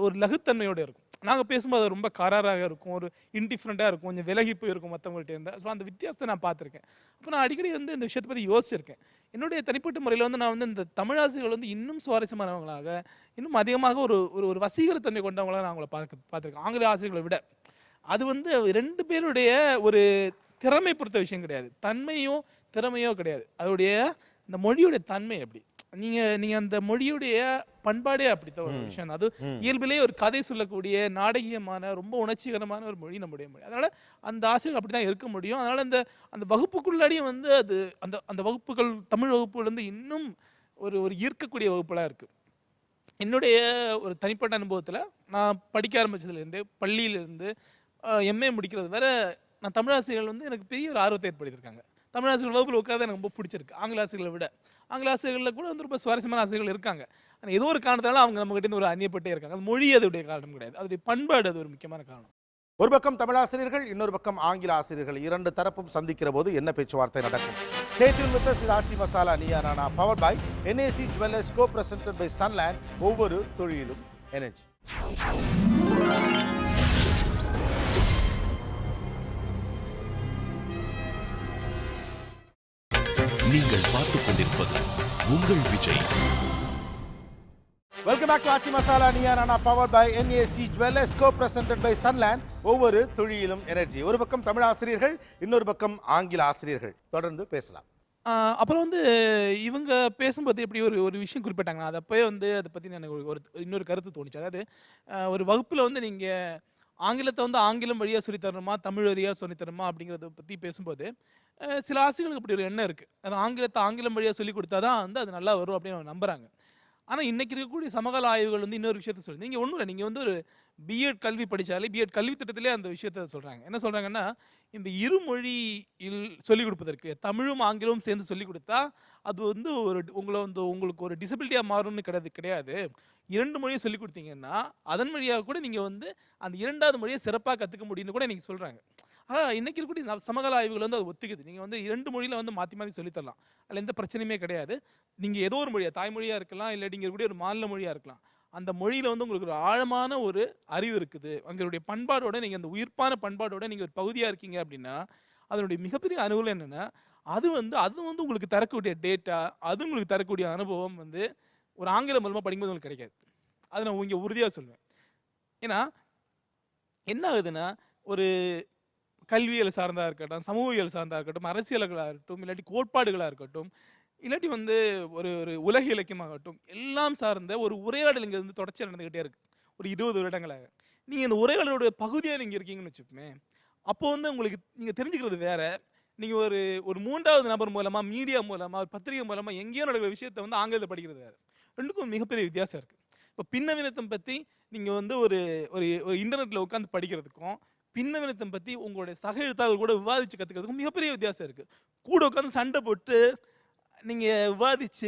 [SPEAKER 23] ஒரு லகுத்தன்மையோடு இருக்கும். நாங்கள் பேசும்போது அது ரொம்ப கராராக இருக்கும், ஒரு இன்டிஃப்ரெண்ட்டாக இருக்கும், கொஞ்சம் விலகி போயிருக்கும் மற்றவங்கள்ட்ட இருந்தால். ஸோ அந்த வித்தியாசத்தை நான் பார்த்துருக்கேன். அப்போ நான் அடிக்கடி வந்து இந்த விஷயத்தை பற்றி யோசிச்சிருக்கேன். என்னுடைய தனிப்பட்ட முறையில் வந்து நான் வந்து இந்த தமிழாசிரியர்கள் வந்து இன்னும் சுவாரஸ்யமானவங்களாக, இன்னும் அதிகமாக ஒரு ஒரு வசீகரத்தன்மை கொண்டவங்களாக நான் அவங்கள பார்த்துருக்கேன் ஆங்கில ஆசிரியர்களை விட. அது வந்து ரெண்டு பேருடைய ஒரு திறமை பொறுத்த விஷயம் கிடையாது, தன்மையோ திறமையோ கிடையாது. அதோடைய இந்த மொழியுடைய தன்மை அப்படி, நீங்கள் அந்த மொழியுடைய பண்பாடே அப்படித்தான் ஒரு விஷயம். அது இயல்பிலேயே ஒரு கதை சொல்லக்கூடிய நாடகீயமான ரொம்ப உணர்ச்சிகரமான ஒரு மொழி நம்முடைய மொழி. அதனால் அந்த ஆசிரியர்கள் அப்படி தான் இருக்க முடியும். அதனால் அந்த வகுப்புக்குள்ளாடியும் வந்து அது அந்த வகுப்புகள், தமிழ் வகுப்புகள் வந்து இன்னும் ஒரு ஈர்க்கக்கூடிய வகுப்புலாம் இருக்குது. என்னுடைய ஒரு தனிப்பட்ட அனுபவத்தில் நான் படிக்க ஆரம்பித்ததுலேருந்து, பள்ளியிலேருந்து எம்ஏ முடிக்கிறது வேற, நான் தமிழாசிரியர்கள் வந்து எனக்கு பெரிய ஒரு ஆர்வத்தை ஏற்படுத்தியிருக்காங்க. தமிழாசிரியர்கள் வகுப்பில் உட்காந்து எனக்கு ரொம்ப பிடிச்சிருக்கு, ஆங்கில ஆசிரியர்களை விட. ஆங்கில ஆசிரியர்களில் கூட வந்து ரொம்ப சுவாரஸ்யமான ஆசிரியர்கள் இருக்காங்க. ஆனால் ஏதோ ஒரு காரணத்தால அவங்க நம்மகிட்ட ஒரு அந்நியப்பட்டே இருக்காங்க. அது மொழி அதோடைய காரணம் கிடையாது, அதோடைய பண்பாடு அது ஒரு முக்கியமான காரணம்.
[SPEAKER 2] ஒரு பக்கம் தமிழாசிரியர்கள், இன்னொரு பக்கம் ஆங்கில ஆசிரியர்கள், இரண்டு தரப்பும் சந்திக்கிற போது என்ன பேச்சுவார்த்தை நடக்கும்? Stay tuned with us. இது Aachi masala Neeya Naana, powered by NAC Jewellers, co-presented by Sunland. ஒவ்வொரு தொழிலும் எனர்ஜி.
[SPEAKER 32] நீங்கள் பார்த்துக் கொண்டிருப்பது உங்கள் Vijay.
[SPEAKER 2] Welcome back to Aachi masala Neeya Naana, powered by NAC Jewellers, co-presented by Sunland. ஒவ்வொரு தொழிலும் எனர்ஜி. ஒரு பக்கம் தமிழ் ஆசிரியர்கள், இன்னொரு பக்கம் ஆங்கில ஆசிரியர்கள். தொடர்ந்து பேசலாம்.
[SPEAKER 23] அப்புறம் வந்து இவங்க பேசும்போது எப்படி ஒரு விஷயம் குறிப்பிட்டாங்கன்னா, அதை அப்போயே வந்து அதை பற்றி எனக்கு இன்னொரு கருத்து தோணுச்சு. அதாவது ஒரு வகுப்பில் வந்து நீங்கள் ஆங்கிலத்தை வந்து ஆங்கிலம் வழியாக சொல்லித்தரணுமா தமிழ் வழியாக சொல்லித்தரணுமா அப்படிங்கிறத பற்றி பேசும்போது சில ஆசிரியர்களுக்கு இப்படி ஒரு எண்ணம் இருக்குது. அது ஆங்கிலத்தை ஆங்கிலம் வழியாக சொல்லி கொடுத்தா தான் வந்து அது நல்லா வரும் அப்படின்னு அவங்க நம்புகிறாங்க. ஆனால் இன்றைக்கி இருக்கக்கூடிய சமகால ஆய்வுகள் வந்து இன்னொரு விஷயத்த சொல்லுது. நீங்கள் ஒன்றும் இல்லை, நீங்கள் வந்து ஒரு பிஎட் கல்வி படித்தாலே பிஎட் கல்வி திட்டத்திலே அந்த விஷயத்த சொல்கிறாங்க. என்ன சொல்கிறாங்கன்னா, இந்த இருமொழியில் சொல்லிக் கொடுப்பதற்கு தமிழும் ஆங்கிலமும் சேர்ந்து சொல்லிக் கொடுத்தா அது வந்து உங்களுக்கு ஒரு டிசபிலிட்டியாக மாறும்னு கிடையாது. 2 மொழியை சொல்லிக் கொடுத்தீங்கன்னா அதன் வழியாக கூட நீங்கள் வந்து அந்த 2வது மொழியை சிறப்பாக கற்றுக்க முடியும்னு கூட நீங்கள் சொல்கிறாங்க. இன்றைக்கி இருக்கக்கூடிய சமகால ஆய்வுகள் வந்து அது ஒத்துக்குது. நீங்கள் வந்து 2 மொழியில் வந்து மாற்றி மாற்றி சொல்லித்தரலாம், அதில் எந்த பிரச்சனையுமே கிடையாது. நீங்கள் ஏதோ ஒரு மொழியாக தாய்மொழியாக இருக்கலாம், இல்லை நீங்கள் இருக்கக்கூடிய ஒரு மாநில மொழியாக இருக்கலாம், அந்த மொழியில் வந்து உங்களுக்கு ஒரு ஆழமான ஒரு அறிவு இருக்குது, உங்களுடைய பண்பாடோட நீங்கள் அந்த உயிர்ப்பான பண்பாடோட நீங்கள் ஒரு பகுதியாக இருக்கீங்க அப்படின்னா அதனுடைய மிகப்பெரிய அனுகூலம் என்னென்னா அது வந்து உங்களுக்கு தரக்கூடிய டேட்டா, அது உங்களுக்கு தரக்கூடிய அனுபவம் வந்து ஒரு ஆங்கிலம் மூலமாக படிக்கும்போது உங்களுக்கு கிடைக்காது. அதை நான் இங்கே உறுதியாக சொல்லுவேன். ஏன்னா என்ன ஆகுதுன்னா, ஒரு கல்வியல் சார்ந்தா இருக்கட்டும், சமூகவியல் சார்ந்தா இருக்கட்டும், அரசியல்களாக இருக்கட்டும், இல்லாட்டி கோட்பாடுகளாக இருக்கட்டும், இல்லாட்டி வந்து ஒரு உலக இலக்கியமாகட்டும், எல்லாம் சார்ந்த ஒரு உரையாடல் இங்கே வந்து தொடர்ச்சியாக நடந்துக்கிட்டே இருக்குது ஒரு 20 வருடங்களாக. நீங்கள் இந்த உரையாடலுடைய பகுதியாக நீங்கள் இருக்கீங்கன்னு வச்சுப்போமே, அப்போ வந்து உங்களுக்கு நீங்கள் தெரிஞ்சுக்கிறது வேற. நீங்கள் ஒரு 3வது நபர் மூலமாக, மீடியா மூலமாக, ஒரு பத்திரிகை மூலமாக எங்கேயோ நடக்கிற விஷயத்தை வந்து ஆங்கிலத்தில் படிக்கிறது வேறு. ரெண்டுக்கும் மிகப்பெரிய வித்தியாசம் இருக்குது. இப்போ பின்னவீனத்தம் பற்றி நீங்கள் வந்து ஒரு இன்டர்நெட்டில் உட்காந்து படிக்கிறதுக்கும், பின்னவீனத்தம் பற்றி உங்களுடைய சக எழுத்தாளர்கள் கூட விவாதித்து கற்றுக்கிறதுக்கும் மிகப்பெரிய வித்தியாசம் இருக்குது. கூட உட்காந்து சண்டை போட்டு நீங்கள் விவாதித்து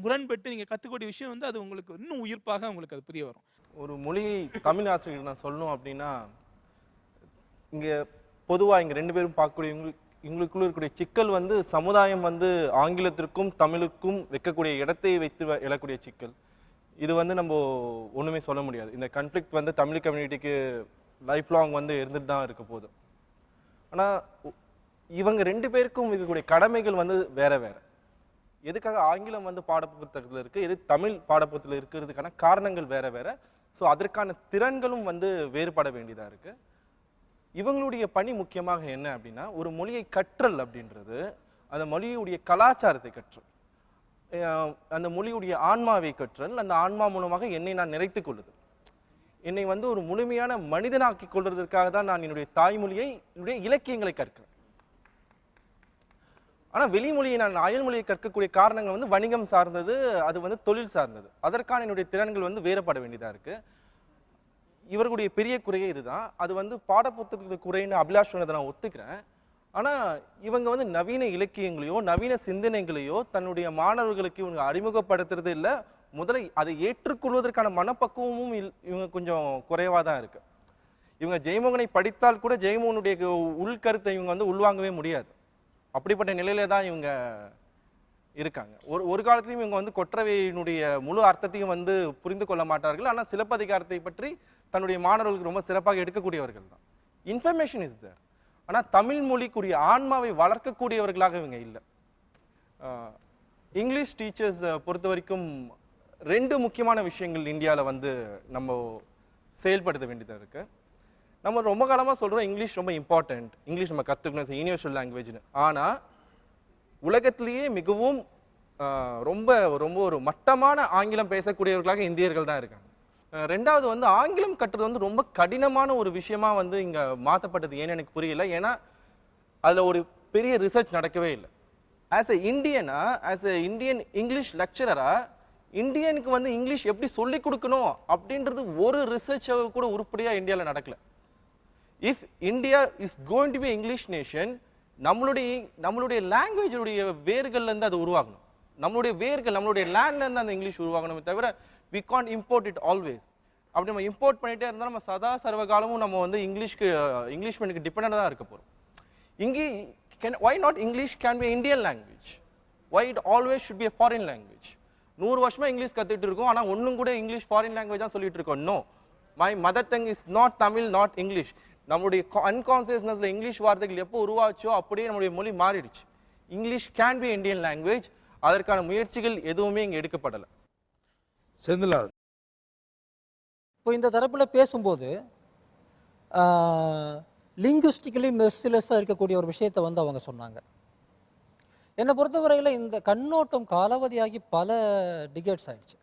[SPEAKER 23] முரண்பட்டு நீங்கள் கற்றுக்கூடிய விஷயம் வந்து அது உங்களுக்கு இன்னும் உயிர்ப்பாக உங்களுக்கு அது புரிய வரும்.
[SPEAKER 1] ஒரு மொழியை தமிழ் ஆசிரியர் நான் சொல்லணும் அப்படின்னா, இங்கே பொதுவாக இங்கே 2 பேரும் பார்க்கக்கூடிய இவங்களுக்குள்ள இருக்கக்கூடிய சிக்கல் வந்து சமுதாயம் வந்து ஆங்கிலத்திற்கும் தமிழுக்கும் வைக்கக்கூடிய இடத்தை வைத்து எழக்கூடிய சிக்கல். இது வந்து நம்ம ஒன்றுமே சொல்ல முடியாது. இந்த கன்ஃப்ளிக்ட் வந்து தமிழ் கம்யூனிட்டிக்கு லைஃப் லாங் வந்து இருந்துட்டு தான் இருக்க போகுது. ஆனால் இவங்க 2 பேருக்கும் இருக்கக்கூடிய கடமைகள் வந்து வேற வேற. எதுக்காக ஆங்கிலம் வந்து பாடப்புத்தகத்தில் இருக்குது, எது தமிழ் பாடப்புத்தகத்தில் இருக்கிறதுக்கான காரணங்கள் வேற வேற. ஸோ அதற்கான திறன்களும் வந்து வேறுபட வேண்டியதாக இருக்குது. இவங்களுடைய பணி முக்கியமாக என்ன அப்படின்னா, ஒரு மொழியை கற்றல் அப்படின்றது அந்த மொழியுடைய கலாச்சாரத்தை கற்றல், அந்த மொழியுடைய ஆன்மாவை கற்றல், அந்த ஆன்மா மூலமாக என்னை நான் நிறைத்துக் கொள்ளுது, என்னை வந்து ஒரு முழுமையான மனிதனாக்கி கொள்வதற்காக தான் நான் என்னுடைய தாய்மொழியை என்னுடைய இலக்கியங்களை கற்கிறேன். ஆனால் வெளிமொழியை நான் அயல்மொழியை கற்கக்கூடிய காரணங்கள் வந்து வணிகம் சார்ந்தது, அது வந்து தொழில் சார்ந்தது. அதற்கான என்னுடைய திறன்கள் வந்து வேறுபட வேண்டியதாக இருக்குது. இவர்களுடைய பெரிய குறையே இதுதான். அது வந்து பாடப்புத்தகத்துக்கு குறைன்னு அபிலாஷ் சொன்னதை நான் ஒத்துக்கிறேன். ஆனால் இவங்க வந்து நவீன இலக்கியங்களையோ நவீன சிந்தனைகளையோ தன்னுடைய மாணவர்களுக்கு இவங்க அறிமுகப்படுத்துறது இல்லை. முதல்ல அதை ஏற்றுக்கொள்வதற்கான மனப்பக்குவமும் இவங்க கொஞ்சம் குறைவாக தான் இருக்கு. இவங்க ஜெயமோகனை படித்தால் கூட ஜெயமோகனுடைய உள்கருத்தை இவங்க வந்து உள்வாங்கவே முடியாது. அப்படிப்பட்ட நிலையில தான் இவங்க இருக்காங்க. ஒரு காலத்திலையும் இவங்க வந்து கொற்றவையினுடைய முழு அர்த்தத்தையும் வந்து புரிந்து கொள்ள மாட்டார்கள். ஆனால் சிலப்பதிகாரத்தை பற்றி தன்னுடைய மாணவர்களுக்கு ரொம்ப சிறப்பாக எடுக்கக்கூடியவர்கள் தான். Information is there. ஆனால் தமிழ் மொழிக்குரிய ஆன்மாவை வளர்க்கக்கூடியவர்களாக இவங்க இல்லை. இங்கிலீஷ் டீச்சர்ஸ் பொறுத்த வரைக்கும் 2 முக்கியமான விஷயங்கள் இந்தியாவில் வந்து நம்ம செயல்படுத்த வேண்டியதாக இருக்கு. நம்ம ரொம்ப காலமாக சொல்கிறோம் இங்கிலீஷ் ரொம்ப இம்பார்ட்டன்ட், இங்கிலீஷ் நம்ம கற்றுக்கணும், யூனிவர்சல் லாங்குவேஜ்னு. ஆனால் உலகத்திலேயே மிகவும் ரொம்ப ரொம்ப ஒரு மட்டமான ஆங்கிலம் பேசக்கூடியவர்களாக இந்தியர்கள் தான் இருக்காங்க. 2வது வந்து ஆங்கிலம் கற்றுறது வந்து ரொம்ப கடினமான ஒரு விஷயமா வந்து இங்கே மாற்றப்பட்டது. ஏன்னு எனக்கு புரியல. ஏன்னா அதில் ஒரு பெரிய ரிசர்ச் நடக்கவே இல்லை. ஆஸ் எ இந்தியனா, ஆஸ் எ இந்தியன் இங்கிலீஷ் லெக்சரரா, இந்தியனுக்கு வந்து இங்கிலீஷ் எப்படி சொல்லிக் கொடுக்கணும் அப்படின்றது ஒரு ரிசர்ச் கூட உருப்படியாக இந்தியாவில் நடக்கல. If India is going to be English nation, நம்மளுடைய லாங்குவேஜுடைய வேர்கள்லேருந்து அது உருவாகணும். நம்மளுடைய வேர்கள், நம்மளுடைய லேண்ட்லேருந்து அந்த இங்கிலீஷ் உருவாகணுமே தவிர we can't import it always. அப்படி நம்ம இம்போர்ட் பண்ணிட்டே இருந்தால் நம்ம சதா சர்வகாலமும் நம்ம வந்து இங்கிலீஷ் மண்ணுக்கு டிபெண்டாக தான் இருக்க போகிறோம். இங்கே why not English can be Indian language? Why it always should be a foreign language? 100 வருஷமா இங்கிலீஷ் கற்றுட்டு இருக்கோம், ஆனால் ஒன்றும் கூட இங்கிலீஷ் ஃபாரின் லாங்குவேஜ் தான் சொல்லிட்டு இருக்கோம். No, my mother tongue is not Tamil, not English. நம்மளுடைய அன்கான்சியஸ்னஸில் இங்கிலீஷ் வார்த்தைகள் எப்போ உருவாச்சோ அப்படியே நம்மளுடைய மொழி மாறிடுச்சு. English can be Indian language. அதற்கான முயற்சிகள் எதுவுமே இங்கே எடுக்கப்படலை.
[SPEAKER 2] செந்தில்நாதன்
[SPEAKER 10] இப்போ இந்த தரப்பில் பேசும்போது லிங்குஸ்டிக்கலி மெர்சிலஸாக இருக்கக்கூடிய ஒரு விஷயத்தை வந்து அவங்க சொன்னாங்க. என்னை பொறுத்தவரையில் இந்த கண்ணோட்டம் காலாவதியாகி பல டிகேட்ஸ் ஆயிடுச்சு.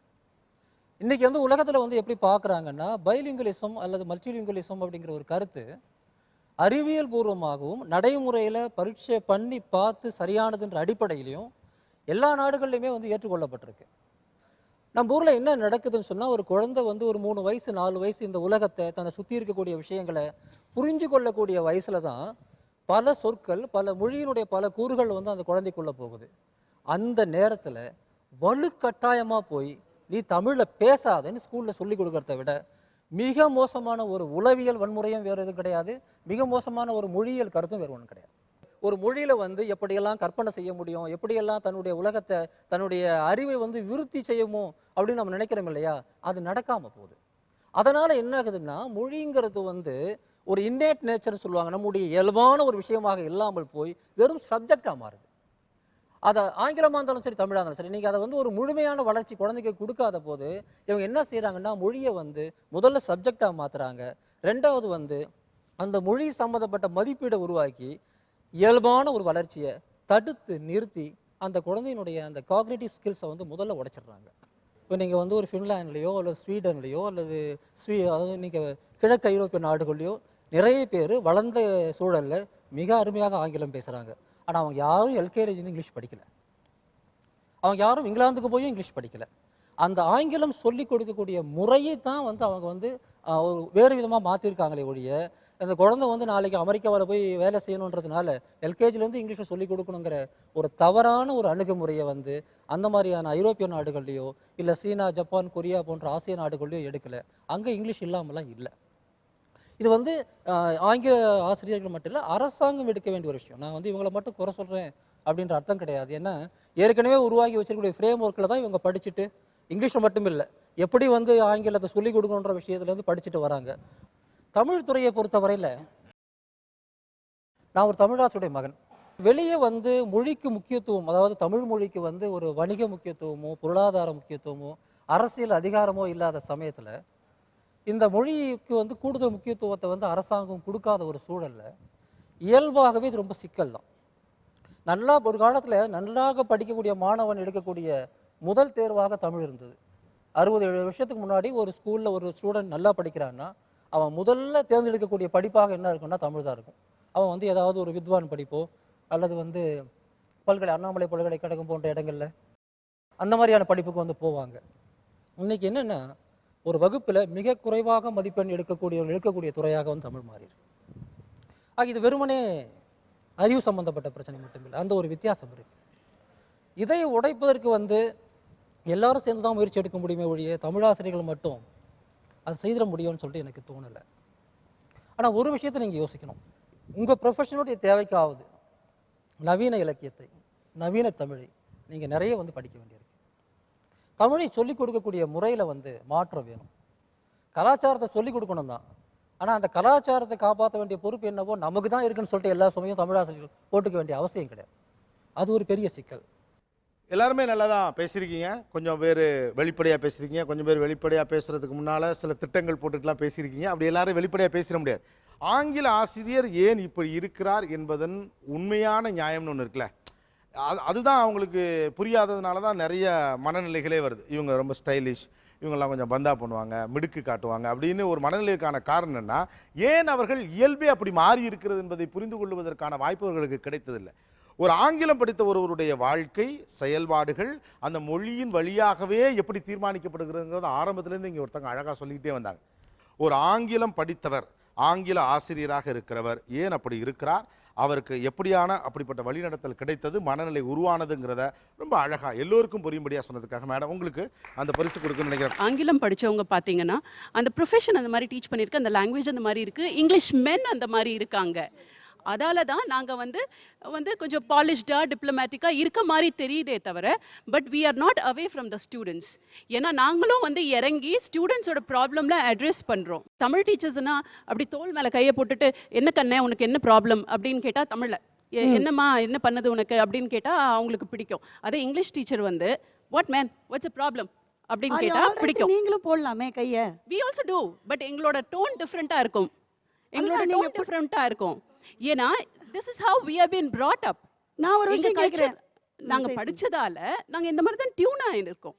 [SPEAKER 10] இன்றைக்கி வந்து உலகத்தில் வந்து எப்படி பார்க்குறாங்கன்னா பைலிங்குலிசம் அல்லது மல்டிலிங்குலிசம் அப்படிங்கிற ஒரு கருத்து அறிவியல் பூர்வமாகவும் நடைமுறையில் பரீட்சை பண்ணி பார்த்து சரியானதுன்ற அடிப்படையிலையும் எல்லா நாடுகள்லையுமே வந்து ஏற்றுக்கொள்ளப்பட்டிருக்கு. நம்ம ஊரில் என்ன நடக்குதுன்னு சொன்னால், ஒரு குழந்தை வந்து ஒரு 3 வயசு 4 வயசு இந்த உலகத்தை தன்னை சுற்றி இருக்கக்கூடிய விஷயங்களை புரிஞ்சு கொள்ளக்கூடிய வயசில் தான் பல சொற்கள் பல மொழியினுடைய பல கூறுகள் வந்து அந்த குழந்தைக்குள்ளே போகுது. அந்த நேரத்தில் வலுக்கட்டாயமாக போய் நீ தமிழில் பேசாதன்னு ஸ்கூலில் சொல்லி கொடுக்கறத விட மிக மோசமான ஒரு உளவியல் வன்முறையும் வேறு எதுவும் கிடையாது, மிக மோசமான ஒரு மொழியியல் கருத்தும் வேறு ஒன்றும் கிடையாது. ஒரு மொழியில் வந்து எப்படியெல்லாம் கற்பனை செய்ய முடியும், எப்படியெல்லாம் தன்னுடைய உலகத்தை தன்னுடைய அறிவை வந்து விருத்தி செய்யுமோ அப்படின்னு நம்ம நினைக்கிறோம் இல்லையா, அது நடக்காமல் போகுது. அதனால் என்ன ஆகுதுன்னா, மொழிங்கிறது வந்து ஒரு இன்னேட் நேச்சர்னு சொல்லுவாங்க, நம்முடைய இயல்பான ஒரு விஷயமாக இல்லாமல் போய் வெறும் சப்ஜெக்டாக மாறுது. அதை ஆங்கிலமாக இருந்தாலும் சரி தமிழாக இருந்தாலும் சரி, இன்றைக்கி அதை வந்து ஒரு முழுமையான வளர்ச்சி குழந்தைக்கு கொடுக்காத போது இவங்க என்ன செய்கிறாங்கன்னா, மொழியை வந்து முதல்ல சப்ஜெக்டாக மாற்றுறாங்க. ரெண்டாவது வந்து அந்த மொழி சம்மந்தப்பட்ட மதிப்பீடை உருவாக்கி இயல்பான ஒரு வளர்ச்சியை தடுத்து நிறுத்தி அந்த குழந்தையினுடைய அந்த காக்னிட்டிவ் ஸ்கில்ஸை வந்து முதல்ல உடைச்சிடுறாங்க. இப்போ நீங்கள் வந்து ஒரு ஃபின்லாண்ட்லேயோ அல்லது ஸ்வீடன்லேயோ அல்லது அதாவது நீங்கள் கிழக்கு ஐரோப்பிய நாடுகள்லையோ நிறைய பேர் வளர்ந்த சூழலில் மிக அருமையாக ஆங்கிலம் பேசுகிறாங்க. ஆனால் அவங்க யாரும் எல்கேஜின்னு இங்கிலீஷ் படிக்கலை, அவங்க யாரும் இங்கிலாந்துக்கு போயும் இங்கிலீஷ் படிக்கலை. அந்த ஆங்கிலம் சொல்லி கொடுக்கக்கூடிய முறையை தான் வந்து அவங்க வந்து ஒரு வேறு விதமாக மாற்றிருக்காங்களே ஒழிய, அந்த குழந்தை வந்து நாளைக்கு அமெரிக்காவில் போய் வேலை செய்யணுன்றதுனால எல்கேஜிலேருந்து இங்கிலீஷை சொல்லிக் கொடுக்கணுங்கிற ஒரு தவறான ஒரு அணுகுமுறையை வந்து அந்த மாதிரியான ஐரோப்பிய நாடுகள்லையோ இல்லை சீனா, ஜப்பான், கொரியா போன்ற ஆசிய நாடுகள்லையோ எடுக்கலை. அங்கே இங்கிலீஷ் இல்லாமலாம் இல்லை. இது வந்து ஆங்கில ஆசிரியர்கள் மட்டும் இல்லை, அரசாங்கம் எடுக்க வேண்டிய ஒரு விஷயம். நான் வந்து இவங்களை மட்டும் குறை சொல்கிறேன் அப்படின்ற அர்த்தம் கிடையாது. ஏன்னா ஏற்கனவே உருவாக்கி வச்சிருக்கக்கூடிய ஃப்ரேம் ஒர்க்கில் தான் இவங்க படிச்சுட்டு இங்கிலீஷில் மட்டும் இல்லை, எப்படி வந்து ஆங்கிலத்தை சொல்லிக் கொடுக்கணுன்ற விஷயத்துலேருந்து படிச்சுட்டு வராங்க. தமிழ் துறையை பொறுத்தவரையில் நான் ஒரு தமிழாசிரியருடைய மகன். வெளியே வந்து மொழிக்கு முக்கியத்துவம், அதாவது தமிழ் மொழிக்கு வந்து ஒரு வணிக முக்கியத்துவமோ பொருளாதார முக்கியத்துவமோ அரசியல் அதிகாரமோ இல்லாத சமயத்தில் இந்த மொழிக்கு வந்து கூடுதல் முக்கியத்துவத்தை வந்து அரசாங்கம் கொடுக்காத ஒரு சூழலில் இயல்பாகவே இது ரொம்ப சிக்கல் தான். நல்லா ஒரு காலத்தில் நன்றாக படிக்கக்கூடிய மாணவன் எடுக்கக்கூடிய முதல் தேர்வாக தமிழ் இருந்தது. 60-70 வருஷத்துக்கு முன்னாடி ஒரு ஸ்கூலில் ஒரு ஸ்டூடெண்ட் நல்லா படிக்கிறான்னா அவன் முதல்ல தேர்ந்தெடுக்கக்கூடிய படிப்பாக என்ன இருக்குன்னா தமிழ் தான் இருக்கும். அவன் வந்து ஏதாவது ஒரு வித்வான் படிப்போ அல்லது வந்து அண்ணாமலை பல்கலைக்கழகம் போன்ற இடங்களில் அந்த மாதிரியான படிப்புக்கு வந்து போவாங்க. இன்றைக்கி என்னென்னா, ஒரு வகுப்பில் மிக குறைவாக மதிப்பெண் எடுக்கக்கூடிய துறையாக வந்து தமிழ் மாறியிருக்கு. இது வெறுமனே அறிவு சம்பந்தப்பட்ட பிரச்சனை மட்டும் இல்லை, அந்த ஒரு வித்தியாசம் இருக்குது. இதை உடைப்பதற்கு வந்து எல்லாரும் சேர்ந்து தான் முயற்சி எடுக்க முடியுமே ஒழிய தமிழாசிரியர்கள் மட்டும் அது செய்திட முடியும்னு சொல்லிட்டு எனக்கு தோணலை. ஆனால் ஒரு விஷயத்தை நீங்கள் யோசிக்கணும், உங்கள் ப்ரொஃபஷனுடைய தேவைக்காவது நவீன இலக்கியத்தை நவீன தமிழை நீங்கள் நிறைய வந்து படிக்க வேண்டியிருக்கு. தமிழை சொல்லிக் கொடுக்கக்கூடிய முறையில் வந்து மாற்றம் வேணும். கலாச்சாரத்தை சொல்லிக் கொடுக்கணும் தான், ஆனால் அந்த கலாச்சாரத்தை காப்பாற்ற வேண்டிய பொறுப்பு என்னவோ நமக்கு தான் இருக்குன்னு சொல்லிட்டு எல்லா சமயம் தமிழாசிரியர்கள் போட்டுக்க வேண்டிய அவசியம் கிடையாது. அது ஒரு பெரிய சிக்கல்.
[SPEAKER 2] எல்லாருமே நல்லா தான் பேசியிருக்கீங்க, கொஞ்சம் பேர் வெளிப்படையாக பேசியிருக்கீங்க, கொஞ்சம் பேர் வெளிப்படையாக பேசுகிறதுக்கு முன்னால் சில திட்டங்கள் போட்டுட்டுலாம் பேசியிருக்கீங்க. அப்படி எல்லாரும் வெளிப்படையாக பேசிட முடியாது. ஆங்கில ஆசிரியர் ஏன் இப்படி இருக்கிறார் என்பதன் உண்மையான நியாயம்னு ஒன்று இருக்குல்ல, அதுதான் அவங்களுக்கு புரியாததுனால தான் நிறைய மனநிலைகளே வருது. இவங்க ரொம்ப ஸ்டைலிஷ், இவங்கெல்லாம் கொஞ்சம் பந்தா பண்ணுவாங்க, மிடுக்கு காட்டுவாங்க அப்படின்னு ஒரு மனநிலைக்கான காரணம் என்ன, ஏன் அவர்கள் இயல்பே அப்படி மாறி இருக்கிறது என்பதை புரிந்து கொள்வதற்கான வாய்ப்பு அவர்களுக்கு கிடைத்ததில்லை. ஒரு ஆங்கிலம் படித்த ஒருவருடைய வாழ்க்கை செயல்பாடுகள் அந்த மொழியின் வழியாகவே எப்படி தீர்மானிக்கப்படுகிறதுங்கிறது ஆரம்பத்திலேருந்து இங்கே ஒருத்தங்க அழகாக சொல்லிக்கிட்டே வந்தாங்க. ஒரு ஆங்கிலம் படித்தவர், ஆங்கில ஆசிரியராக இருக்கிறவர் ஏன் அப்படி இருக்கிறார், அவருக்கு எப்படியான அப்படிப்பட்ட வழிநடத்தல் கிடைத்தது, மனநிலை உருவானதுங்கிறத ரொம்ப அழகாக எல்லோருக்கும் புரியும்படியாக சொன்னதுக்காக மேடம் உங்களுக்கு அந்த பரிசு கொடுக்கணும்னு நினைக்கிறேன்.
[SPEAKER 4] ஆங்கிலம் படித்தவங்க பார்த்தீங்கன்னா அந்த ப்ரொஃபஷன் அந்த மாதிரி டீச் பண்ணியிருக்கு, அந்த லாங்குவேஜ் அந்த மாதிரி இருக்குது, இங்கிலீஷ் மென் அந்த மாதிரி இருக்காங்க. அதால தான் நாங்கள் வந்து கொஞ்சம் பாலிஷ்டாக டிப்ளமேட்டிக்காக இருக்க மாதிரி தெரியுதே தவிர, but we are not away from the students. ஏன்னா நாங்களும் வந்து இறங்கி ஸ்டூடெண்ட்ஸோட ப்ராப்ளம்ல அட்ரெஸ் பண்ணுறோம். தமிழ் டீச்சர்ஸ்னா அப்படி தோல் மேலே கையை போட்டுட்டு என்ன கண்ணே உனக்கு என்ன ப்ராப்ளம் அப்படின்னு கேட்டால் தமிழில் என்னம்மா என்ன பண்ணது உனக்கு அப்படின்னு கேட்டால் அவங்களுக்கு பிடிக்கும். அதே இங்கிலீஷ் டீச்சர் வந்து what man what's a problem அப்படின்னு கேட்டால் பிடிக்கும்.
[SPEAKER 13] நீங்களும் போடலாமே கையை.
[SPEAKER 4] வி ஆல்சோ டூ, பட் எங்களோட டோன் டிஃப்ரெண்ட்டாக இருக்கும், எங்களோட டோன் டிஃப்ரெண்ட்டாக இருக்கும். ஏன்னா this is how we have been brought up.
[SPEAKER 13] நான் ஒரு விஷயம் கேக்குறேன்,
[SPEAKER 4] நாங்க படிச்சதால நாங்க இந்த மாதிரி தான் டியூன் ஆயிருக்கோம்.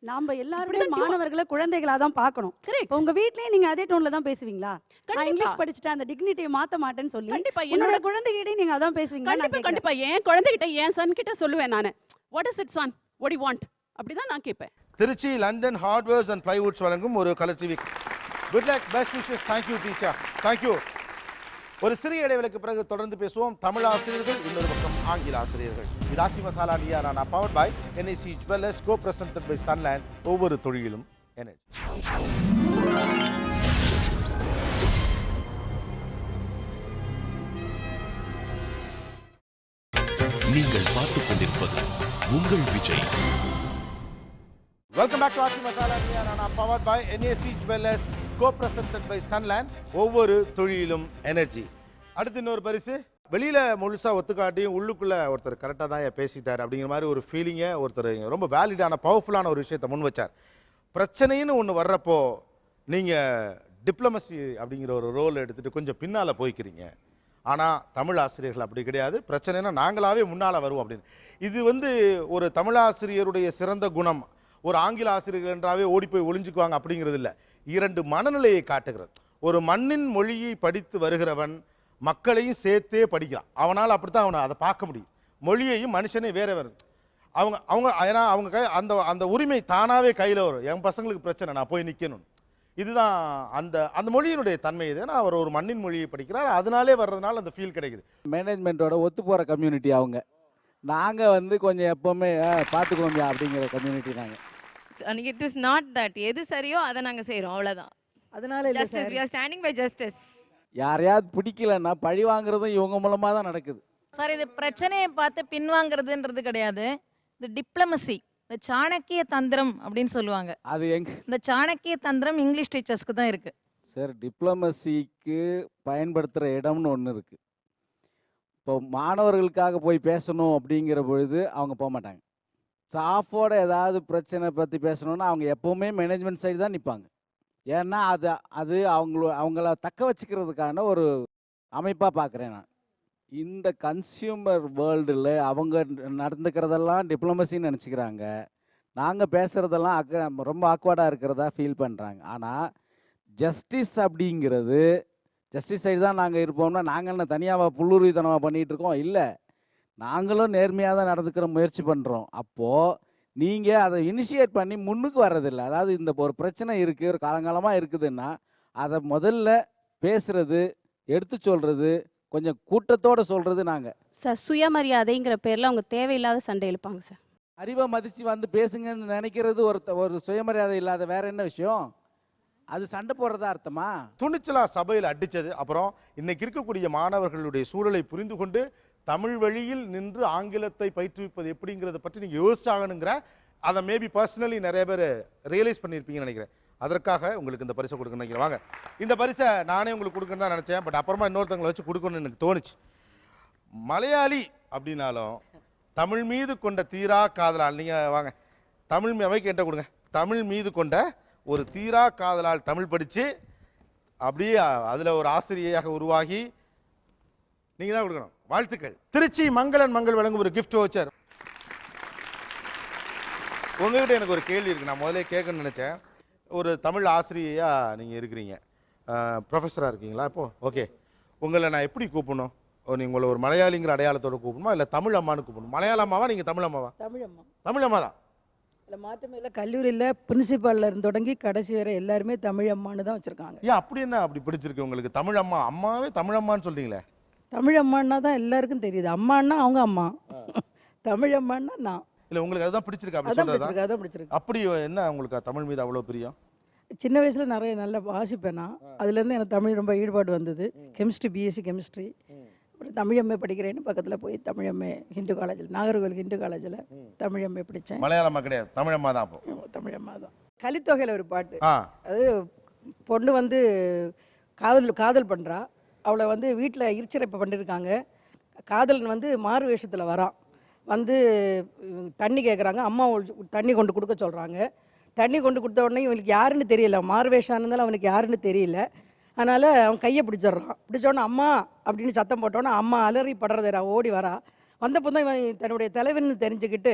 [SPEAKER 8] நாம எல்லாருமே மாணவர்களை குழந்தைகளா தான் பார்க்கணும். இப்போ உங்க வீட்லயே நீங்க அதே டோன்ல தான் பேசுவீங்களா? நான் இங்கிலீஷ் படிச்சுட்டேன் அந்த டிக்னிட்டியை மாத்த மாட்டேன்னு சொல்லி
[SPEAKER 4] கண்டிப்பா
[SPEAKER 8] என்னோட குழந்தைகிட்டே நீங்க அதான் பேசுவீங்க.
[SPEAKER 4] கண்டிப்பா என் குழந்தைகிட்ட என் சன் கிட்ட சொல்லுவேன் நானு. What is it son, what you want, அப்படிதான் நான் கேட்பேன்.
[SPEAKER 2] Trichy London hardwares and plywoods வழங்கும் ஒரு colour TV. Good luck, best wishes. Thank you teacher, thank you. ஒரு சிறிய இடைவெளிக்கு பிறகு தொடர்ந்து பேசுவோம். தமிழ் ஆசிரியர்கள், இன்னொரு பக்கம் ஆங்கில ஆசிரியர்கள். இது Aachi masala Neeya Naana, powered by NSC jewellers, co presented by Sunland. ஒவ்வொரு தொழிலும் எனர்ஜி.
[SPEAKER 32] நீங்கள் பார்த்துக் கொண்டிருப்பது உங்கள் Vijay.
[SPEAKER 2] Welcome back to Aachi masala Neeya Naana, powered by NSC jewellers, co presented by Sunland. ஒவ்வொரு தொழிலும் எனர்ஜி. அடுத்து இன்னொரு பரிசு. வெளியில முழுசா ஒத்துக்காட்டியும் உள்ளுக்குள்ள ஒருத்தர் கரெக்டாக தான் பேசிட்டார் அப்படிங்கிற மாதிரி ஒரு ஃபீலிங்கை ஒருத்தர் ரொம்ப வேலிடான பவர்ஃபுல்லான ஒரு விஷயத்தை முன் வச்சார். பிரச்சனைன்னு ஒன்று வர்றப்போ நீங்கள் டிப்ளமசி அப்படிங்கிற ஒரு ரோல் எடுத்துகிட்டு கொஞ்சம் பின்னால் போய்க்கிறீங்க. ஆனால் தமிழ் ஆசிரியர்கள் அப்படி கிடையாது. பிரச்சனைனா நாங்களாவே முன்னால் வருவோம் அப்படின்னு. இது ஒரு தமிழ் ஆசிரியருடைய சிறந்த குணம். ஒரு ஆங்கில ஆசிரியர்கள் என்றாவே ஓடி போய் ஒளிஞ்சுக்குவாங்க அப்படிங்கிறது இல்லை. இரண்டு மனநிலையை காட்டுகிறது. ஒரு மண்ணின் மொழியை படித்து வருகிறவன் மக்களையும் சேர்த்தே படிக்கிறான். அவனால் அப்படித்தான் அவனை அதை பார்க்க முடியும். மொழியையும் மனுஷனையும் வேற வேறு. ஏன்னா அவங்க அந்த உரிமை தானாகவே கையில் வரும். என் பசங்களுக்கு பிரச்சனை, நான் போய் நிற்கணும். இதுதான் அந்த மொழியினுடைய தன்மை. இது ஏன்னா அவர் ஒரு மண்ணின் மொழியை படிக்கிறார், அதனாலே வர்றதுனால அந்த ஃபீல் கிடைக்குது.
[SPEAKER 13] மேனேஜ்மெண்ட்டோட ஒத்து போகிற கம்யூனிட்டி அவங்க. நாங்கள் கொஞ்சம் எப்போவுமே பார்த்துக்கோங்க அப்படிங்கிற கம்யூனிட்டி நாங்கள்.
[SPEAKER 3] It is not that. எது சரியோ அதை நாங்கள் செய்கிறோம், அவ்வளோதான்.
[SPEAKER 6] அதனால
[SPEAKER 3] justice, we are standing by justice.
[SPEAKER 13] யாரையாவது பிடிக்கலன்னா பழி வாங்குறதும் இவங்க மூலமாக தான் நடக்குது.
[SPEAKER 6] சார், இது பிரச்சனையை பார்த்து பின்வாங்கிறதுன்றது கிடையாது. இது டிப்ளமசி, இந்த சாணக்கிய தந்திரம் அப்படின்னு சொல்லுவாங்க.
[SPEAKER 13] அது
[SPEAKER 6] இந்த சாணக்கிய தந்திரம் இங்கிலீஷ் டீச்சர்ஸ்க்கு தான் இருக்கு
[SPEAKER 13] சார். டிப்ளமசிக்கு பயன்படுத்துகிற இடம்னு ஒன்று இருக்கு. இப்போ மாணவர்களுக்காக போய் பேசணும் அப்படிங்கிற பொழுது அவங்க போக மாட்டாங்க. ஸ்டாஃபோட ஏதாவது பிரச்சனை பற்றி பேசணுன்னா அவங்க எப்போவுமே மேனேஜ்மெண்ட் சைடு தான் நிற்பாங்க. ஏன்னா அது அவங்கள தக்க வச்சுக்கிறதுக்கான ஒரு அமைப்பாக பார்க்குறேன் நான். இந்த கன்சியூமர் வேர்ல்டில் அவங்க நடந்துக்கிறதெல்லாம் டிப்ளமசின்னு நினச்சிக்கிறாங்க. நாங்கள் பேசுகிறதெல்லாம் ரொம்ப ஆக்வர்டாக இருக்கிறதா ஃபீல் பண்ணுறாங்க. ஆனால் ஜஸ்டிஸ் அப்படிங்கிறது, ஜஸ்டிஸ் சைடு தான் நாங்கள் இருப்போம்னா நாங்கள் என்ன தனியாக புல்லுருவித்தனமாக பண்ணிகிட்டு இருக்கோம்? இல்லை, நாங்களும் நேர்மையாக தான் நடந்துக்கிற முயற்சி பண்ணுறோம். அப்போது நீங்கள் அதை இனிஷியேட் பண்ணி முன்னுக்கு வர்றதில்லை. அதாவது இந்த ஒரு பிரச்சனை இருக்குது, ஒரு காலங்காலமாக இருக்குதுன்னா அதை முதல்ல பேசுகிறது, எடுத்து சொல்கிறது, கொஞ்சம் கூட்டத்தோடு சொல்கிறது. நாங்கள்
[SPEAKER 5] சார் சுயமரியாதைங்கிற பேரில் அவங்க தேவையில்லாத சண்டை இழுப்பாங்க சார்.
[SPEAKER 13] அறிவை மதித்து பேசுங்கன்னு நினைக்கிறது ஒரு சுயமரியாதை இல்லாத வேற என்ன விஷயம்? அது சண்டை போடுறதா அர்த்தமா?
[SPEAKER 2] துணிச்சலா சபையில் அடித்தது. அப்புறம் இன்னைக்கு இருக்கக்கூடிய மாணவர்களுடைய சூழலை புரிந்து கொண்டு தமிழ் வழியில் நின்று ஆங்கிலத்தை பயிற்றுவிப்பது எப்படிங்கிறத பற்றி நீங்கள் யோசிச்சாகணுங்கிற அதை மேபி பர்சனலி நிறைய பேர் ரியலைஸ் பண்ணியிருப்பீங்கன்னு நினைக்கிறேன். அதற்காக உங்களுக்கு இந்த பரிசை கொடுக்கணும்னு நினைக்கிறேன். வாங்க, இந்த பரிசை நானே உங்களுக்கு கொடுக்கணுன்னு தான் நினச்சேன். பட் அப்புறமா இன்னொருத்தவங்களை வச்சு கொடுக்கணும்னு எனக்கு தோணுச்சு. மலையாளி அப்படின்னாலும் தமிழ் மீது கொண்ட தீரா காதலால், நீங்கள் வாங்க தமிழ் அமைக்க என்கிட்ட கொடுங்க. தமிழ் மீது கொண்ட ஒரு தீரா காதலால் தமிழ் படித்து அப்படியே அதில் ஒரு ஆசிரியையாக உருவாகி நீங்கள் தான் கொடுக்கணும். வாழ்த்துக்கள். திருச்சி மங்களன் மங்கள் வழங்கும் ஒரு கிஃப்ட் வவுச்சர். உங்ககிட்ட எனக்கு ஒரு கேள்வி இருக்குது, நான் முதல்ல கேட்கணும்னு நினச்சேன். ஒரு தமிழ் ஆசிரியையாக நீங்கள் இருக்கிறீங்க, ப்ரொஃபஸராக இருக்கீங்களா இப்போது? ஓகே, உங்களை நான் எப்படி கூப்பிடணும்? நீங்கள் உங்களை ஒரு மலையாளிங்கிற அடையாளத்தோடு கூப்பிடணுமா, இல்லை தமிழ் அம்மானு கூப்பிடணும்? மலையாள அம்மாவா, நீங்கள் தமிழ் அம்மாவா?
[SPEAKER 14] தமிழ் அம்மா.
[SPEAKER 2] தமிழ் அம்மா தான்.
[SPEAKER 14] இல்லை மாற்றமே இல்லை. கல்லூரியில் பிரின்சிபாலில் இருந்து தொடங்கி கடைசி வரை எல்லாருமே தமிழ் அம்மானு தான் வச்சுருக்காங்க.
[SPEAKER 2] ஏன் அப்படி என்ன அப்படி பிடிச்சிருக்கு உங்களுக்கு? தமிழ் அம்மா, அம்மாவே தமிழ் அம்மான்னு சொல்கிறீங்களே.
[SPEAKER 14] தமிழ் அம்மானா தான் எல்லாருக்கும் தெரியுது. அம்மானா அவங்க அம்மா, தமிழ் அம்மானா நான்.
[SPEAKER 2] இல்லை உங்களுக்கு அதுதான் பிடிச்சிருக்கு? அப்படி
[SPEAKER 14] சொல்கிறதா? அதான் பிடிச்சிருக்கு.
[SPEAKER 2] அப்படி என்ன உங்களுக்கு தமிழ் மீது அவ்வளோ பிரியம்?
[SPEAKER 14] சின்ன வயசில் நிறைய நல்லா வாசிப்பேன் நான். அதுலேருந்து எனக்கு தமிழ் ரொம்ப ஈடுபாடு வந்தது. Chemistry, BSc chemistry. அப்புறம் தமிழம்மே படிக்கிறேன்னு பக்கத்தில் போய் தமிழம்மே ஹிந்து காலேஜில், நாகர்கோவில் ஹிந்து காலேஜில் தமிழம்மே படித்தேன்.
[SPEAKER 2] மலையாளம்மா கிடையாது, தமிழம்மா தான். அப்போ
[SPEAKER 14] தமிழம்மா தான். கலித்தொகையில் ஒரு பாட்டு, அது பொண்ணு காதல் பண்ணுறா. அவளை வீட்டில் இருச்சிறைப்பு பண்ணியிருக்காங்க. காதலன் மாறு வேஷத்தில் வரான். தண்ணி கேட்குறாங்க. அம்மா தண்ணி கொண்டு கொடுக்க சொல்கிறாங்க. தண்ணி கொண்டு கொடுத்த உடனே இவனுக்கு யாருன்னு தெரியல, மாறு வேஷம் இருந்தாலும் அவனுக்கு யாருன்னு தெரியல. அதனால் அவன் கையை பிடிச்சிட்றான். பிடிச்சோடனே அம்மா அப்படின்னு சத்தம் போட்டோன்னே அம்மா அலறி படுறதா ஓடி வரா. வந்தப்போ தான் இவன் தன்னுடைய தலைவன் தெரிஞ்சுக்கிட்டு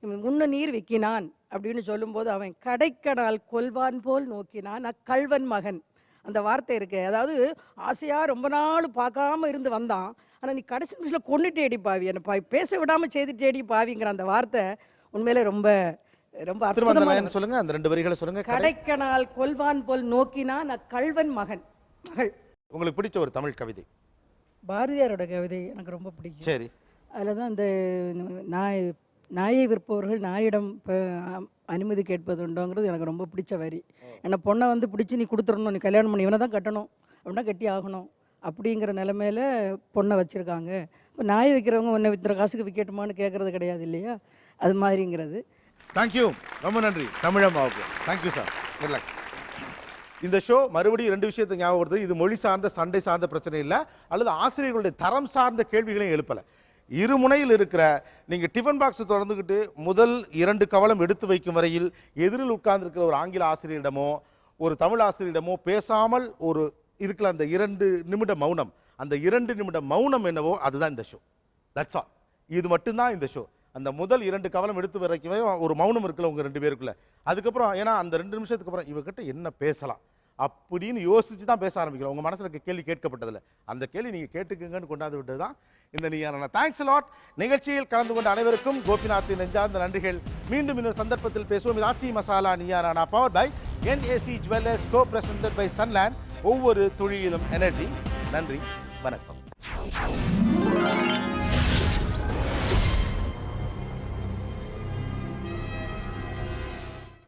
[SPEAKER 14] முன்ன நீர் விக்கினான் அப்படின்னு சொல்லும்போது அவன் கடைக்கனால் கொல்வான் போல் நோக்கினான் அக்கள்வன் மகன். அந்த வார்த்தை இருக்கு. அதாவது ஆசையாக ரொம்ப நாள் பார்க்காம இருந்து வந்தான், ஆனால் நீ கடைசி நிமிஷத்தில் கொண்டுட்டேடி பாவி, என்னை பேச விடாமல் செய்துட்டேடி பாவிங்கிற அந்த வார்த்தை உண்மையிலே ரொம்ப ரொம்ப அற்புதமான.
[SPEAKER 2] சொல்லுங்க, அந்த 2 வரிகளை சொல்லுங்க.
[SPEAKER 14] கடைக்கனால் கொல்வான் போல் நோக்கினான் அக்கள்வன் மகன் மகள்.
[SPEAKER 2] உங்களுக்கு பிடிச்ச ஒரு தமிழ் கவிதை?
[SPEAKER 14] பாரதியாரோட கவிதை எனக்கு ரொம்ப பிடிக்கும்.
[SPEAKER 2] சரி.
[SPEAKER 14] அதில் தான் அந்த நாயை விற்பவர்கள் நாயிடம் அனுமதி கேட்பதுண்டோங்கிறது எனக்கு ரொம்ப பிடிச்ச வரி. என்னை பொண்ணை வந்து பிடிச்சி நீ கொடுத்துடணும், நீ கல்யாணம் பண்ணி இவனை தான் கட்டணும் அப்படின்னா கட்டி ஆகணும் அப்படிங்கிற நிலமையில பொண்ணை வச்சுருக்காங்க. இப்போ நாயை விற்கிறவங்க ஒன்றை விற்கிற காசுக்கு விற்கட்டுமான்னு கேட்குறது கிடையாது இல்லையா, அது மாதிரிங்கிறது.
[SPEAKER 2] தேங்க்யூ, ரொம்ப நன்றி தமிழம்மாவுக்கு. Thank you sir. Good luck. இந்த ஷோ மறுபடியும் 2 விஷயத்தை ஞாபகப்படுது. இது மொழி சார்ந்த சண்டை சார்ந்த பிரச்சனை இல்லை, அல்லது ஆசிரியர்களுடைய தரம் சார்ந்த கேள்விகளையும் எழுப்பலை. இருமுனையில் இருக்கிற நீங்கள் டிஃபன் பாக்ஸ் திறந்துக்கிட்டு முதல் 2 கவலம் எடுத்து வைக்கும் வரையில் எதிரில் உட்கார்ந்துருக்கிற ஒரு ஆங்கில ஆசிரியரிடமோ ஒரு தமிழ் ஆசிரியரிடமோ பேசாமல் ஒரு இருக்கிற அந்த 2 நிமிட மௌனம், அந்த 2 நிமிட மௌனம் என்னவோ அதுதான் இந்த ஷோ. That's all. இது மட்டும்தான் இந்த ஷோ. அந்த முதல் 2 கவலம் எடுத்து வரைக்குமே ஒரு மௌனம் இருக்குல்ல உங்கள் 2 பேருக்குள்ள. அதுக்கப்புறம் ஏன்னா அந்த 2 நிமிஷத்துக்கு அப்புறம் இவகிட்ட என்ன பேசலாம் அப்படின்னு யோசிச்சு தான் பேச ஆரம்பிக்கிறோம். உங்கள் மனசில் இருக்க கேள்வி கேட்கப்பட்டதில்லை. அந்த கேள்வி நீங்கள் கேட்டுக்குங்கன்னு கொண்டாந்து விட்டது தான் இந்த நீயான. Thanks lot. நிகழ்ச்சியில் கலந்து கொண்ட அனைவருக்கும் கோபிநாத்தின் நெஞ்சார்ந்த நன்றிகள். மீண்டும் இன்னொரு சந்தர்ப்பத்தில் பேசுவோம். இது Aachi Masala Neeya Naana powered by NAC jewellers, co presented by Sunland. ஒவ்வொரு துளியிலும் எனர்ஜி. நன்றி, வணக்கம்.